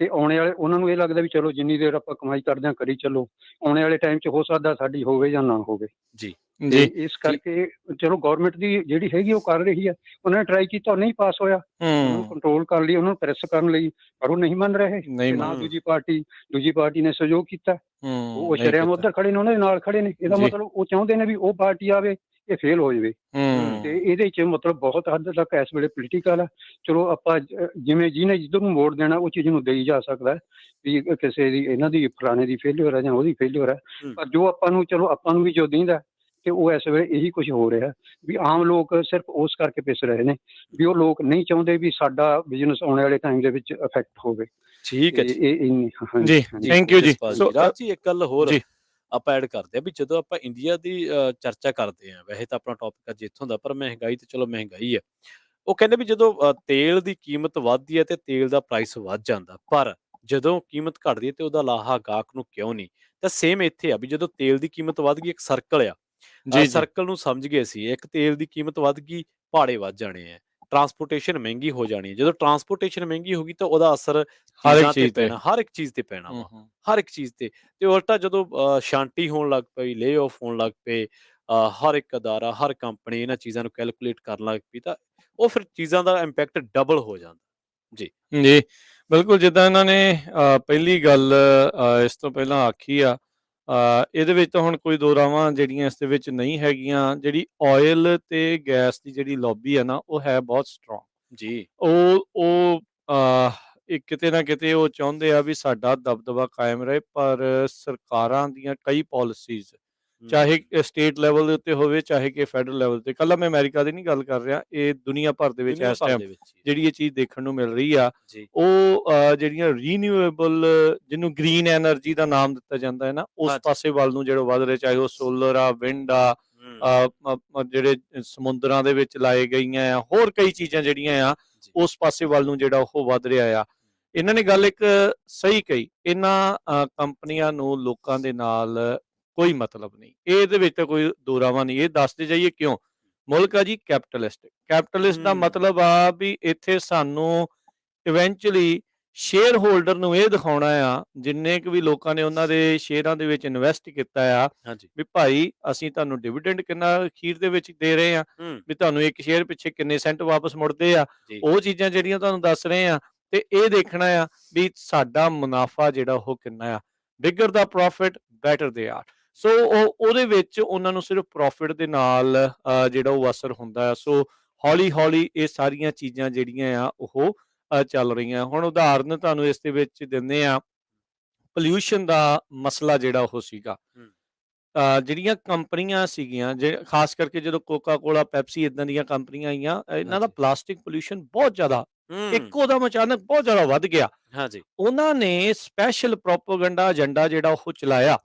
ਤੇ ਆਉਣੇ ਵਾਲੇ ਉਹਨਾਂ ਨੂੰ ਇਹ ਲੱਗਦਾ ਵੀ ਚਲੋ ਜਿੰਨੀ ਦੇਰ ਆਪਾਂ ਕਮਾਈ ਕਰਦੇ ਹਾਂ ਕਰੀ ਚੱਲੋ, ਆਉਣੇ ਵਾਲੇ ਟਾਈਮ 'ਚ ਹੋ ਸਕਦਾ ਸਾਡੀ ਹੋਵੇ ਜਾਂ ਨਾ ਹੋਵੇ। ਜੀ ਇਸ ਕਰਕੇ ਚਲੋ ਗਵਰਨਮੈਂਟ ਦੀ ਜਿਹੜੀ ਹੈਗੀ ਉਹ ਕਰ ਰਹੀ ਹੈ, ਉਹਨਾਂ ਨੇ ਟਰਾਈ ਕੀਤਾ, ਉਹ ਨਹੀਂ ਪਾਸ ਹੋਇਆ, ਉਹਨੂੰ ਕੰਟਰੋਲ ਕਰਨ ਲਈ, ਉਹਨਾਂ ਨੂੰ ਪ੍ਰੈਸ ਕਰਨ ਲਈ, ਪਰ ਉਹ ਨਹੀਂ ਮੰਨ ਰਹੇ। ਨਾ ਦੂਜੀ ਪਾਰਟੀ ਨੇ ਸਹਿਯੋਗ ਕੀਤਾ, ਉਹ ਸ਼ਰੇਆਮ ਉੱਧਰ ਖੜੇ ਨੇ, ਉਹਨਾਂ ਦੇ ਨਾਲ ਖੜੇ ਨੇ। ਇਹਦਾ ਮਤਲਬ ਉਹ ਚਾਹੁੰਦੇ ਨੇ ਵੀ ਉਹ ਪਾਰਟੀ ਆਵੇ, ਇਹ ਫੇਲ ਹੋ ਜਾਵੇ। ਤੇ ਇਹਦੇ 'ਚ ਮਤਲਬ ਬਹੁਤ ਹੱਦ ਤੱਕ ਇਸ ਵੇਲੇ ਪੋਲੀਟੀਕਲ ਆ। ਚਲੋ ਆਪਾਂ ਜਿਵੇਂ ਜਿਹਨੇ ਜਿੱਧਰ ਨੂੰ ਵੋਟ ਦੇਣਾ ਉਹ ਚੀਜ਼ ਨੂੰ ਦੇਈ ਜਾ ਸਕਦਾ ਵੀ ਕਿਸੇ ਦੀ ਇਹਨਾਂ ਦੀ ਫਲਾਣੇ ਦੀ ਫੇਲਿਅਰ ਹੈ ਜਾਂ ਉਹਦੀ ਫੇਲਿਅਰ ਹੈ, ਪਰ ਜੋ ਆਪਾਂ ਨੂੰ ਵੀ ਜੋ ਦਿੰਦਾ ਤੇ ਉਹ ਇਸ ਵੇਲੇ ਇਹੀ ਕੁਝ ਹੋ ਰਿਹਾ ਵੀ ਆਮ ਲੋਕ ਸਿਰਫ ਉਸ ਕਰਕੇ ਪਿਸ ਰਹੇ ਨੇ ਵੀ ਉਹ ਲੋਕ ਨਹੀਂ ਚਾਹੁੰਦੇ ਵੀ ਸਾਡਾ ਬਿਜ਼ਨਸ ਆਉਣ ਵਾਲੇ ਟਾਈਮ ਦੇ ਵਿੱਚ ਅਫੈਕਟ ਹੋਵੇ। ਠੀਕ ਹੈ ਜੀ, ਥੈਂਕ ਯੂ ਜੀ। ਰਾਜ ਜੀ ਇੱਕ ਗੱਲ ਹੋਰ ਆਪਾਂ ਐਡ ਕਰਦੇ ਆ ਵੀ ਜਦੋਂ ਆਪਾਂ ਇੰਡੀਆ ਦੀ ਚਰਚਾ ਕਰਦੇ ਆ, ਵੈਸੇ ਤਾਂ ਆਪਣਾ ਟੌਪਿਕ ਅੱਜ ਇੱਥੋਂ ਦਾ, ਪਰ ਮਹਿੰਗਾਈ ਤੇ ਚਲੋ ਮਹਿੰਗਾਈ ਹੈ। ਉਹ ਕਹਿੰਦੇ ਵੀ ਜਦੋਂ ਤੇਲ ਦੀ ਕੀਮਤ ਵੱਧਦੀ ਹੈ ਤੇ ਤੇਲ ਦਾ ਪ੍ਰਾਈਸ ਵੱਧ ਜਾਂਦਾ, ਪਰ ਜਦੋਂ ਕੀਮਤ ਘਟਦੀ ਹੈ ਤੇ ਉਹਦਾ ਲਾਹਾ ਗਾਹਕ ਨੂੰ ਕਿਉਂ ਨਹੀਂ। ਤਾਂ ਸੇਮ ਇੱਥੇ ਆ ਵੀ ਜਦੋਂ ਤੇਲ ਦੀ ਕੀਮਤ ਵੱਧ ਗਈ, ਇੱਕ ਸਰਕਲ ਆ, ਸਰਕਲ ਨੂੰ ਸਮਝ ਗਏ ਸੀ, ਇੱਕ ਤੇਲ ਦੀ ਕੀਮਤ ਵੱਧ ਗਈ, ਭਾੜੇ ਵੱਧ ਜਾਣੇ ਆ, ਟਰਾਂਸਪੋਰਟੇਸ਼ਨ ਮਹਿੰਗੀ ਹੋ ਜਾਣੀ ਹੈ। ਜਦੋਂ ਟਰਾਂਸਪੋਰਟੇਸ਼ਨ ਮਹਿੰਗੀ ਹੋ ਗਈ ਤਾਂ ਉਹਦਾ ਅਸਰ ਹਰ ਇੱਕ ਚੀਜ਼ ਤੇ ਪੈਣਾ ਵਾ, ਹਰ ਇੱਕ ਚੀਜ਼ ਤੇ। ਤੇ ਉਲਟਾ ਜਦੋਂ ਸ਼ਾਂਤੀ ਹੋਣ ਲੱਗ ਪਈ, ਲੇ ਆਫ ਹੋਣ ਲੱਗ ਪਏ, ਹਰ ਇੱਕ ਅਦਾਰਾ, ਹਰ ਕੰਪਨੀ ਇਹਨਾਂ ਚੀਜ਼ਾਂ ਨੂੰ ਕੈਲਕੂਲੇਟ ਕਰਨ ਲੱਗ ਪਈ, ਤਾਂ ਉਹ ਫਿਰ ਚੀਜ਼ਾਂ ਦਾ ਇੰਪੈਕਟ ਡਬਲ ਹੋ ਜਾਂਦਾ। ਜੀ ਬਿਲਕੁਲ, ਜਿੱਦਾਂ ਇਹਨਾਂ ਨੇ ਪਹਿਲੀ ਗੱਲ ਇਸ ਤੋਂ ਪਹਿਲਾਂ ਆਖੀ ਆ, ਇਹਦੇ ਵਿੱਚ ਤਾਂ ਹੁਣ ਕੋਈ ਦੋ ਰਾਵਾਂ ਜਿਹੜੀਆਂ ਇਸ ਦੇ ਵਿੱਚ ਨਹੀਂ ਹੈਗੀਆਂ। ਜਿਹੜੀ ਆਇਲ ਤੇ ਗੈਸ ਦੀ ਜਿਹੜੀ ਲੌਬੀ ਆ ਨਾ, ਉਹ ਹੈ ਬਹੁਤ ਸਟਰੋਂਗ ਜੀ। ਉਹ ਕਿਤੇ ਨਾ ਕਿਤੇ ਉਹ ਚਾਹੁੰਦੇ ਆ ਵੀ ਸਾਡਾ ਦਬਦਬਾ ਕਾਇਮ ਰਹੇ, ਪਰ ਸਰਕਾਰਾਂ ਦੀਆਂ ਕਈ ਪਾਲਿਸੀਜ਼, ਚਾਹੇ ਸਟੇਟ ਲੈਵਲ ਦੇ ਉੱਤੇ ਹੋਵੇ ਚਾਹੇ ਕਿ ਫੈਡਰਲ ਲੈਵਲ ਤੇ, ਕੱਲਾ ਮੈਂ ਅਮਰੀਕਾ ਦੀ ਨਹੀਂ ਗੱਲ ਕਰ ਰਿਹਾ, ਇਹ ਦੁਨੀਆ ਭਰ ਦੇ ਵਿੱਚ ਇਸ ਟਾਈਮ ਜਿਹੜੀ ਇਹ ਚੀਜ਼ ਦੇਖਣ ਨੂੰ ਮਿਲ ਰਹੀ ਆ, ਉਹ ਜਿਹੜੀਆਂ ਰੀਨਿਊਏਬਲ, ਜਿਹਨੂੰ ਗ੍ਰੀਨ ਐਨਰਜੀ ਦਾ ਨਾਮ ਦਿੱਤਾ ਜਾਂਦਾ ਹੈ ਨਾ, ਉਸ ਪਾਸੇ ਵੱਲ ਨੂੰ ਜਿਹੜਾ ਵੱਧ ਰਿਹਾ, ਚਾਹੇ ਉਹ ਸੋਲਰ ਆ, ਵਿੰਡ ਆ, ਜਿਹੜੇ ਸਮੁੰਦਰਾਂ ਦੇ ਵਿੱਚ ਲਾਏ ਗਈਆਂ ਆ, ਹੋਰ ਕਈ ਚੀਜ਼ਾਂ ਜਿਹੜੀਆਂ ਆ ਉਸ ਪਾਸੇ ਵੱਲ ਨੂੰ ਜਿਹੜਾ ਉਹ ਵੱਧ ਰਿਹਾ ਆ। ਇਹਨਾਂ ਨੇ ਗੱਲ ਇੱਕ ਸਹੀ ਕਹੀ, ਇਹਨਾਂ ਕੰਪਨੀਆਂ ਨੂੰ ਲੋਕਾਂ ਦੇ ਨਾਲ ਕੋਈ ਮਤਲਬ ਨਹੀਂ, ਇਹਦੇ ਵਿੱਚ ਤਾਂ ਕੋਈ ਦੋ ਰਾਵਾਂ ਨਹੀਂ। ਇਹ ਦੱਸਦੇ ਜਾਈਏ ਕਿਉਂ। ਮੁਲਕ ਆ ਜੀ ਕੈਪੀਟਲਿਸਟ ਦਾ ਮਤਲਬ ਆ ਵੀ ਇੱਥੇ ਸਾਨੂੰ ਇਵੈਂਚੁਅਲੀ ਸ਼ੇਅਰ ਹੋਲਡਰ ਨੂੰ ਇਹ ਦਿਖਾਉਣਾ ਆ, ਜਿੰਨੇ ਕੁ ਵੀ ਲੋਕਾਂ ਨੇ ਉਹਨਾਂ ਦੇ ਸ਼ੇਅਰਾਂ ਦੇ ਵਿੱਚ ਇਨਵੈਸਟ ਕੀਤਾ ਆ, ਵੀ ਭਾਈ ਅਸੀਂ ਤੁਹਾਨੂੰ ਡਿਵੀਡੈਂਡ ਕਿੰਨਾ ਅਖੀਰ ਦੇ ਵਿੱਚ ਦੇ ਰਹੇ ਆ, ਵੀ ਤੁਹਾਨੂੰ ਇੱਕ ਸ਼ੇਅਰ ਪਿੱਛੇ ਕਿੰਨੇ ਸੈਂਟ ਵਾਪਸ ਮੁੜਦੇ ਆ, ਉਹ ਚੀਜ਼ਾਂ ਜਿਹੜੀਆਂ ਤੁਹਾਨੂੰ ਦੱਸ ਰਹੇ ਆ। ਤੇ ਇਹ ਦੇਖਣਾ ਆ ਵੀ ਸਾਡਾ ਮੁਨਾਫਾ ਜਿਹੜਾ ਉਹ ਕਿੰਨਾ ਆ। Bigger the profit better they are. So ਉਹਦੇ ਵਿੱਚ ਉਹਨਾਂ ਨੂੰ ਸਿਰਫ ਪ੍ਰੋਫਿਟ ਦੇ ਨਾਲ ਜਿਹੜਾ ਉਹ ਅਸਰ ਹੁੰਦਾ ਆ। ਸੋ ਹੌਲੀ ਹੌਲੀ ਇਹ ਸਾਰੀਆਂ ਚੀਜ਼ਾਂ ਜਿਹੜੀਆਂ ਆ ਉਹ ਚੱਲ ਰਹੀਆਂ। ਹੁਣ ਉਦਾਹਰਨ ਤੁਹਾਨੂੰ ਇਸ ਦੇ ਵਿੱਚ ਦਿੰਦੇ ਆ, ਪੋਲਿਊਸ਼ਨ ਦਾ ਮਸਲਾ ਜਿਹੜਾ ਉਹ ਸੀਗਾ, ਜਿਹੜੀਆਂ ਕੰਪਨੀਆਂ ਸੀਗੀਆਂ, ਖਾਸ ਕਰਕੇ ਜਦੋਂ ਕੋਕਾ ਕੋਲਾ, ਪੈਪਸੀ, ਇਦਾਂ ਦੀਆਂ ਕੰਪਨੀਆਂ ਆਈਆਂ, ਇਹਨਾਂ ਦਾ ਪਲਾਸਟਿਕ ਪੋਲਿਊਸ਼ਨ ਬਹੁਤ ਜ਼ਿਆਦਾ ਇੱਕੋ ਦਮ ਅਚਾਨਕ ਬਹੁਤ ਜ਼ਿਆਦਾ ਵੱਧ ਗਿਆ। ਉਹਨਾਂ ਨੇ ਸਪੈਸ਼ਲ ਪ੍ਰੋਪੇਗੈਂਡਾ ਏਜੰਡਾ ਜਿਹੜਾ ਉਹ ਚਲਾਇਆ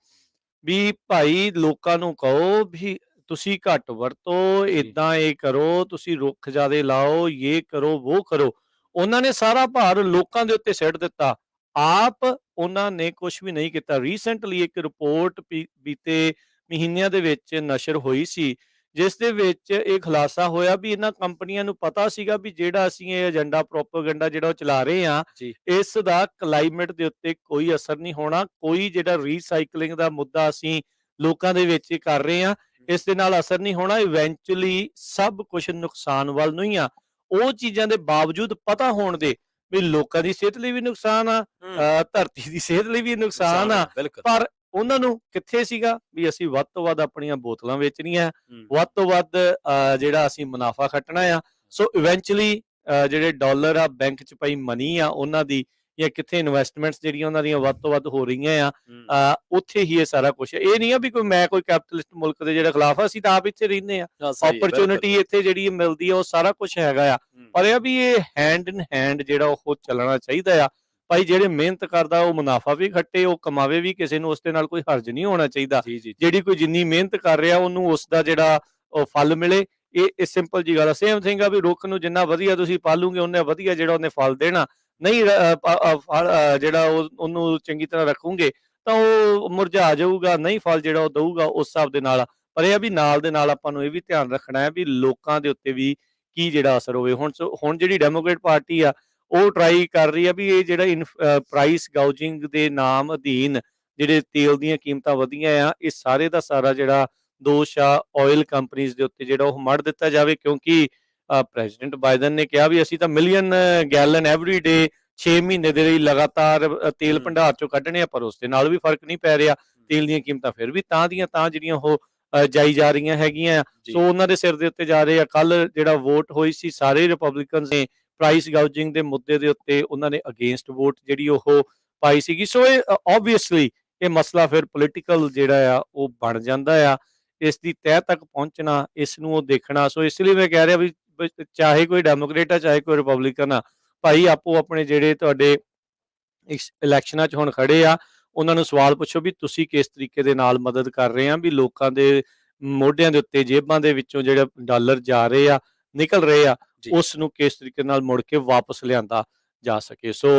ਵੀ ਭਾਈ ਲੋਕਾਂ ਨੂੰ ਕਹੋ ਵੀ ਤੁਸੀਂ ਘੱਟ ਵਰਤੋ, ਏਦਾਂ ਇਹ ਕਰੋ, ਤੁਸੀਂ ਰੁੱਖ ਜ਼ਿਆਦੇ ਲਾਓ, ਇਹ ਕਰੋ, ਉਹ ਕਰੋ। ਉਹਨਾਂ ਨੇ ਸਾਰਾ ਭਾਰ ਲੋਕਾਂ ਦੇ ਉੱਤੇ ਸਿੱਟ ਦਿੱਤਾ, ਆਪ ਉਹਨਾਂ ਨੇ ਕੁਝ ਵੀ ਨਹੀਂ ਕੀਤਾ। ਰੀਸੈਂਟਲੀ ਇੱਕ ਰਿਪੋਰਟ ਬੀਤੇ ਮਹੀਨਿਆਂ ਦੇ ਵਿੱਚ ਨਸ਼ਰ ਹੋਈ ਸੀ, ਜਿਸ ਦੇ ਵਿੱਚ ਇਹ ਖੁਲਾਸਾ ਹੋਇਆ ਵੀ ਇਹਨਾਂ ਕੰਪਨੀਆਂ ਨੂੰ ਪਤਾ ਸੀਗਾ ਵੀ ਜਿਹੜਾ ਅਸੀਂ ਇਹ ਏਜੰਡਾ, ਪ੍ਰੋਪੇਗੈਂਡਾ ਜਿਹੜਾ ਉਹ ਚਲਾ ਰਹੇ ਹਾਂ, ਇਸ ਦਾ ਕਲਾਈਮੇਟ ਦੇ ਉੱਤੇ ਕੋਈ ਅਸਰ ਨਹੀਂ ਹੋਣਾ। ਕੋਈ ਜਿਹੜਾ ਰੀਸਾਈਕਲਿੰਗ ਦਾ ਮੁੱਦਾ ਅਸੀਂ ਲੋਕਾਂ ਦੇ ਵਿੱਚ ਕਰ ਰਹੇ ਹਾਂ, ਇਸ ਦੇ ਨਾਲ ਅਸਰ ਨਹੀਂ ਹੋਣਾ। ਇਵੈਂਚੁਅਲੀ ਸਭ ਕੁਝ ਨੁਕਸਾਨ ਵੱਲ ਨੂੰ ਹੀ ਆ। ਉਹ ਚੀਜ਼ਾਂ ਦੇ ਬਾਵਜੂਦ ਪਤਾ ਹੋਣ ਦੇ ਵੀ ਲੋਕਾਂ ਦੀ ਸਿਹਤ ਲਈ ਵੀ ਨੁਕਸਾਨ ਆ, ਧਰਤੀ ਦੀ ਸਿਹਤ ਲਈ ਵੀ ਨੁਕਸਾਨ ਆ, ਪਰ ਉਹਨਾਂ ਨੂੰ ਕਿੱਥੇ ਸੀਗਾ ਵੀ ਅਸੀਂ ਵੱਧ ਤੋਂ ਵੱਧ ਆਪਣੀਆਂ ਬੋਤਲਾਂ ਵੇਚਣੀਆਂ, ਵੱਧ ਤੋਂ ਵੱਧ ਜਿਹੜਾ ਅਸੀਂ ਮੁਨਾਫਾ ਖੱਟਣਾ ਆ। ਸੋ ਇਵੈਂਚੁਅਲੀ ਜਿਹੜੇ ਡਾਲਰ ਆ, ਬੈਂਕ 'ਚ ਪਈ ਮਨੀ ਆ ਉਹਨਾਂ ਦੀ, ਜਾਂ ਕਿੱਥੇ ਇਨਵੈਸਟਮੈਂਟਸ ਜਿਹੜੀਆਂ ਉਹਨਾਂ ਦੀਆਂ ਵੱਧ ਤੋਂ ਵੱਧ ਹੋ ਰਹੀਆਂ ਆ, ਉੱਥੇ ਹੀ ਇਹ ਸਾਰਾ ਕੁਛ। ਇਹ ਨਹੀਂ ਆ ਵੀ ਮੈਂ ਕੋਈ ਕੈਪੀਟਲਿਸਟ ਮੁਲਕ ਦੇ ਜਿਹੜਾ ਖਿਲਾਫ ਆ, ਅਸੀਂ ਤਾਂ ਆਪ ਇੱਥੇ ਰਹਿੰਦੇ ਆ, ਓਪਰਚੁਨਿਟੀ ਇੱਥੇ ਜਿਹੜੀ ਮਿਲਦੀ ਆ ਉਹ ਸਾਰਾ ਕੁਛ ਹੈਗਾ ਆ। ਪਰ ਇਹ ਵੀ ਇਹ ਹੈਂਡ ਇਨ ਹੈਂਡ ਜਿਹੜਾ ਉਹ ਚੱਲਣਾ ਚਾਹੀਦਾ ਆ। ਭਾਈ ਜਿਹੜੇ ਮਿਹਨਤ ਕਰਦਾ ਉਹ ਮੁਨਾਫਾ ਵੀ ਖੱਟੇ, ਉਹ ਕਮਾਵੇ ਵੀ, ਕਿਸੇ ਨੂੰ ਉਸ ਦੇ ਨਾਲ ਕੋਈ ਹਰਜ ਨਹੀਂ ਹੋਣਾ ਚਾਹੀਦਾ। ਜਿਹੜੀ ਕੋਈ ਜਿੰਨੀ ਮਿਹਨਤ ਕਰ ਰਿਹਾ ਉਹਨੂੰ ਉਸ ਦਾ ਜਿਹੜਾ ਉਹ ਫਲ ਮਿਲੇ। ਇਹ ਸਿੰਪਲ ਜੀ ਗੱਲ ਆ। ਸੇਮ ਥਿੰਗ ਆ ਵੀ ਰੁੱਖ ਨੂੰ ਜਿੰਨਾ ਵਧੀਆ ਤੁਸੀਂ ਪਾਲੂਗੇ ਉਹਨੇ ਵਧੀਆ ਜਿਹੜਾ ਉਹਨੇ ਫਲ ਦੇਣਾ। ਨਹੀਂ ਜਿਹੜਾ ਉਹਨੂੰ ਚੰਗੀ ਤਰ੍ਹਾਂ ਰੱਖੋਗੇ ਤਾਂ ਉਹ ਮੁਰਝਾ ਜਾਊਗਾ, ਨਹੀਂ ਫਲ ਜਿਹੜਾ ਉਹ ਦਊਗਾ ਉਸ ਹਿਸਾਬ ਦੇ ਨਾਲ। ਪਰ ਇਹ ਆ ਵੀ ਨਾਲ ਦੇ ਨਾਲ ਆਪਾਂ ਨੂੰ ਇਹ ਵੀ ਧਿਆਨ ਰੱਖਣਾ ਹੈ ਵੀ ਲੋਕਾਂ ਦੇ ਉੱਤੇ ਵੀ ਕੀ ਜਿਹੜਾ ਅਸਰ ਹੋਵੇ। ਹੁਣ ਜਿਹੜੀ ਡੈਮੋਕ੍ਰੇਟ ਪਾਰਟੀ ਆ ਉਹ ਟਰਾਈ ਕਰ ਰਹੀ ਆ ਵੀ ਇਹ ਜਿਹੜਾ ਪ੍ਰਾਈਸ ਗਾਊਜਿੰਗ ਦੇ ਨਾਮ ਅਧੀਨ ਜਿਹੜੇ ਤੇਲ ਦੀਆਂ ਕੀਮਤਾਂ ਵਧੀਆਂ ਆ, ਇਹ ਸਾਰੇ ਦਾ ਸਾਰਾ ਜਿਹੜਾ ਦੋਸ਼ ਆ ਆਇਲ ਕੰਪਨੀਜ਼ ਦੇ ਉੱਤੇ ਜਿਹੜਾ ਉਹ ਮੜ ਦਿੱਤਾ ਜਾਵੇ। ਕਿਉਂਕਿ ਪ੍ਰੈਜ਼ੀਡੈਂਟ ਬਾਈਡਨ ਨੇ ਕਿਹਾ ਵੀ ਅਸੀਂ ਤਾਂ ਮਿਲੀਅਨ ਗੈਲਨ ਐਵਰੀ ਡੇ 6 ਮਹੀਨੇ ਦੇ ਲਈ ਲਗਾਤਾਰ ਤੇਲ ਭੰਡਾਰ ਚੋਂ ਕੱਢਣੇ ਆ, ਪਰ ਉਸ ਦੇ ਨਾਲ ਵੀ ਫਰਕ ਨਹੀਂ ਪੈ ਰਿਹਾ। ਤੇਲ ਦੀਆਂ ਕੀਮਤਾਂ ਫਿਰ ਵੀ ਤਾਂ ਦੀਆਂ ਤਾਂ ਜਿਹੜੀਆਂ ਉਹ ਜਾਈ ਜਾ ਰਹੀਆਂ ਹੈਗੀਆਂ। ਸੋ ਉਹਨਾਂ ਦੇ ਸਿਰ ਦੇ ਉੱਤੇ ਜਾ ਰਹੇ ਆ। ਕੱਲ ਜਿਹੜਾ ਵੋਟ ਹੋਈ ਸੀ, ਸਾਰੇ ਰਿਪਬਲਿਕਨਸ ਨੇ ਪ੍ਰਾਈਸ ਗਾਊਜਿੰਗ ਦੇ ਮੁੱਦੇ ਦੇ ਉੱਤੇ ਉਹਨਾਂ ਨੇ ਅਗੇਂਸਟ ਵੋਟ ਜਿਹੜੀ ਉਹ ਪਾਈ ਸੀਗੀ। ਸੋ ਇਹ ਓਬਵੀਅਸਲੀ ਇਹ ਮਸਲਾ ਫਿਰ ਪੋਲੀਟੀਕਲ ਜਿਹੜਾ ਆ ਉਹ ਬਣ ਜਾਂਦਾ ਆ। ਇਸ ਦੀ ਤਹਿ ਤੱਕ ਪਹੁੰਚਣਾ, ਇਸ ਨੂੰ ਉਹ ਦੇਖਣਾ। ਸੋ ਇਸ ਲਈ ਮੈਂ ਕਹਿ ਰਿਹਾ ਵੀ ਚਾਹੇ ਕੋਈ ਡੈਮੋਕ੍ਰੇਟ ਆ ਚਾਹੇ ਕੋਈ ਰਿਪਬਲਿਕਨ ਆ, ਭਾਈ ਆਪੋ ਆਪਣੇ ਜਿਹੜੇ ਤੁਹਾਡੇ ਇਲੈਕਸ਼ਨਾਂ 'ਚ ਹੁਣ ਖੜੇ ਆ ਉਹਨਾਂ ਨੂੰ ਸਵਾਲ ਪੁੱਛੋ ਵੀ ਤੁਸੀਂ ਕਿਸ ਤਰੀਕੇ ਦੇ ਨਾਲ ਮਦਦ ਕਰ ਰਹੇ ਆ ਵੀ ਲੋਕਾਂ ਦੇ ਮੋਢਿਆਂ ਦੇ ਉੱਤੇ, ਜੇਬਾਂ ਦੇ ਵਿੱਚੋਂ ਜਿਹੜੇ ਡਾਲਰ ਜਾ ਰਹੇ ਆ, ਨਿਕਲ ਰਹੇ ਆ, ਉਸ ਨੂੰ ਕਿਸ ਤਰੀਕੇ ਨਾਲ ਮੁੜ ਕੇ ਵਾਪਸ ਲਿਆਂਦਾ ਜਾ ਸਕੇ। ਸੋ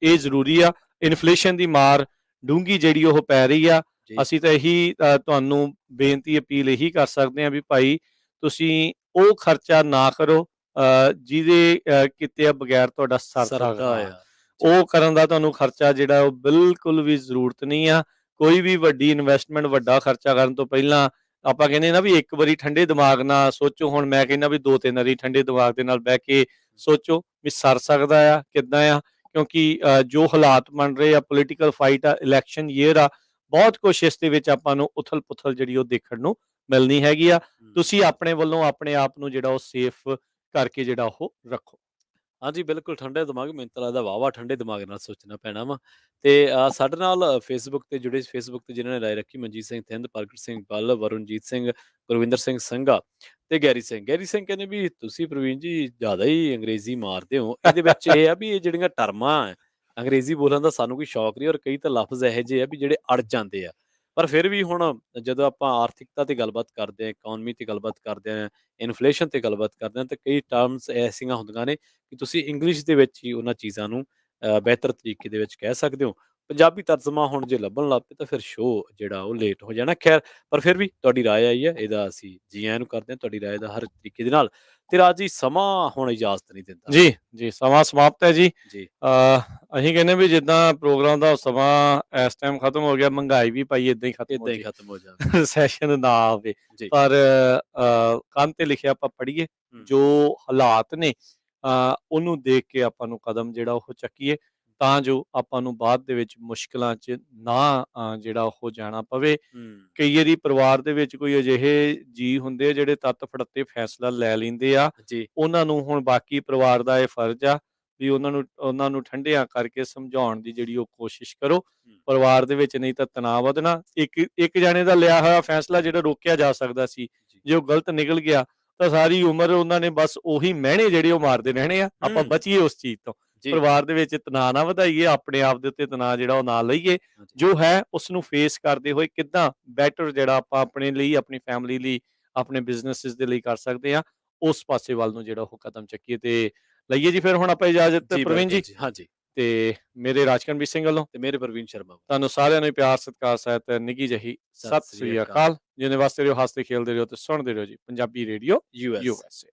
ਇਹ ਜ਼ਰੂਰੀ ਆ। ਇਨਫਲੇਸ਼ਨ ਦੀ ਮਾਰ ਡੂੰਘੀ ਜਿਹੜੀ ਉਹ ਪੈ ਰਹੀ ਆ। ਅਸੀਂ ਤਾਂ ਇਹੀ ਤੁਹਾਨੂੰ ਬੇਨਤੀ ਅਪੀਲ ਇਹੀ ਕਰ ਸਕਦੇ ਹਾਂ ਵੀ ਭਾਈ ਤੁਸੀਂ ਉਹ ਖਰਚਾ ਨਾ ਕਰੋ ਜਿਹਦੇ ਕਿਤੇ ਬਗੈਰ ਤੁਹਾਡਾ ਸਰਦਾ ਆ। ਉਹ ਕਰਨ ਦਾ ਤੁਹਾਨੂੰ ਖਰਚਾ ਜਿਹੜਾ ਉਹ ਬਿਲਕੁਲ ਵੀ ਜ਼ਰੂਰਤ ਨਹੀਂ ਆ। ਕੋਈ ਵੀ ਵੱਡੀ ਇਨਵੈਸਟਮੈਂਟ, ਵੱਡਾ ਖਰਚਾ ਕਰਨ ਤੋਂ ਪਹਿਲਾਂ ਆਪਾਂ ਕਹਿੰਦੇ ਨਾ ਵੀ ਇੱਕ ਵਾਰੀ ਠੰਡੇ ਦਿਮਾਗ ਨਾਲ ਸੋਚੋ। ਹੁਣ ਮੈਂ ਕਹਿੰਦਾ ਵੀ 2-3 ਵਾਰੀ ਠੰਡੇ ਦਿਮਾਗ ਦੇ ਨਾਲ ਬਹਿ ਕੇ ਸੋਚੋ ਵੀ ਸਰ ਸਕਦਾ ਆ ਕਿੱਦਾਂ ਆ। ਕਿਉਂਕਿ ਜੋ ਹਾਲਾਤ ਬਣ ਰਹੇ ਆ, ਪੋਲੀਟੀਕਲ ਫਾਈਟ ਆ, ਇਲੈਕਸ਼ਨ ਈਅਰ ਆ, ਬਹੁਤ ਕੁਛ ਇਸ ਦੇ ਵਿੱਚ ਆਪਾਂ ਨੂੰ ਉਥਲ ਪੁਥਲ ਜਿਹੜੀ ਉਹ ਦੇਖਣ ਨੂੰ ਮਿਲਣੀ ਹੈਗੀ ਆ। ਤੁਸੀਂ ਆਪਣੇ ਵੱਲੋਂ ਆਪਣੇ ਆਪ ਨੂੰ ਜਿਹੜਾ ਉਹ ਸੇਫ ਕਰਕੇ ਜਿਹੜਾ ਉਹ ਰੱਖੋ। ਹਾਂਜੀ, ਬਿਲਕੁਲ ਠੰਡੇ ਦਿਮਾਗ, ਮੈਨੂੰ ਤਾਂ ਲੱਗਦਾ ਵਾਹਵਾ ਠੰਡੇ ਦਿਮਾਗ ਨਾਲ ਸੋਚਣਾ ਪੈਣਾ ਵਾ। ਤੇ ਸਾਡੇ ਨਾਲ ਫੇਸਬੁੱਕ ਤੇ ਜੁੜੇ, ਫੇਸਬੁੱਕ ਤੇ ਜਿਨ੍ਹਾਂ ਨੇ ਰਾਏ ਰੱਖੀ, ਮਨਜੀਤ ਸਿੰਘ ਥਿੰਦ, ਪ੍ਰਗਟ ਸਿੰਘ ਬੱਲ, ਵਰੁਣਜੀਤ ਸਿੰਘ, ਗੁਰਵਿੰਦਰ ਸਿੰਘ ਸੰਘਾ ਤੇ ਗੈਰੀ ਸਿੰਘ। ਗੈਰੀ ਸਿੰਘ ਕਹਿੰਦੇ ਵੀ ਤੁਸੀਂ ਪ੍ਰਵੀਨ ਜੀ ਜ਼ਿਆਦਾ ਹੀ ਅੰਗਰੇਜ਼ੀ ਮਾਰਦੇ ਹੋ। ਇਹਦੇ ਵਿੱਚ ਇਹ ਆ ਵੀ ਇਹ ਜਿਹੜੀਆਂ ਟਰਮਾਂ ਅੰਗਰੇਜ਼ੀ ਬੋਲਣ ਦਾ ਸਾਨੂੰ ਕੋਈ ਸ਼ੌਕ ਨਹੀਂ, ਔਰ ਕਈ ਤਾਂ ਲਫ਼ਜ਼ ਇਹੋ ਜਿਹੇ ਆ ਵੀ ਜਿਹੜੇ ਅੜ ਜਾਂਦੇ ਆ। ਪਰ ਫਿਰ ਵੀ ਹੁਣ ਜਦੋਂ ਆਪਾਂ ਆਰਥਿਕਤਾ ਤੇ ਗੱਲਬਾਤ ਕਰਦੇ ਹਾਂ, ਇਕਨੋਮੀ ਤੇ ਗੱਲਬਾਤ ਕਰਦੇ ਹਾਂ, ਇਨਫਲੇਸ਼ਨ ਤੇ ਗੱਲਬਾਤ ਕਰਦੇ ਹਾਂ, ਤਾਂ ਕਈ ਟਰਮਸ ਐਸੀਆਂ ਹੁੰਦੀਆਂ ਨੇ ਕਿ ਤੁਸੀਂ ਇੰਗਲਿਸ਼ ਦੇ ਵਿੱਚ ਹੀ ਉਹਨਾਂ ਚੀਜ਼ਾਂ ਨੂੰ ਬਿਹਤਰ ਤਰੀਕੇ ਦੇ ਵਿੱਚ ਕਹਿ ਸਕਦੇ ਹੋ। ਪੰਜਾਬੀ ਤਰਜਮਾ ਹੁਣ ਜੇ ਲੱਭਣ ਲੱਗ ਪਏ ਤਾਂ ਫਿਰ ਸ਼ੋਅ ਜਿਹੜਾ ਉਹ ਲੇਟ ਹੋ ਜਾਣਾ। ਖੈਰ, ਪਰ ਫਿਰ ਵੀ ਤੁਹਾਡੀ ਰਾਏ ਆਈ ਹੈ, ਇਹਦਾ ਅਸੀਂ ਜੀ ਆਇਆਂ ਨੂੰ ਕਰਦੇ ਹਾਂ, ਤੁਹਾਡੀ ਰਾਏ ਦਾ ਹਰ ਤਰੀਕੇ ਦੇ ਨਾਲ। ਤੇ ਰਾਜ ਜੀ, ਸਮਾਂ ਹੁਣ ਇਜਾਜ਼ਤ ਨਹੀਂ ਦਿੰਦਾ। ਜੀ ਸਮਾਂ ਸਮਾਪਤ ਹੈ ਜੀ। ਅਸੀਂ ਕਹਿੰਦੇ ਵੀ ਜਿੱਦਾਂ ਪ੍ਰੋਗਰਾਮ ਦਾ ਸਮਾਂ ਇਸ ਟਾਈਮ ਖਤਮ ਹੋ ਗਿਆ, ਮਹਿੰਗਾਈ ਵੀ ਭਾਈ ਏਦਾਂ ਹੀ ਖਤਮ ਹੋ ਜਾਵੇ, ਸੈਸ਼ਨ ਨਾ ਆਵੇ। ਪਰ ਕੰਨ ਤੇ ਲਿਖਿਆ ਆਪਾਂ ਪੜ੍ਹੀਏ, ਜੋ ਹਾਲਾਤ ਨੇ ਉਹਨੂੰ ਦੇਖ ਕੇ ਆਪਾਂ ਨੂੰ ਕਦਮ ਜਿਹੜਾ ਉਹ ਚੱਕੀਏ, ਤਾਂ ਜੋ ਆਪਾਂ ਨੂੰ ਬਾਅਦ ਦੇ ਵਿੱਚ ਮੁਸ਼ਕਿਲਾਂ 'ਚ ਨਾ ਜਿਹੜਾ ਉਹ ਜਾਣਾ ਪਵੇ। ਕਈ ਵਾਰੀ ਪਰਿਵਾਰ ਦੇ ਵਿੱਚ ਕੋਈ ਅਜਿਹੇ ਜੀ ਹੁੰਦੇ ਆ ਜਿਹੜੇ ਤੱਤ ਫੜੱਤੇ ਫੈਸਲਾ ਲੈ ਲੈਂਦੇ ਆ। ਉਹਨਾਂ ਨੂੰ ਹੁਣ ਬਾਕੀ ਪਰਿਵਾਰ ਦਾ ਇਹ ਫਰਜ਼ ਆ ਵੀ ਉਹਨਾਂ ਨੂੰ ਠੰਡਿਆਂ ਕਰਕੇ ਸਮਝਾਉਣ ਦੀ ਜਿਹੜੀ ਉਹ ਕੋਸ਼ਿਸ਼ ਕਰੋ ਪਰਿਵਾਰ ਦੇ ਵਿੱਚ, ਨਹੀਂ ਤਾਂ ਤਣਾਅ ਵਧਣਾ। ਇੱਕ ਜਾਣੇ ਦਾ ਲਿਆ ਹੋਇਆ ਫੈਸਲਾ ਜਿਹੜਾ ਰੋਕਿਆ ਜਾ ਸਕਦਾ ਸੀ, ਜੇ ਉਹ ਗਲਤ ਨਿਕਲ ਗਿਆ ਤਾਂ ਸਾਰੀ ਉਮਰ ਉਹਨਾਂ ਨੇ ਬਸ ਉਹੀ ਮਹਿਣੇ ਜਿਹੜੇ ਉਹ ਮਾਰਦੇ ਰਹਿਣੇ ਆ। ਆਪਾਂ ਬਚੀਏ ਉਸ ਚੀਜ਼ ਤੋਂ, ਪਰਿਵਾਰ ਦੇ ਵਿੱਚ ਤਣਾਅ ਨਾ ਵਧਾਈਏ, ਆਪਣੇ ਆਪ ਦੇ ਉੱਤੇ ਤਣਾਅ ਜਿਹੜਾ ਉਹ ਨਾ ਲਈਏ। ਜੋ ਹੈ ਉਸ ਨੂੰ ਫੇਸ ਕਰਦੇ ਹੋਏ ਕਿੱਦਾਂ ਬੈਟਰ ਜਿਹੜਾ ਆਪਾਂ ਆਪਣੇ ਲਈ, ਆਪਣੀ ਫੈਮਿਲੀ ਲਈ, ਆਪਣੇ ਬਿਜ਼ਨੈਸਿਸ ਦੇ ਲਈ ਕਰ ਸਕਦੇ ਆ, ਉਸ ਪਾਸੇ ਵੱਲ ਨੂੰ ਜਿਹੜਾ ਉਹ ਕਦਮ ਚੱਕੀਏ ਤੇ ਲਈਏ ਜੀ। ਫਿਰ ਹੁਣ ਆਪਾਂ ਇਜਾਜ਼ਤ ਪ੍ਰਵੀਨ ਜੀ। ਹਾਂਜੀ, ਤੇ ਮੇਰੇ ਰਾਜਕਰਨਵੀਰ ਸਿੰਘ ਵੱਲੋਂ ਤੇ ਮੇਰੇ ਪ੍ਰਵੀਨ ਸ਼ਰਮਾ, ਤੁਹਾਨੂੰ ਸਾਰਿਆਂ ਨੂੰ ਪਿਆਰ ਸਤਿਕਾਰ ਸਹਿਤ ਨਿੱਘੀ ਜਿਹੀ ਸਤਿ ਸ੍ਰੀ ਅਕਾਲ। ਜਿਹਨੇ ਵਾਸਤੇ ਰਹੋ, ਹੱਸਦੇ ਖੇਲਦੇ ਰਹੋ ਤੇ ਸੁਣਦੇ ਰਹੋ ਜੀ ਪੰਜਾਬੀ ਰੇਡੀਓ USA।